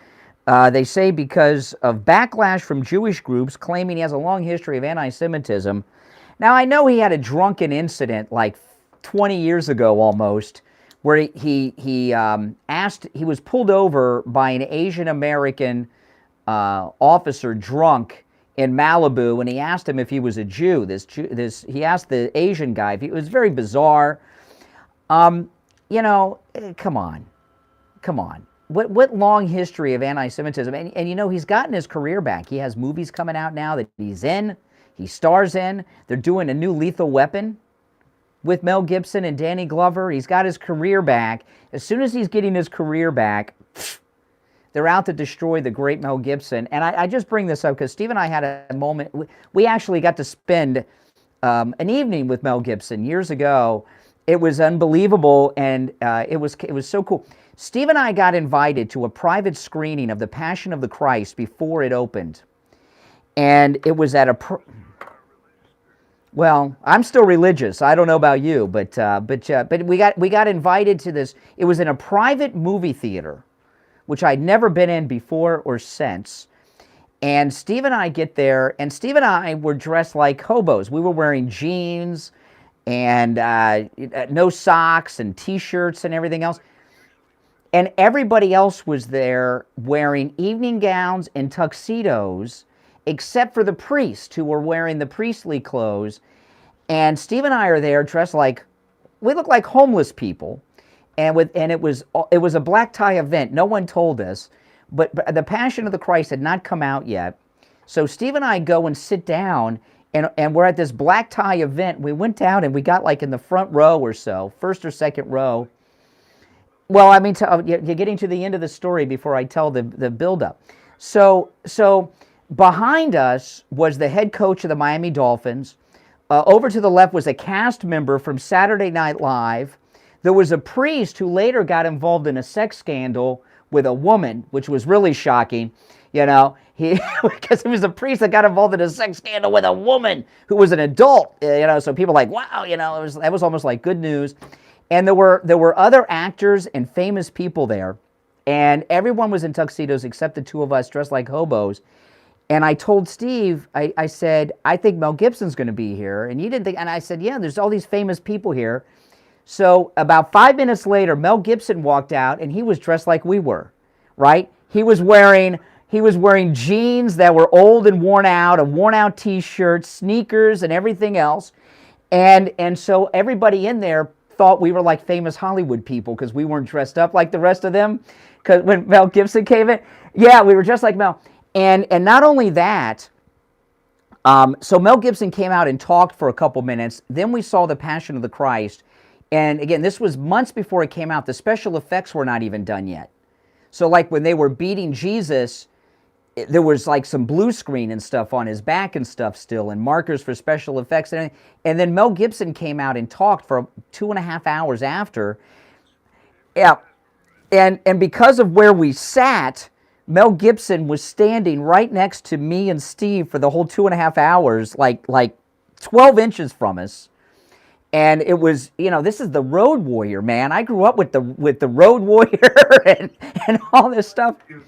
they say because of backlash from Jewish groups claiming he has a long history of anti-Semitism. Now, I know he had a drunken incident like 20 years ago almost, where he was pulled over by an Asian American officer drunk in Malibu, and he asked him if he was a Jew. He asked the Asian guy. It was very bizarre. You know, come on. What long history of anti-Semitism? And you know, he's gotten his career back. He has movies coming out now that he's in. He stars in. They're doing a new Lethal Weapon with Mel Gibson and Danny Glover. He's got his career back. As soon as he's getting his career back, they're out to destroy the great Mel Gibson. And I just bring this up because Steve and I had a moment. We actually got to spend an evening with Mel Gibson years ago. It was unbelievable, and it was so cool. Steve and I got invited to a private screening of The Passion of the Christ before it opened. And it was at well, I'm still religious. I don't know about you, but we got invited to this. It was in a private movie theater, which I'd never been in before or since. And Steve and I get there, and Steve and I were dressed like hobos. We were wearing jeans and no socks and T-shirts and everything else. And everybody else was there wearing evening gowns and tuxedos, except for the priests who were wearing the priestly clothes. And Steve and I are there dressed like, we look like homeless people. And it was a black tie event. No one told us, but The Passion of the Christ had not come out yet. So Steve and I go and sit down, and we're at this black tie event. We went down and we got like in the front row or so, first or second row. Well, I mean, you're getting to the end of the story before I tell the build-up. So behind us was the head coach of the Miami Dolphins. Over to the left was a cast member from Saturday Night Live. There was a priest who later got involved in a sex scandal with a woman, which was really shocking, you know, because it was a priest that got involved in a sex scandal with a woman who was an adult, you know, so people were like, wow, you know, that was almost like good news. And there were other actors and famous people there, and everyone was in tuxedos except the two of us dressed like hobos. And I told Steve, I said, I think Mel Gibson's going to be here. And you didn't think, and I said, yeah, there's all these famous people here. So about 5 minutes later, Mel Gibson walked out, and he was dressed like we were, right? He was wearing jeans that were old and worn out, a worn out T-shirt, sneakers, and everything else. And so everybody in there thought we were like famous Hollywood people because we weren't dressed up like the rest of them. Because when Mel Gibson came in, yeah, we were dressed like Mel. And not only that, so Mel Gibson came out and talked for a couple minutes. Then we saw The Passion of the Christ. And again, this was months before it came out. The special effects were not even done yet. So like when they were beating Jesus, there was like some blue screen and stuff on his back and stuff still, and markers for special effects. And then Mel Gibson came out and talked for 2.5 hours after. Yeah. And because of where we sat, Mel Gibson was standing right next to me and Steve for the whole 2.5 hours, like 12 inches from us. And it was, you know, this is the Road Warrior, man. I grew up with the Road Warrior and all this stuff. It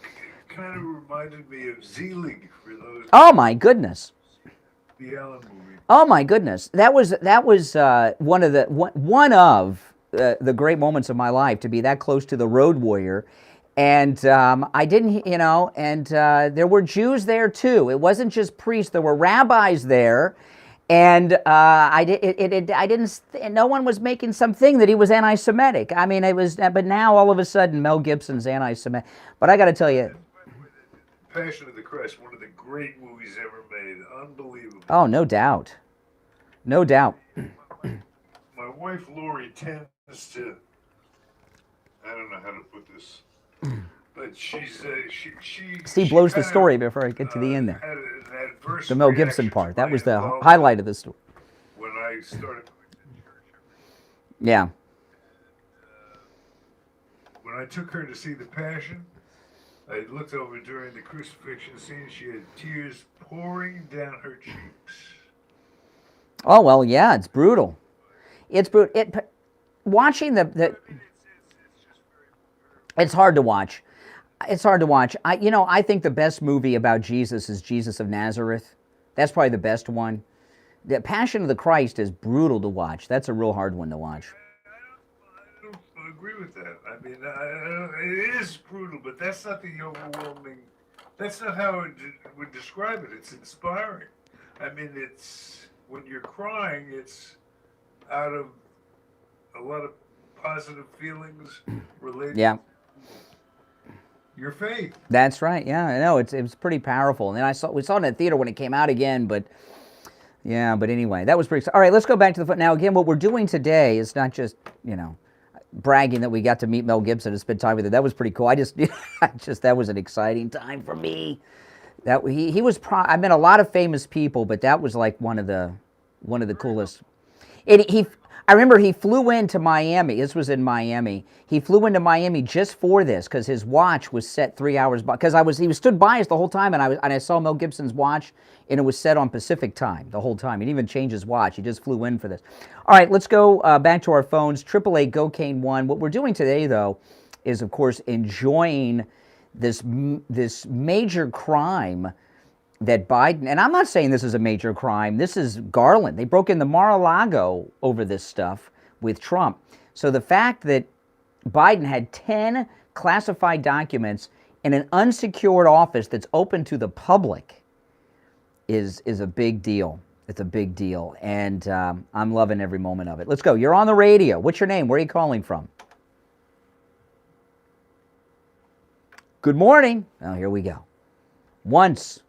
kind of reminded me of Z-League for those. Oh my goodness. The Allen movie. Oh my goodness. That was one of the great moments of my life, to be that close to the Road Warrior. And I didn't, you know, and there were Jews there too. It wasn't just priests. There were rabbis there. And no one was making something that he was anti-Semitic. I mean, it was, but now all of a sudden Mel Gibson's anti-Semitic. But I got to tell you. Passion of the Christ, one of the great movies ever made. Unbelievable. Oh, no doubt. No doubt. My wife Lori tends to, I don't know how to put this, but she's Steve blows the story before I get to the end there. Had an adverse The Mel Gibson reaction part. to That my was the involvement highlight of the story. when I started. Yeah. When I took her to see The Passion, I looked over during the crucifixion scene. She had tears pouring down her cheeks. Oh, well, yeah, it's brutal. It's brutal. Watching it's hard to watch. It's hard to watch. I think the best movie about Jesus is Jesus of Nazareth. That's probably the best one. The Passion of the Christ is brutal to watch. That's a real hard one to watch. I don't agree with that. I mean, it is brutal, but that's not the overwhelming. That's not how I would describe it. It's inspiring. I mean, it's when you're crying, it's out of a lot of positive feelings related to your faith. That's right. Yeah, I know. It was pretty powerful. And then we saw it in the theater when it came out again, but anyway, that was pretty. All right, let's go back to the now again. What we're doing today is not just bragging that we got to meet Mel Gibson and spend time with him. That was pretty cool. I just that was an exciting time for me. That he was. I met a lot of famous people, but that was like one of the coolest. I remember he flew into Miami. This was in Miami. He flew into Miami just for this because his watch was set 3 hours by. Because he was stood by us the whole time, and I saw Mel Gibson's watch, and it was set on Pacific time the whole time. He didn't even change his watch. He just flew in for this. All right, let's go back to our phones. 888 GO Kane 1. What we're doing today, though, is of course enjoying this major crime that Biden, and I'm not saying this is a major crime, this is Garland. They broke into Mar-a-Lago over this stuff with Trump. So the fact that Biden had 10 classified documents in an unsecured office that's open to the public is a big deal. It's a big deal, and I'm loving every moment of it. Let's go. You're on the radio. What's your name? Where are you calling from? Good morning. Oh, here we go. Once.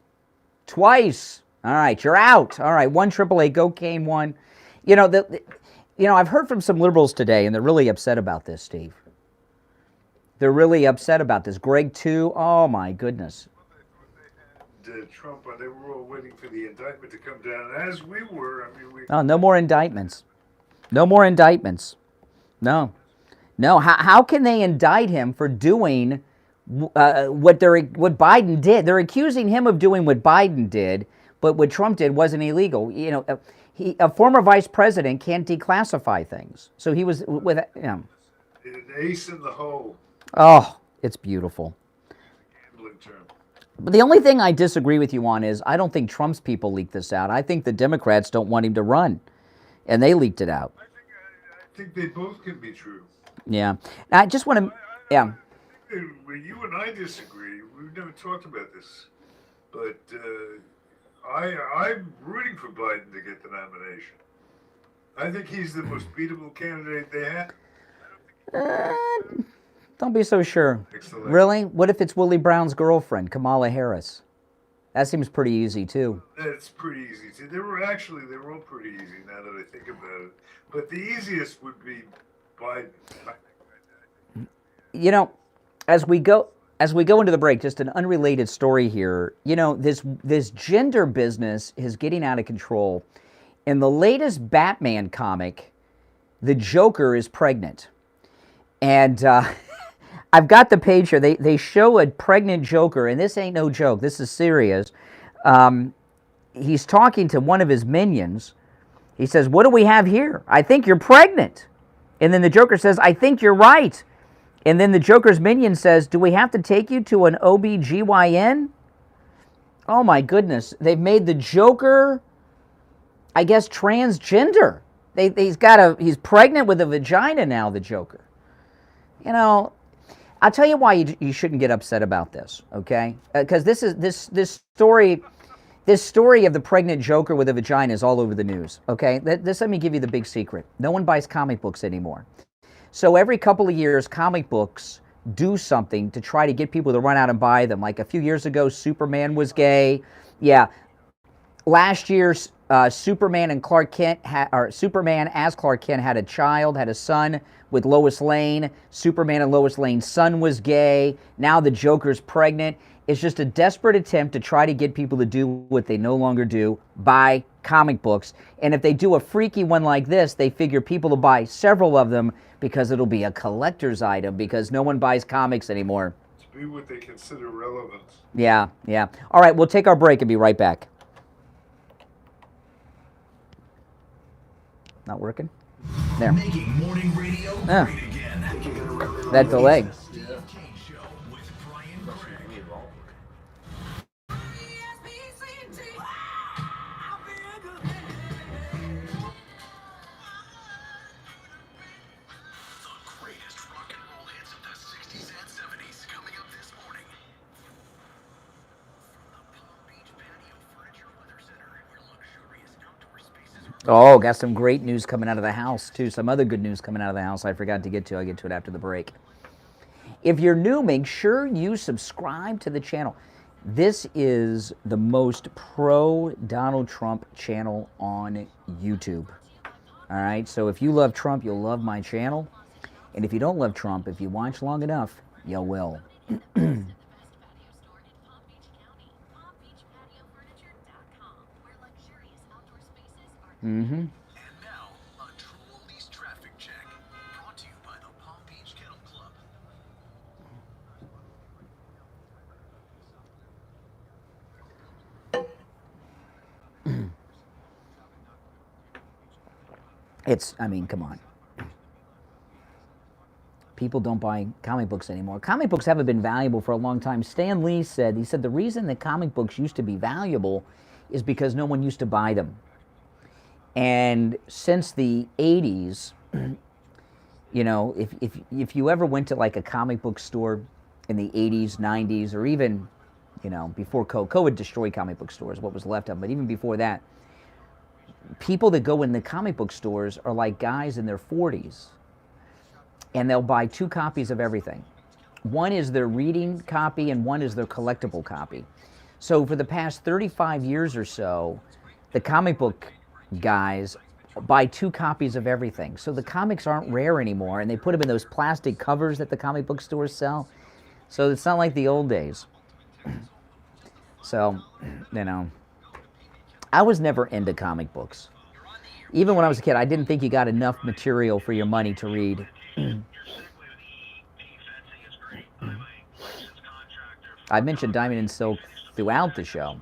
Twice. All right, you're out. All right, 1-888 GO Kane 1. I've heard from some liberals today, and they're really upset about this, Steve. They're really upset about this. Greg, too. Oh my goodness. Trump, they were all waiting for the indictment to come down, as we were. I mean, Oh, no more indictments. No more indictments. No. How can they indict him for doing what Biden did? They're accusing him of doing what Biden did, but what Trump did wasn't illegal. A former vice president can't declassify things. So he was with an ace in the hole. Oh, it's beautiful. Gambling term. But the only thing I disagree with you on is I don't think Trump's people leaked this out. I think the Democrats don't want him to run, and they leaked it out. I think they both can be true. Yeah. I just want to. Yeah. Well, you and I disagree. We've never talked about this, but I'm rooting for Biden to get the nomination. I think he's the most beatable candidate they have. Don't be so sure. Really? What if it's Willie Brown's girlfriend, Kamala Harris? That seems pretty easy, too. That's pretty easy, too. They were all pretty easy now that I think about it. But the easiest would be Biden. As we go into the break, just an unrelated story here. This gender business is getting out of control. In the latest Batman comic, the Joker is pregnant. And I've got the page here. They show a pregnant Joker, and this ain't no joke. This is serious. He's talking to one of his minions. He says, "What do we have here? I think you're pregnant." And then the Joker says, "I think you're right." And then the Joker's minion says, "Do we have to take you to an OBGYN?" Oh my goodness. They've made the Joker, I guess, transgender. He's pregnant with a vagina now, the Joker. I'll tell you why you shouldn't get upset about this, okay? Because this story of the pregnant Joker with a vagina is all over the news, okay? Let me give you the big secret. No one buys comic books anymore. So every couple of years, comic books do something to try to get people to run out and buy them. Like a few years ago, Superman was gay. Yeah. Last year, Superman as Clark Kent had a child, had a son with Lois Lane. Superman and Lois Lane's son was gay. Now the Joker's pregnant. It's just a desperate attempt to try to get people to do what they no longer do, buy comic books. And if they do a freaky one like this, they figure people will buy several of them because it'll be a collector's item because no one buys comics anymore. It's be what they consider relevant. Yeah, yeah. All right, we'll take our break and be right back. Not working? There. Making morning radio Yeah. great again. That delay. Steve Kane Show with Brian Craig. The greatest rock and roll hits of the 60s and 70s coming up this morning. From the Palm Beach Patio Furniture Weather Center, where luxurious outdoor spaces are Oh, got some great news coming out of the house, too. Some other good news coming out of the house I forgot to get to. I'll get to it after the break. If you're new, make sure you subscribe to the channel. This is the most pro-Donald Trump channel on YouTube. All right? So if you love Trump, you'll love my channel. And if you don't love Trump, if you watch long enough, you will. Mm-hmm. And now, a True Oldies traffic check, brought to you by the Palm Beach Kennel Club. I mean, come on. People don't buy comic books anymore. Comic books haven't been valuable for a long time. Stan Lee said, the reason that comic books used to be valuable is because no one used to buy them. And since the 80s, you know, if you ever went to like a comic book store in the 80s, 90s, or even, you know, before COVID destroyed comic book stores, what was left of them, but even before that, people that go in the comic book stores are like guys in their 40s, and they'll buy 2 copies of everything. One is their reading copy and one is their collectible copy. So for the past 35 years or so, the comic book guys buy 2 copies of everything. So the comics aren't rare anymore, and they put them in those plastic covers that the comic book stores sell. So it's not like the old days. So, you know, I was never into comic books. Even when I was a kid, I didn't think you got enough material for your money to read. I mentioned Diamond and Silk throughout the show.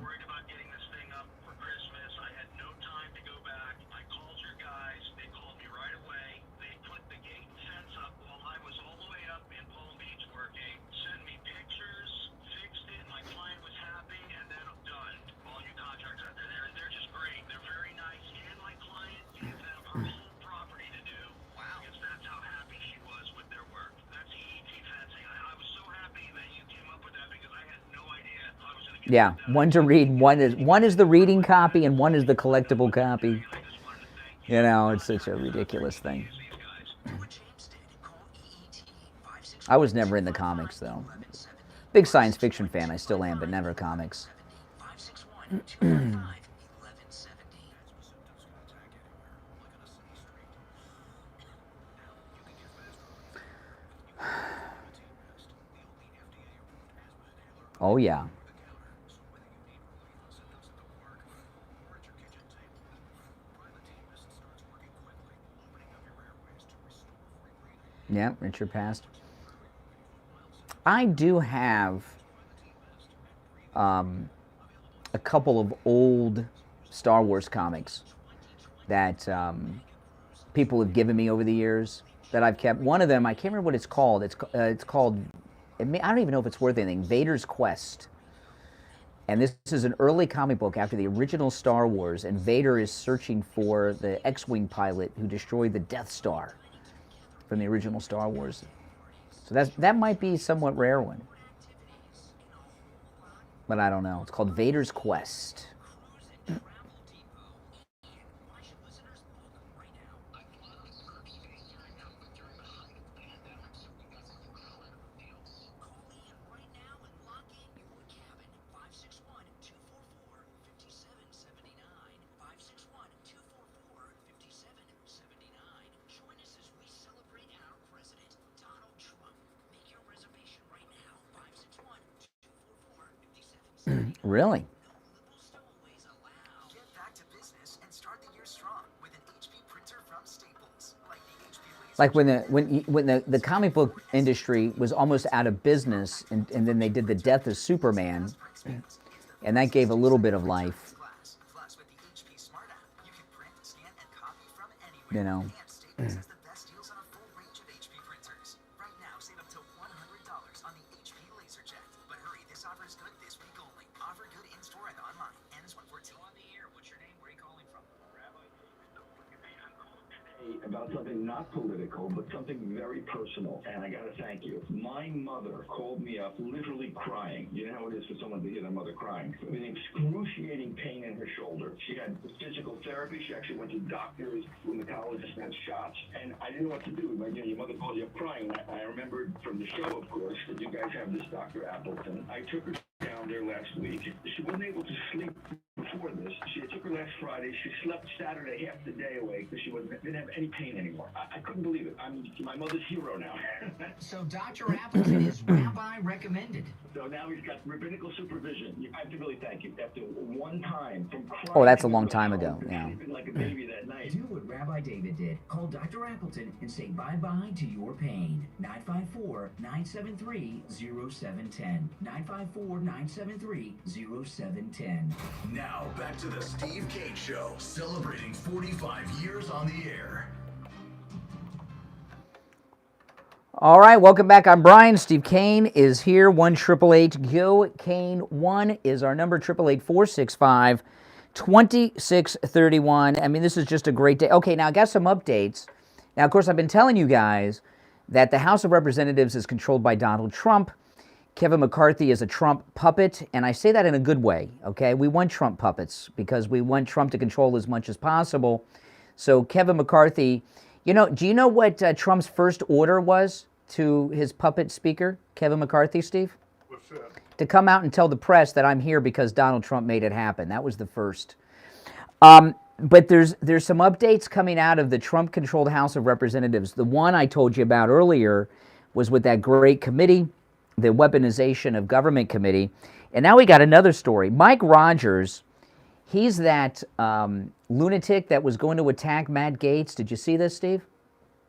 Yeah, one to read, one is the reading copy and one is the collectible copy. You know, it's such a ridiculous thing. I was never in the comics, though. Big science fiction fan, I still am, but never comics. Oh, yeah. Yeah, Richard passed. I do have a couple of old Star Wars comics that people have given me over the years that I've kept. One of them, I can't remember what it's called. It's called, I don't even know if it's worth anything, Vader's Quest. And this is an early comic book after the original Star Wars, and Vader is searching for the X-Wing pilot who destroyed the Death Star from the original Star Wars. So that might be a somewhat rare one. But I don't know. It's called Vader's Quest. Really? Get back to business and start the year strong with an HP printer from Staples. Like the HP Like when the comic book industry was almost out of business, and then they did the Death of Superman, and that gave a little bit of life. You know. About something not political, but something very personal, and I gotta thank you. My mother called me up literally crying. You know how it is for someone to hear their mother crying. With an excruciating pain in her shoulder. She had physical therapy. She actually went to doctors, rheumatologists, and had shots, and I didn't know what to do. Like, you know, your mother calls you up crying. I remembered from the show, of course, that you guys have this Dr. Appleton. I took her down there last week. She wasn't able to sleep before this. She took her last Friday. She slept Saturday half the day awake because she didn't have any pain anymore. I couldn't believe it. I'm my mother's hero now. So Dr. Appleton is rabbi recommended. So now he's got rabbinical supervision. I have to really thank you. After one time from crying. Oh, that's a long time ago. Yeah. Like a baby that night. Do what Rabbi David did. Call Dr. Appleton and say bye-bye to your pain. 954-973-0710. 954-973-0710. Now back to the Steve Kane Show, celebrating 45 years on the air. All right, welcome back. I'm Brian. Steve Kane is here. 1-888-GO-KANE-1 is our number. 888-465-2631. I mean, this is just a great day. Okay, now I got some updates. Now, of course, I've been telling you guys that the House of Representatives is controlled by Donald Trump. Kevin McCarthy is a Trump puppet, and I say that in a good way, okay? We want Trump puppets because we want Trump to control as much as possible. So Kevin McCarthy, you know, do you know what Trump's first order was to his puppet speaker, Kevin McCarthy, Steve? What's that? To come out and tell the press that I'm here because Donald Trump made it happen. That was the first. But there's some updates coming out of the Trump-controlled House of Representatives. The one I told you about earlier was with that great committee, the Weaponization of Government Committee. And now we got another story. Mike Rogers, he's that lunatic that was going to attack Matt Gaetz. Did you see this, Steve?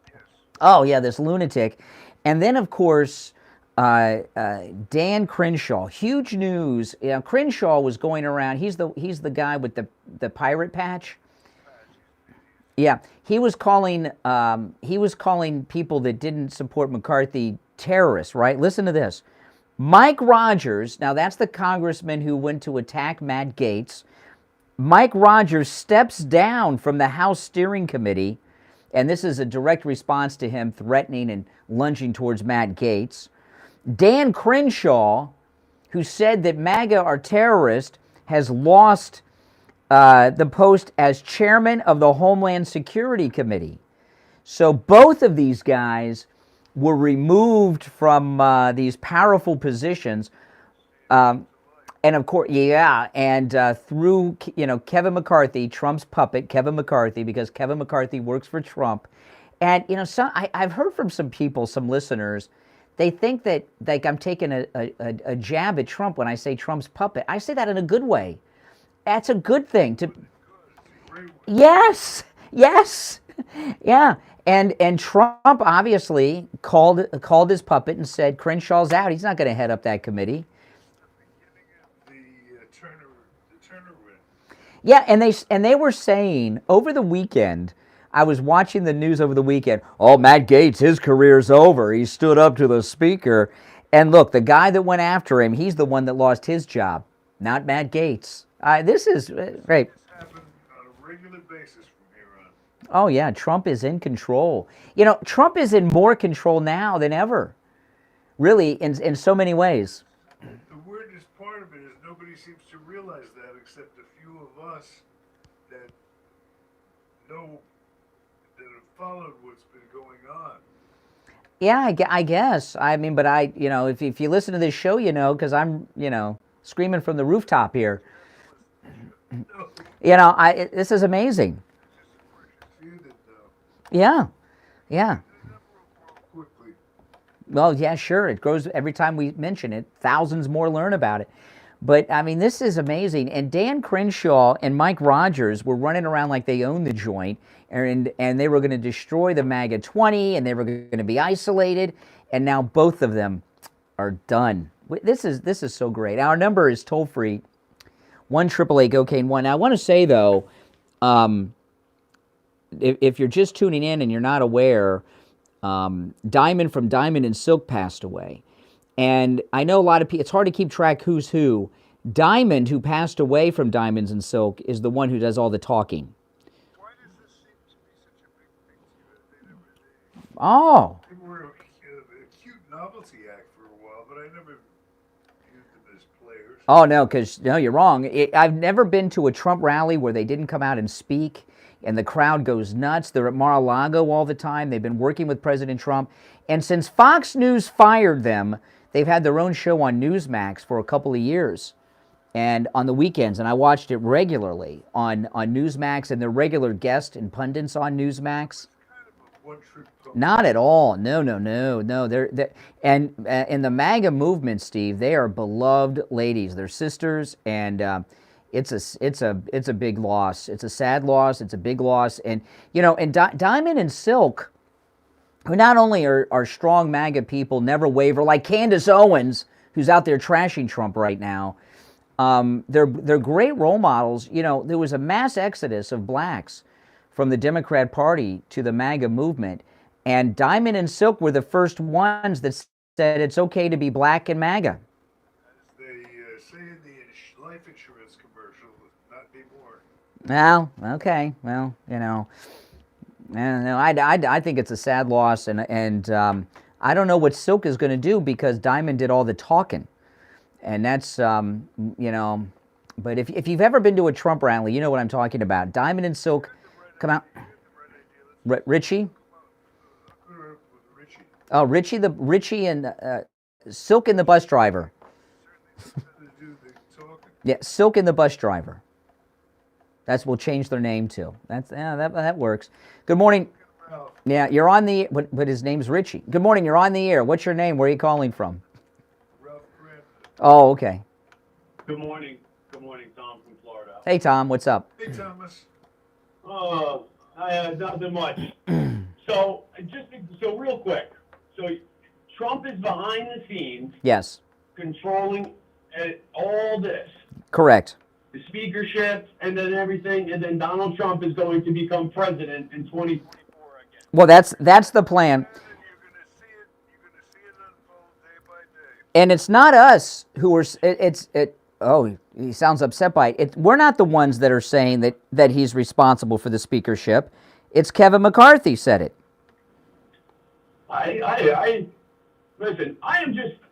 Yes. Oh, yeah, this lunatic. And then, of course, Dan Crenshaw, huge news. You know, Crenshaw was going around. He's the guy with the pirate patch. Yeah, he was calling people that didn't support McCarthy terrorists, right? Listen to this. Mike Rogers, now that's the congressman who went to attack Matt Gaetz. Mike Rogers steps down from the House Steering Committee, and this is a direct response to him threatening and lunging towards Matt Gaetz. Dan Crenshaw, who said that MAGA are terrorists, has lost the post as chairman of the Homeland Security Committee. So both of these guys were removed from these powerful positions. And of course, yeah, and through, you know, Kevin McCarthy, Trump's puppet, Kevin McCarthy, because Kevin McCarthy works for Trump. And, you know, I've heard from some people, some listeners, they think that, like, I'm taking a jab at Trump when I say Trump's puppet. I say that in a good way. That's a good thing. Yes, yes, yeah. And Trump obviously called his puppet and said Crenshaw's out. He's not going to head up that committee. Yeah, and they were saying over the weekend, I was watching the news over the weekend, oh, Matt Gaetz, his career's over. He stood up to the speaker. And look, the guy that went after him, he's the one that lost his job, not Matt Gaetz. This is great. Oh, yeah, Trump is in control. You know, Trump is in more control now than ever, really, in so many ways. The weirdest part of it is nobody seems to realize that except a few of us that know, that have followed what's been going on. Yeah, I guess. I mean, but you know, if you listen to this show, you know, because I'm, you know, screaming from the rooftop here. You know, this is amazing. Yeah, yeah. Well, yeah, sure. It grows every time we mention it. Thousands more learn about it. But, I mean, this is amazing. And Dan Crenshaw and Mike Rogers were running around like they owned the joint, and they were going to destroy the MAGA 20, and they were going to be isolated, and now both of them are done. This is so great. Our number is toll-free, 1-888-GO-CANE-1. Now, I want to say, though, if you're just tuning in and you're not aware, Diamond from Diamond and Silk passed away. And I know a lot of people, it's hard to keep track who's who. Diamond, who passed away from Diamonds and Silk, is the one who does all the talking. Why does this seem to be such a big thing to you? Oh. They were a cute novelty act for a while, but I never viewed them as players. Oh, no, no, you're wrong. I've never been to a Trump rally where they didn't come out and speak, and the crowd goes nuts. They're at Mar-a-Lago all the time. They've been working with President Trump. And since Fox News fired them, they've had their own show on Newsmax for a couple of years, and on the weekends, and I watched it regularly on Newsmax, and they're regular guests and pundits on Newsmax. Not at all. No. They're and in the MAGA movement, Steve, they are beloved ladies. They're sisters, and it's a big loss. It's a sad loss. It's a big loss, and Diamond and Silk, who not only are strong MAGA people, never waver, like Candace Owens, who's out there trashing Trump right now. They're great role models. There was a mass exodus of blacks from the Democrat Party to the MAGA movement, and Diamond and Silk were the first ones that said it's okay to be black and MAGA. As they say in the life insurance commercial, not anymore. Well, okay. Well, I think it's a sad loss, and I don't know what Silk is going to do because Diamond did all the talking, and that's But if you've ever been to a Trump rally, you know what I'm talking about. Diamond and Silk, come out. Richie. Oh, Richie and Silk and the bus driver. Yeah, Silk and the bus driver. We'll change their name to. That works. Good morning. Yeah, you're on the, but his name's Richie. Good morning, you're on the air. What's your name? Where are you calling from? Oh, okay. Good morning. Good morning, Tom from Florida. Hey, Tom, what's up? Hey, Thomas. Oh, nothing much. So real quick. So Trump is behind the scenes. Yes. Controlling all this. Correct. The speakership and then everything, and then Donald Trump is going to become president in 2024 again. Well, that's the plan. And it's not us who are. Oh, he sounds upset by it. We're not the ones that are saying that he's responsible for the speakership. It's Kevin McCarthy said it. Listen.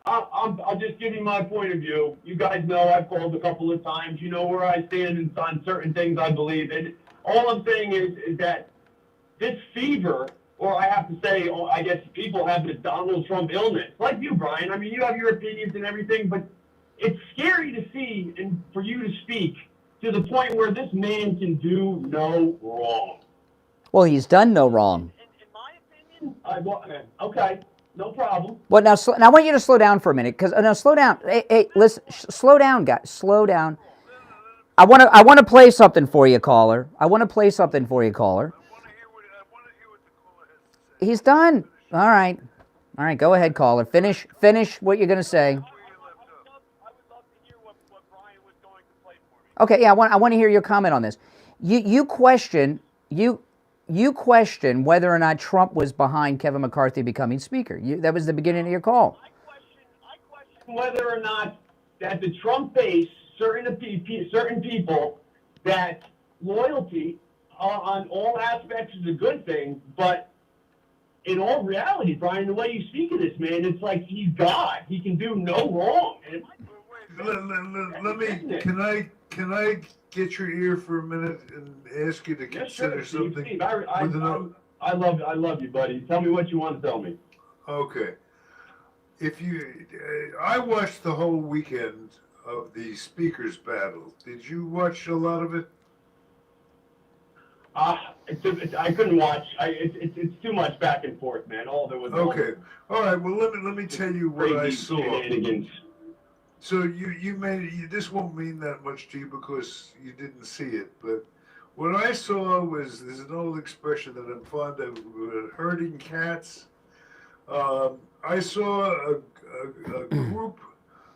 I'll just give you my point of view. You guys know I've called a couple of times. You know where I stand on certain things I believe in. All I'm saying is that this fever, or I have to say, I guess people have the Donald Trump illness. Like you, Brian. I mean, you have your opinions and everything, but it's scary to see and for you to speak to the point where this man can do no wrong. Well, he's done no wrong. In my opinion, okay. No problem. Well, now I want you to slow down for a minute, because no, slow down. Hey, listen, slow down, guys, slow down. I want to play something for you, caller. He's done. All right, go ahead, caller. Finish what you're going to say. Okay, yeah, I want to hear your comment on this. You question whether or not Trump was behind Kevin McCarthy becoming Speaker. That was the beginning of your call. I question whether or not that the Trump base, certain people, that loyalty on all aspects is a good thing, but in all reality, Brian, the way you speak of this man, it's like he's God. He can do no wrong. Can I get your ear for a minute and ask you to consider something? Steve, I love you, buddy. Tell me what you want to tell me. Okay. I watched the whole weekend of the speakers battle. Did you watch a lot of it? I couldn't watch. It's too much back and forth, man. Okay. All right. Well, let me tell you what I saw. So this won't mean that much to you because you didn't see it, but what I saw was, there's an old expression that I'm fond of, herding cats. I saw a group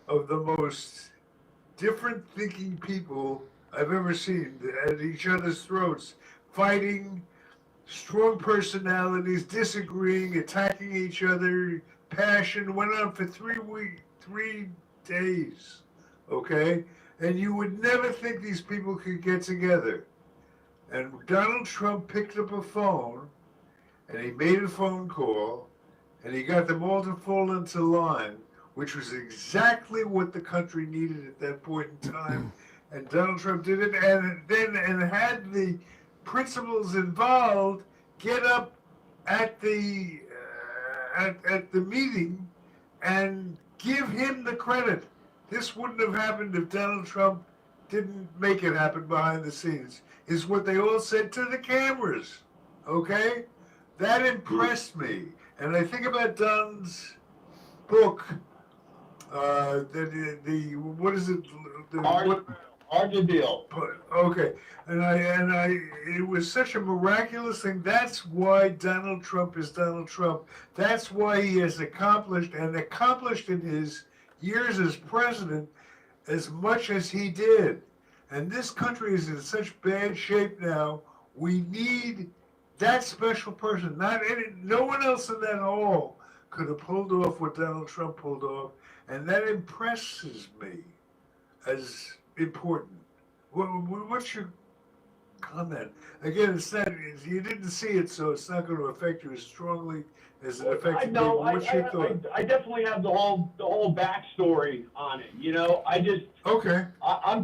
of the most different thinking people I've ever seen at each other's throats, fighting, strong personalities, disagreeing, attacking each other, passion, went on for 3 days, okay? And you would never think these people could get together. And Donald Trump picked up a phone, and he made a phone call, and he got them all to fall into line, which was exactly what the country needed at that point in time. And Donald Trump did it, and had the principals involved get up at the meeting and give him the credit. This wouldn't have happened if Donald Trump didn't make it happen behind the scenes, is what they all said to the cameras, okay? That impressed me. And I think about Don's book, what is it? Hard to deal. Okay, it was such a miraculous thing. That's why Donald Trump is Donald Trump. That's why he has accomplished in his years as president as much as he did. And this country is in such bad shape now. We need that special person. No one else in that hall could have pulled off what Donald Trump pulled off, and that impresses me as important. What's your comment? Again, you didn't see it, so it's not going to affect you as strongly as it affected me. What's your thought? I definitely have the whole backstory on it. I'm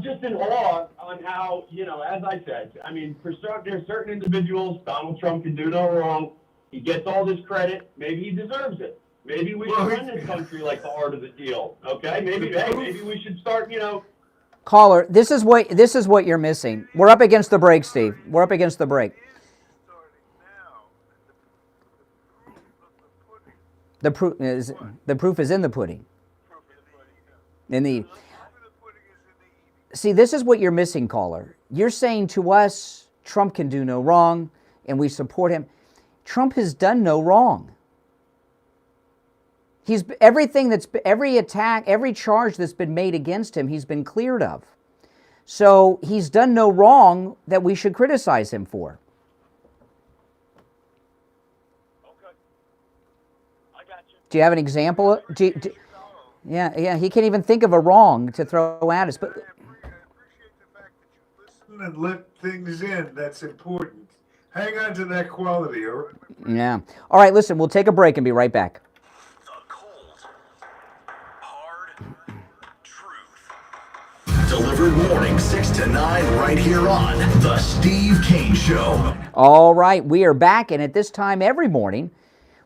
just in awe on how, as I said, I mean, there's certain individuals, Donald Trump can do no wrong. He gets all this credit. Maybe he deserves it. Maybe we should run this country like the art of the deal. Okay, maybe we should start, Caller, this is what you're missing. We're up against the break, Steve. We're up against the break. The proof is in the pudding. See, this is what you're missing, caller. You're saying to us, Trump can do no wrong, and we support him. Trump has done no wrong. Every attack, every charge that's been made against him, he's been cleared of. So he's done no wrong that we should criticize him for. Okay. I got you. Do you have an example? Yeah, he can't even think of a wrong to throw at us. But I appreciate the fact that you listen and let things in. That's important. Hang on to that quality, all right? Yeah. All right, listen, we'll take a break and be right back. Delivered morning 6 to 9 right here on The Steve Kane Show. All right, we are back, and at this time every morning,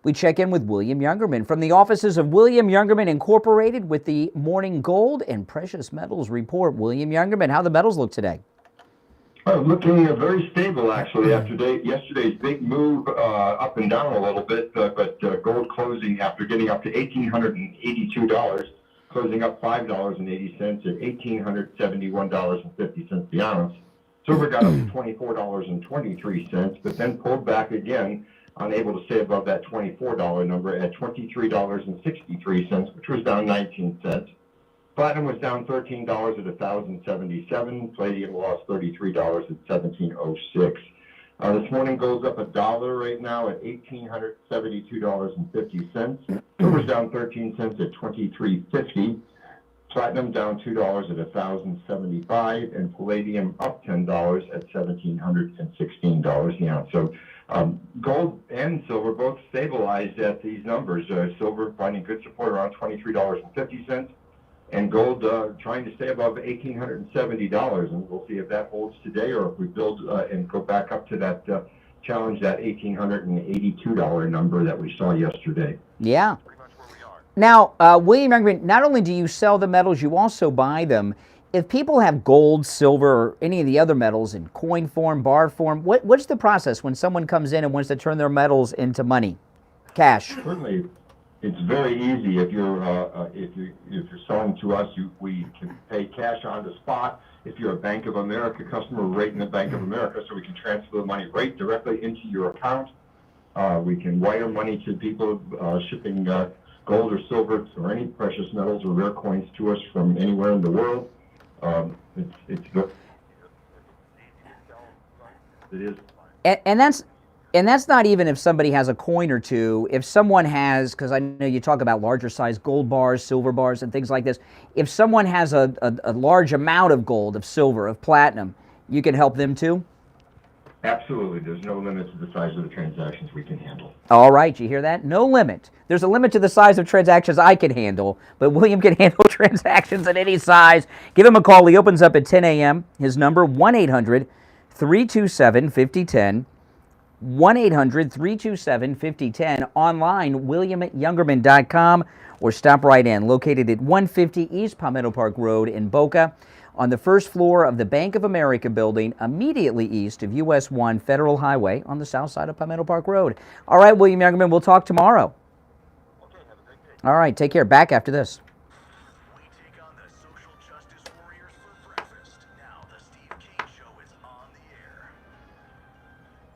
we check in with William Youngerman from the offices of William Youngerman Incorporated with the Morning Gold and Precious Metals Report. William Youngerman, how the metals look today? Looking very stable, actually, after yesterday's big move up and down a little bit, but gold closing after getting up to $1,882. Closing up $5.80 at $1,871.50 the ounce. Silver got up to $24.23, but then pulled back again, unable to stay above that $24 number at $23.63, which was down 19 cents. Platinum was down $13 at $1,077. Palladium lost $33 at $1,706. This morning gold's up $1 right now at $1,872.50. Silver's down 13 cents at $23.50. Platinum down $2 at $1,075, and palladium up $10 at $1,716 the ounce. So gold and silver both stabilized at these numbers. Silver finding good support around $23.50. And gold trying to stay above $1,870, and we'll see if that holds today or if we build and go back up to that challenge, that $1,882 number that we saw yesterday. Yeah. Now, William Youngerman, not only do you sell the metals, you also buy them. If people have gold, silver, or any of the other metals in coin form, bar form, what's the process when someone comes in and wants to turn their metals into money, cash? Certainly. it's very easy. If you're selling to us, we can pay cash on the spot. If you're a Bank of America customer, right in the Bank of America, so we can transfer the money right directly into your account. We can wire money to people shipping gold or silver or any precious metals or rare coins to us from anywhere in the world. It is. And that's not even if somebody has a coin or two. If someone has, because I know you talk about larger size gold bars, silver bars, and things like this. If someone has a large amount of gold, of silver, of platinum, you can help them too? Absolutely. There's no limit to the size of the transactions we can handle. All right, you hear that? No limit. There's a limit to the size of transactions I can handle, but William can handle transactions at any size. Give him a call. He opens up at 10 a.m. His number, 1-800-327-5010. 1-800-327-5010. Online, william@youngerman.com, or stop right in. Located at 150 East Palmetto Park Road in Boca, on the first floor of the Bank of America building, immediately east of US 1 Federal Highway on the south side of Palmetto Park Road. All right, William Youngerman, we'll talk tomorrow. Okay, have a great day. All right, take care. Back after this. We take on the social justice warriors for breakfast. Now the Steve Kane Show is on the air.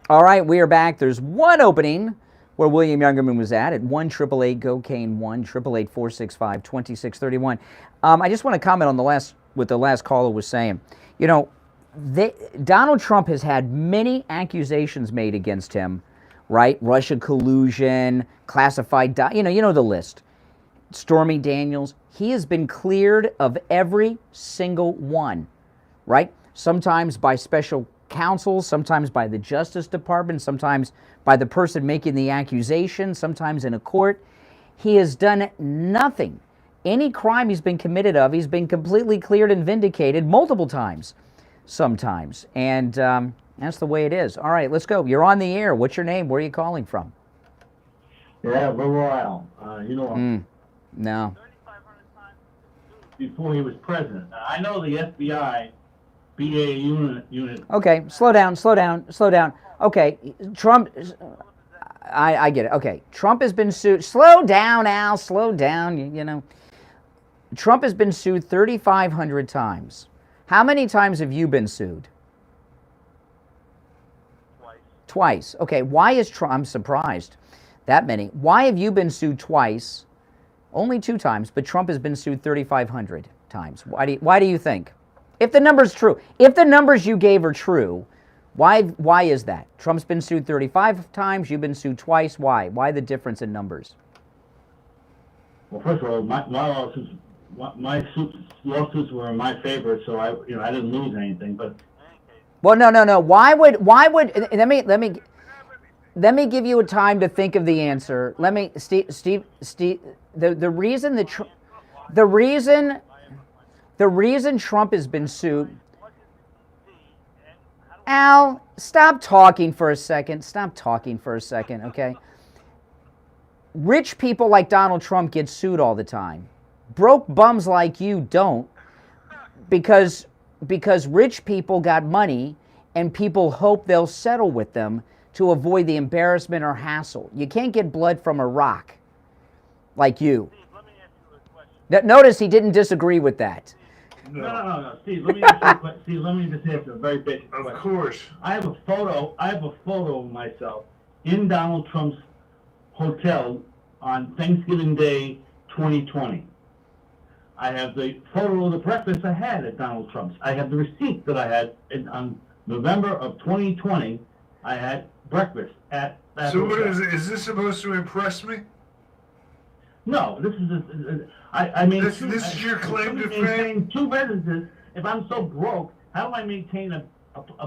All right, we are back. There's one opening where William Youngerman was at 1-888-GO-CANE, 1-888-465-2631. I just want to comment on what the last caller was saying. You know, Donald Trump has had many accusations made against him, right? Russia collusion, classified, you know the list. Stormy Daniels, he has been cleared of every single one, right? Sometimes by special counsel, sometimes by the Justice Department, sometimes by the person making the accusation, sometimes in a court. He has done nothing. Any crime he's been committed of, he's been completely cleared and vindicated multiple times, sometimes. And that's the way it is. All right, let's go. You're on the air. What's your name? Where are you calling from? Yeah, Royal. You know him. No. Before he was president. I know the FBI BA unit. Okay, slow down. Okay, Trump, I get it. Okay, Trump has been sued. Slow down, Al, slow down, you know. Trump has been sued 3,500 times. How many times have you been sued? Twice. Okay, why is Trump, I'm surprised, that many. Why have you been sued twice? Only 2 times, but Trump has been sued 3,500 times. Why do you think? If the number's true, if the numbers you gave are true, why is that? Trump's been sued 35 times, you've been sued twice. Why? Why the difference in numbers? Well, first of all, my lawsuits were in my favor, so I didn't lose anything. But well, no. Why would? Let me give you a time to think of the answer. Steve. The reason Trump has been sued. Al, stop talking for a second. Okay? Rich people like Donald Trump get sued all the time. Broke bums like you don't, because rich people got money and people hope they'll settle with them to avoid the embarrassment or hassle. You can't get blood from a rock like you. Steve, let me ask you a question. Notice he didn't disagree with that. No. Steve, let me ask you a question. Steve, let me just answer a very basic question. Of course. I have a photo of myself in Donald Trump's hotel on Thanksgiving Day 2020. I have the photo of the breakfast I had at Donald Trump's. I have the receipt that I had on November of 2020. I had breakfast at that So hotel. what is this supposed to impress me? No, this is I mean, This is your claim to fame? 2 residences. If I'm so broke, how do I maintain a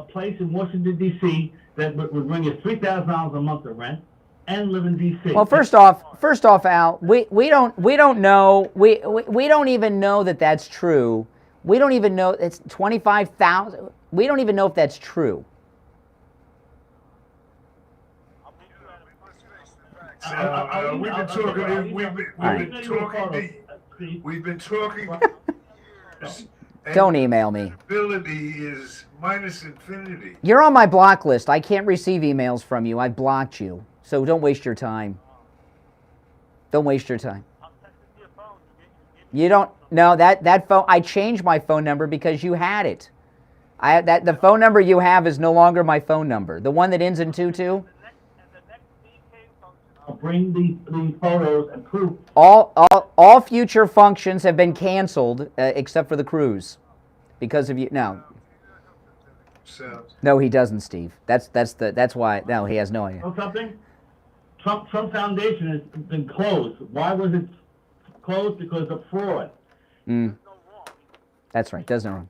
place in Washington D.C. that would bring you $3,000 a month of rent and live in D.C.? Well, first off, Al, we don't know. We don't even know that that's true. We don't even know it's 25,000. We don't even know if that's true. We've been talking. Don't email me. Ability is minus infinity. You're on my block list. I can't receive emails from you. I've blocked you. So don't waste your time. Don't waste your time. You don't. No, that phone. I changed my phone number because you had it. The phone number you have is no longer my phone number. The one that ends in 22. I'll bring the photos and proof. All future functions have been canceled except for the cruise, because of you. No, he doesn't, Steve. That's why. No, he has no idea. Know something? Trump Foundation has been closed. Why was it closed? Because of fraud. That's right. Doesn't wrong.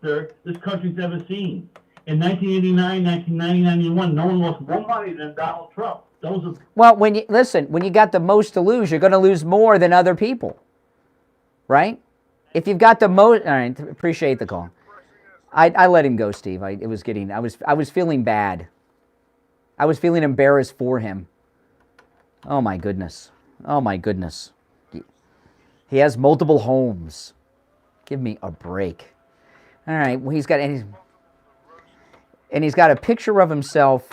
This country's ever seen. In 1989, 1990, 91, no one lost more money than Donald Trump. Those are. Well, when you got the most to lose, you're going to lose more than other people, right? If you've got the most, all right. Appreciate the call. I let him go, Steve. I was feeling bad. I was feeling embarrassed for him. Oh my goodness. Oh my goodness. He has multiple homes. Give me a break. All right. Well, he's got a picture of himself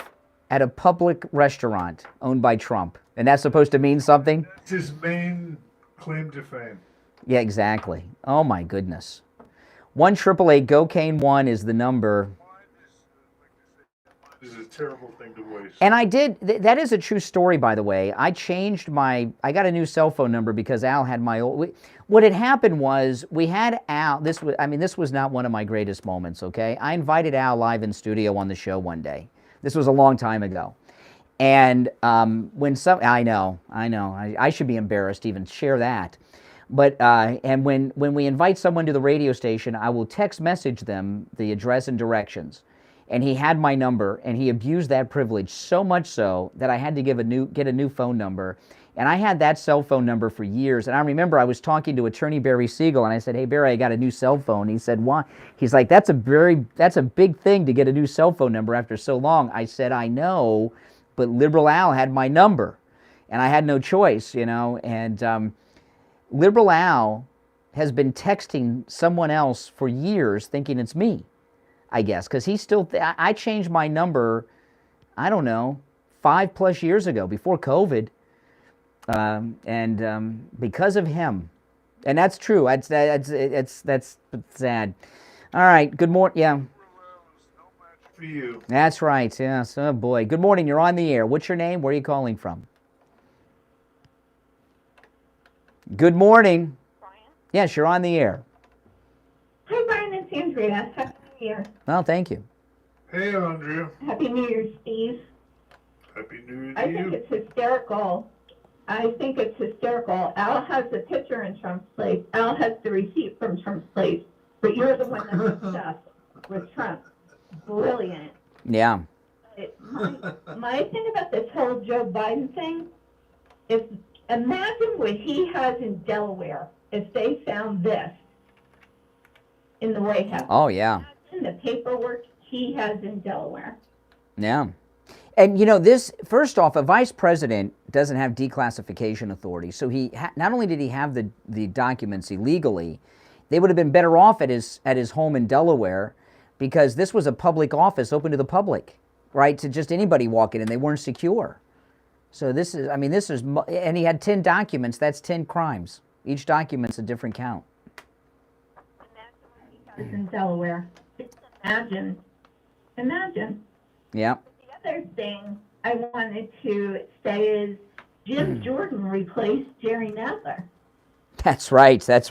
at a public restaurant owned by Trump, and that's supposed to mean something. That's his main claim to fame. Yeah, exactly. Oh my goodness. 1-888-GO-CANE-1 is the number. This is a terrible thing to waste. And I did, that is a true story, by the way. I got a new cell phone number because Al had my old, what had happened was, we had Al, this was not one of my greatest moments, okay? I invited Al live in studio on the show one day. This was a long time ago. And I know, I should be embarrassed to even share that. But, and when we invite someone to the radio station, I will text message them the address and directions. And he had my number, and he abused that privilege so much so that I had to get a new phone number. And I had that cell phone number for years. And I remember I was talking to attorney Barry Siegel, and I said, "Hey Barry, I got a new cell phone." He said, "Why?" He's like, "That's a big thing to get a new cell phone number after so long." I said, "I know, but Liberal Al had my number, and I had no choice, you know." And Liberal Al has been texting someone else for years, thinking it's me, I guess, because he still. I changed my number, I don't know, 5+ years ago, before COVID. Because of him, and that's true. That's sad. All right. Good morning. Yeah. For you. That's right. Yes. Oh boy. Good morning. You're on the air. What's your name? Where are you calling from? Good morning. Brian? Yes, you're on the air. Hi, Brian. It's Andrea. Happy New Year. Well, thank you. Hey, Andrea. Happy New Year, Steve. Happy New Year to I you. think it's hysterical. Al has the picture in Trump's place. Al has the receipt from Trump's place. But you're the one that messed up with Trump. Brilliant. Yeah. My thing about this whole Joe Biden thing is, imagine what he has in Delaware if they found this in the White House. Oh, yeah. Imagine the paperwork he has in Delaware. Yeah. And, you know, this, first off, a vice president doesn't have declassification authority. So not only did he have the documents illegally, they would have been better off at his home in Delaware, because this was a public office open to the public, right? To just anybody walking in, they weren't secure. So this is, and he had 10 documents, that's 10 crimes. Each document's a different count. Imagine what he has in Delaware. Just imagine. Yeah. The other thing I wanted to say is Jim Jordan replaced Jerry Nadler. That's right, yes.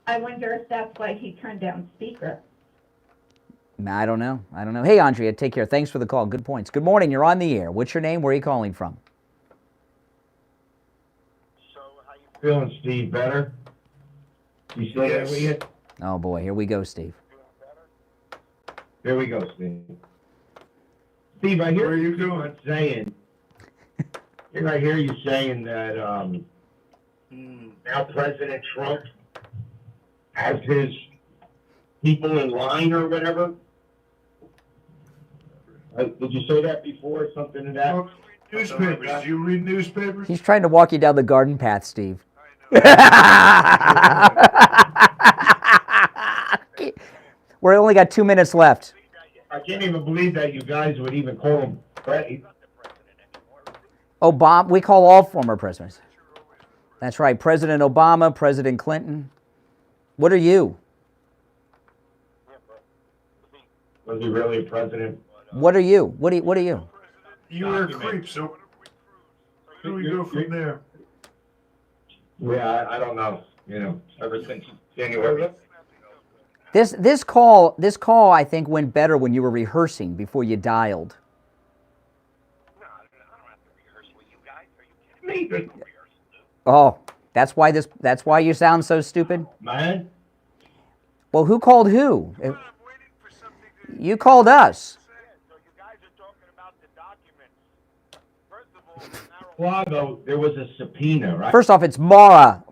I wonder if that's why he turned down Speaker. I don't know. Hey, Andrea, take care. Thanks for the call. Good points. Good morning. You're on the air. What's your name? Where are you calling from? Feeling, Steve, better? You still there with you? Oh, boy. Here we go, Steve. Here we go, Steve. Steve, I hear you saying. I hear you saying that now President Trump has his people in line or whatever. Did you say that before? Something to that? Newspapers. Do you read newspapers? He's trying to walk you down the garden path, Steve. We're only got 2 minutes left. I can't even believe that you guys would even call him Obama. We call all former presidents. That's right. President Obama, President Clinton. What are you? Was he really a president? What are you? What are you? You were a creep, so where do we go from there? Yeah, I don't know. You know, ever since January. This call, I think, went better when you were rehearsing before you dialed. Oh, that's why you sound so stupid? Man? Well, who called who? You called us. Lago, there was a subpoena, right? First off, it's Mar-a-Lago.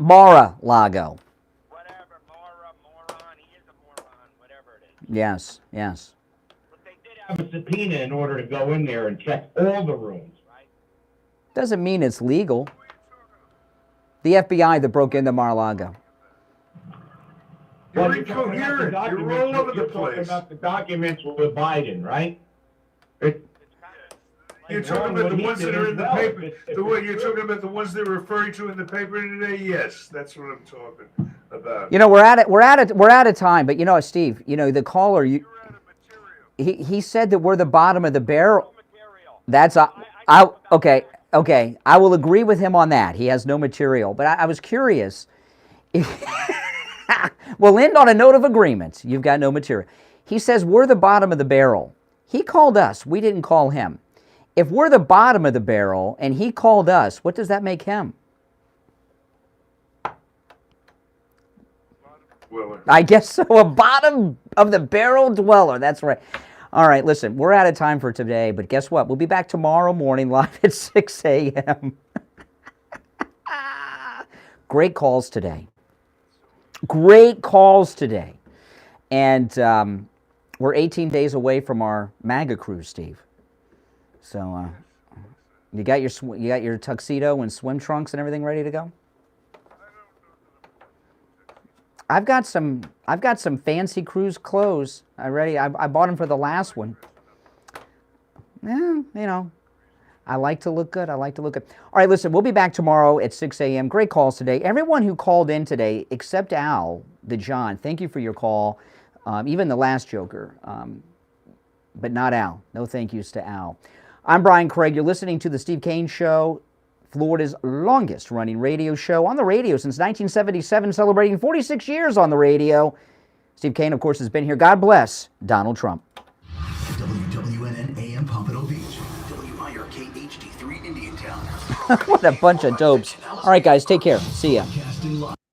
Yes. Have a subpoena in order to go in there and check all the rooms, right? Doesn't mean it's legal. The FBI that broke into Mar-a-Lago. You're incoherent. You're all over the You're talking place. about the documents with Biden, right? You're talking about the ones that are in the paper. You're talking about the ones they're referring to in the paper today. Yes, that's what I'm talking about. You know, we're out of time. But you know, Steve, you know the caller. He said that we're the bottom of the barrel. That's okay. I will agree with him on that. He has no material. But I was curious. We'll end on a note of agreement. You've got no material. He says we're the bottom of the barrel. He called us. We didn't call him. If we're the bottom of the barrel and he called us, what does that make him? I guess so. A bottom of the barrel dweller. That's right. All right, listen, we're out of time for today, but guess what? We'll be back tomorrow morning live at 6 a.m. Great calls today. And we're 18 days away from our MAGA cruise, Steve. So you got your tuxedo and swim trunks and everything ready to go? I've got some fancy cruise clothes. I bought them for the last one. Yeah, you know, I like to look good. All right, listen, we'll be back tomorrow at 6 a.m. Great calls today. Everyone who called in today, except Al, the John, thank you for your call. Even the last joker, but not Al. No thank yous to Al. I'm Brian Craig. You're listening to The Steve Kane Show, Florida's longest running radio show on the radio since 1977, celebrating 46 years on the radio. Steve Kane, of course, has been here. God bless Donald Trump. WWNN AM Pompano Beach, WIRK HD3 Indiantown. What a bunch of dopes. All right, guys, take care. See ya.